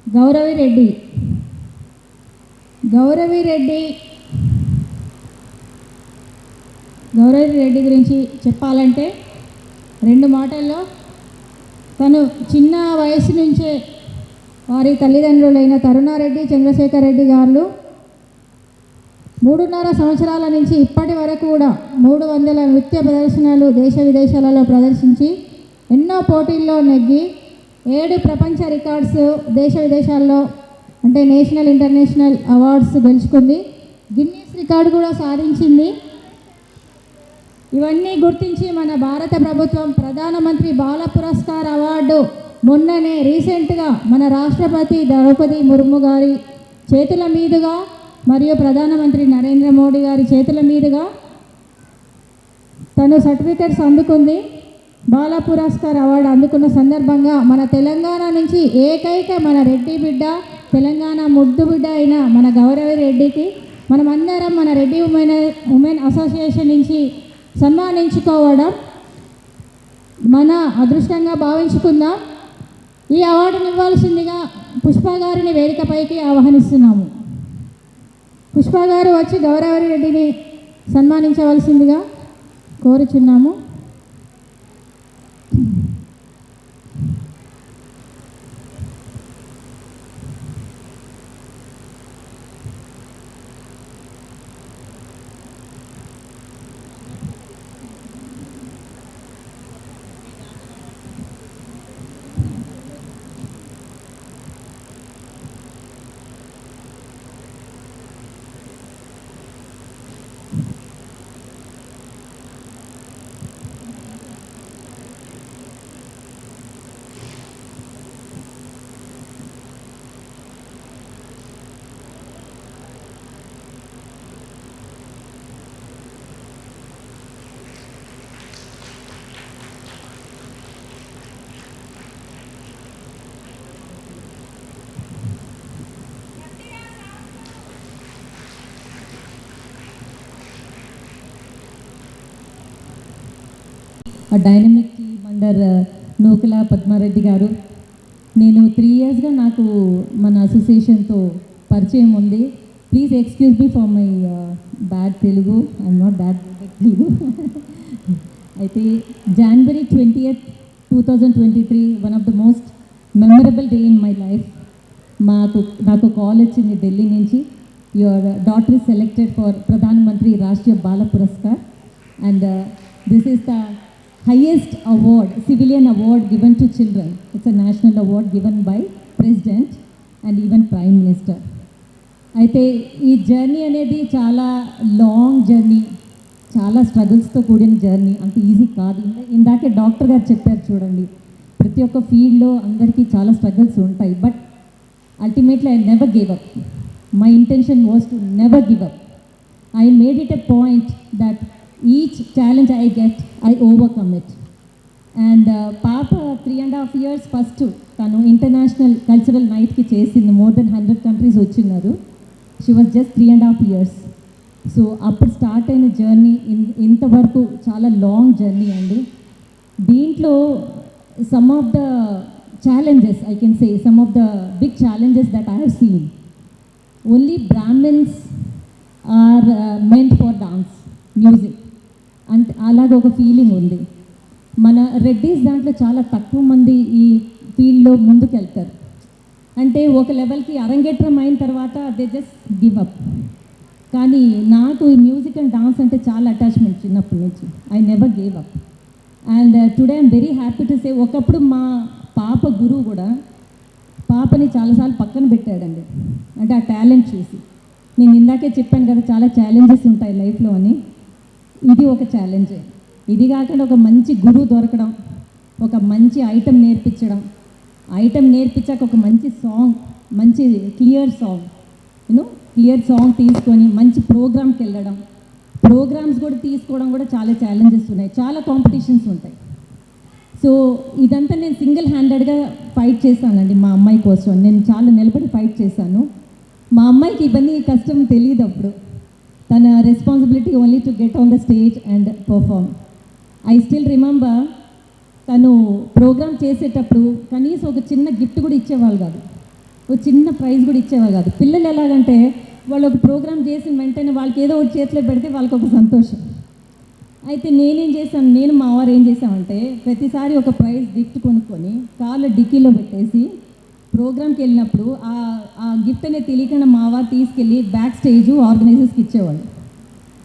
Gauravi Reddy. Gauravi Reddy గురించి చెప్పాలంటే 2 మాటల్లో, తను చిన్న వయసు నుంచే వారి తల్లిదండ్రులైన తరుణారెడ్డి, చంద్రశేఖర్ రెడ్డి గారు 3.5 సంవత్సరాల నుంచి ఇప్పటి వరకు కూడా 300 నృత్య ప్రదర్శనలు దేశ విదేశాలలో ప్రదర్శించి ఎన్నో పోటీల్లో నెగ్గి 7 ప్రపంచ రికార్డ్స్ దేశ విదేశాల్లో అంటే నేషనల్ ఇంటర్నేషనల్ అవార్డ్స్ గెలుచుకుంది. గిన్నీస్ రికార్డు కూడా సాధించింది. ఇవన్నీ గుర్తించి మన భారత ప్రభుత్వం ప్రధానమంత్రి బాల పురస్కార్ అవార్డు మొన్ననే రీసెంట్గా మన రాష్ట్రపతి ద్రౌపది ముర్ము గారి చేతుల మీదుగా మరియు ప్రధానమంత్రి నరేంద్ర మోడీ గారి చేతుల మీదుగా తను సర్టిఫికెట్స్ అందుకుంది. బాల పురస్కార్ అవార్డు అందుకున్న సందర్భంగా మన తెలంగాణ నుంచి ఏకైక మన రెడ్డి బిడ్డ, తెలంగాణ ముద్దు బిడ్డ అయిన మన గౌరవి రెడ్డికి మనమందరం మన రెడ్డి ఉమెన్ అసోసియేషన్ నుంచి సన్మానించుకోవడం మన అదృష్టంగా భావించుకుందాం. ఈ అవార్డుని ఇవ్వాల్సిందిగా పుష్ప గారిని వేదికపైకి ఆహ్వానిస్తున్నాము. పుష్ప గారు వచ్చి గౌరవి రెడ్డిని సన్మానించవలసిందిగా కోరుచున్నాము. Dynamic team under Nookala Padma Reddy గారు. నేను 3 yearsగా నాకు మన అసోసియేషన్తో పరిచయం ఉంది. Please excuse me for my bad Telugu, I'm not bad Telugu. అయితే January 20th, 2023 one of the most memorable day in my life. నాకు కాల్ వచ్చింది ఢిల్లీ నుంచి, your daughter is selected for Pradhan Mantri Rashtriya Bal Puraskar and this is the highest award, civilian award given to children. It's a national award given by President and even Prime Minister. అయితే ఈ journey అనేది చాలా long journey, చాలా స్ట్రగుల్స్తో కూడిన journey, అంత easy కాదు. ఇందాకే doctor గారు చెప్పారు చూడండి, ప్రతి ఒక్క ఫీల్డ్లో అందరికీ చాలా స్ట్రగుల్స్ ఉంటాయి. But ultimately I never give up. My intention was to never give up. I made it a point that each challenge I get, I overcome it. And Papa 3.5 years first tanu international cultural night ki chesindi, more than 100 countries vachinnaru. She was just 3.5 years. So appudu start aina journey inta varaku chaala long journey andi. Deentlo some of the challenges, I can say some of the big challenges that I have seen. Only Brahmins are meant for dance, music. అంటే అలాగ ఒక feeling ఉంది. మన రెడ్డిస్ దాంట్లో చాలా తక్కువ మంది ఈ ఫీల్డ్లో ముందుకు వెళ్తారు. అంటే ఒక లెవెల్కి అరంగేట్రం అయిన తర్వాత దే జస్ట్ గివ్ అప్. కానీ నాకు ఈ మ్యూజిక్ అండ్ డాన్స్ అంటే చాలా అటాచ్మెంట్ చిన్నప్పటి నుంచి. I never gave up. And today I'm very happy to say, ఒకప్పుడు మా పాప గురువు కూడా పాపని చాలాసార్లు పక్కన పెట్టాడండి, అంటే ఆ టాలెంట్ చూసి. నేను ఇందాకే చెప్పాను కదా చాలా ఛాలెంజెస్ ఉంటాయి లైఫ్లో అని, ఇది ఒక ఛాలెంజే. ఇది కాకుండా ఒక మంచి గురువు దొరకడం, ఒక మంచి ఐటెం నేర్పించాక ఒక మంచి సాంగ్, మంచి క్లియర్ సాంగ్ తీసుకొని మంచి ప్రోగ్రామ్కి వెళ్ళడం, ప్రోగ్రామ్స్ కూడా తీసుకోవడం కూడా చాలా ఛాలెంజెస్ ఉన్నాయి, చాలా కాంపిటీషన్స్ ఉంటాయి. సో ఇదంతా నేను సింగిల్ హ్యాండెడ్గా ఫైట్ చేశానండి మా అమ్మాయి కోసం. నేను చాలా నిలబడి ఫైట్ చేశాను. మా అమ్మాయికి ఇవన్నీ కష్టం తెలియదు అప్పుడు. తన responsibility only to get on the stage and perform. I still remember తను ప్రోగ్రామ్ చేసేటప్పుడు కనీసం ఒక చిన్న గిఫ్ట్ కూడా ఇచ్చేవాళ్ళు కాదు, ఒక చిన్న ప్రైజ్ కూడా ఇచ్చేవాళ్ళు కాదు. పిల్లలు ఎలాగంటే వాళ్ళు ఒక ప్రోగ్రామ్ చేసిన వెంటనే వాళ్ళకి ఏదో ఒకటి చేతిలో పెడితే వాళ్ళకి ఒక సంతోషం. అయితే నేను మా వారు ఏం చేసామంటే ప్రతిసారి ఒక ప్రైజ్ గిఫ్ట్ కొనుక్కొని కాళ్ళు డిక్కీలో పెట్టేసి ప్రోగ్రామ్కి వెళ్ళినప్పుడు ఆ గిఫ్ట్ అనేది తెలియకుండా మా వారు తీసుకెళ్ళి బ్యాక్ స్టేజ్ ఆర్గనైజర్స్కి ఇచ్చేవాళ్ళు.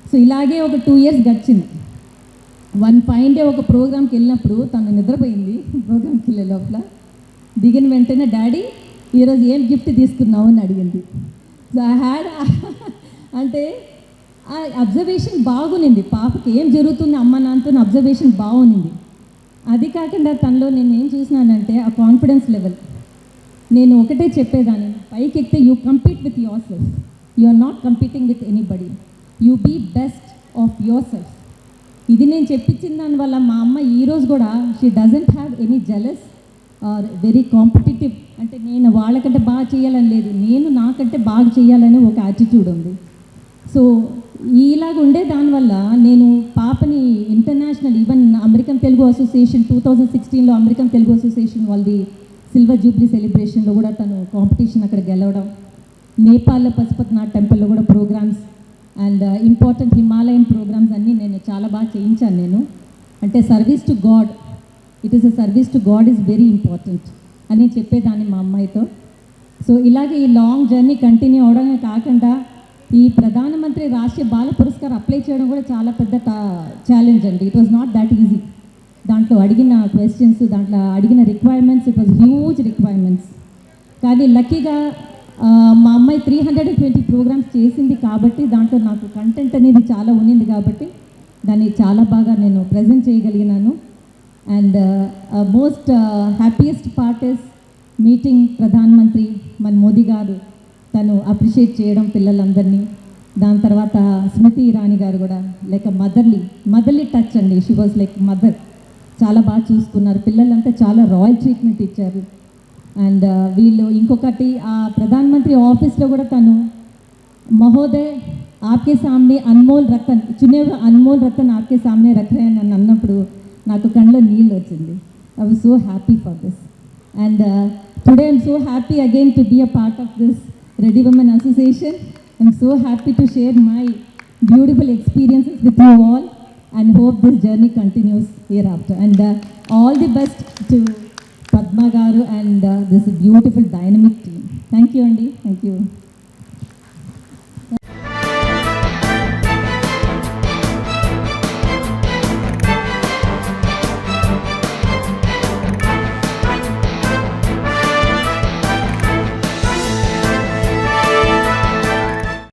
సో ఇలాగే ఒక 2 years గడిచింది. వన్ ఫైన్ డే ఒక ప్రోగ్రామ్కి వెళ్ళినప్పుడు తను నిద్రపోయింది. ప్రోగ్రామ్కి వెళ్ళే లోపల దిగిన వెంటనే డాడీ ఈరోజు ఏం గిఫ్ట్ తీసుకున్నావు అని అడిగింది. సో ఐ హ్యాడ్ అంటే ఆ అబ్జర్వేషన్ బాగునింది, పాపకి ఏం జరుగుతుంది అమ్మ నాన్నతో అబ్జర్వేషన్ బాగునింది. అది కాకుండా తనలో నేను ఏం చూసినానంటే ఆ కాన్ఫిడెన్స్ లెవెల్. నేను ఒకటే చెప్పేదాన్ని, పైకి ఎక్కితే you compete with yourself, you are not competing with anybody, you be best of yourself. ఇది నేను చెప్పించిన దానివల్ల మా అమ్మ ఈరోజు కూడా she doesn't have any jealous or very competitive. అంటే నేను వాళ్ళకంటే బాగా చేయాలని లేదు, నేను నాకంటే బాగా చేయాలని ఒక యాటిట్యూడ్ ఉంది. సో ఇలాగ ఉండే దానివల్ల నేను పాపని international even American Telugu association 2016లో అమెరికన్ తెలుగు అసోసియేషన్ వాళ్ళది సిల్వర్ జూబ్లీ సెలబ్రేషన్లో కూడా తను కాంపిటీషన్ అక్కడ గెలవడం, నేపాల్లో పశుపతినాథ్ టెంపుల్లో కూడా programs and important Himalayan programs అన్నీ నేను చాలా బాగా చేయించాను. నేను అంటే service to god, it is a service to god is very important అని చెప్పేదాన్ని మా అమ్మాయితో. సో ఇలాగే ఈ లాంగ్ జర్నీ కంటిన్యూ అవడమే కాకుండా ఈ ప్రధానమంత్రి రాష్ట్రీయ బాల పురస్కార్ అప్లై చేయడం కూడా చాలా పెద్ద ఛాలెంజ్ అండి. It was not that easy. దాంట్లో అడిగిన క్వశ్చన్స్, దాంట్లో అడిగిన requirements, it was huge requirements. కానీ లక్కీగా మా అమ్మాయి 320 ప్రోగ్రామ్స్ చేసింది కాబట్టి దాంట్లో నాకు కంటెంట్ అనేది చాలా ఉన్నింది కాబట్టి దాన్ని చాలా బాగా నేను ప్రజెంట్ చేయగలిగినాను. And most happiest part is meeting ప్రధానమంత్రి మన మోదీ గారు, తను అప్రిషియేట్ చేయడం పిల్లలందరినీ. దాని తర్వాత స్మృతి ఇరానీ గారు కూడా లైక్ మదర్లీ టచ్ అండి. షీ వాజ్ లైక్ మదర్, చాలా బాగా చూసుకున్నారు పిల్లలంతా, చాలా రాయల్ ట్రీట్మెంట్ ఇచ్చారు. అండ్ వీళ్ళు ఇంకొకటి ఆ ప్రధానమంత్రి ఆఫీస్లో కూడా తను మహోదయ్ ఆప్కే సామ్నే అన్మోల్ రతన్ చునే అన్మోల్ రతన్ ఆప్కే సామ్నే రఖ్ రहे అని అన్నప్పుడు నాకు కళ్ళలో నీళ్ళు వచ్చింది. I was so happy for this. And today I'm so happy again to be a part of this Ready Women Association. I'm so happy to share my beautiful experiences with you all and hope this journey continues hereafter. And all the best to Padma Garu and this beautiful dynamic team. Thank you, Andy. Thank you.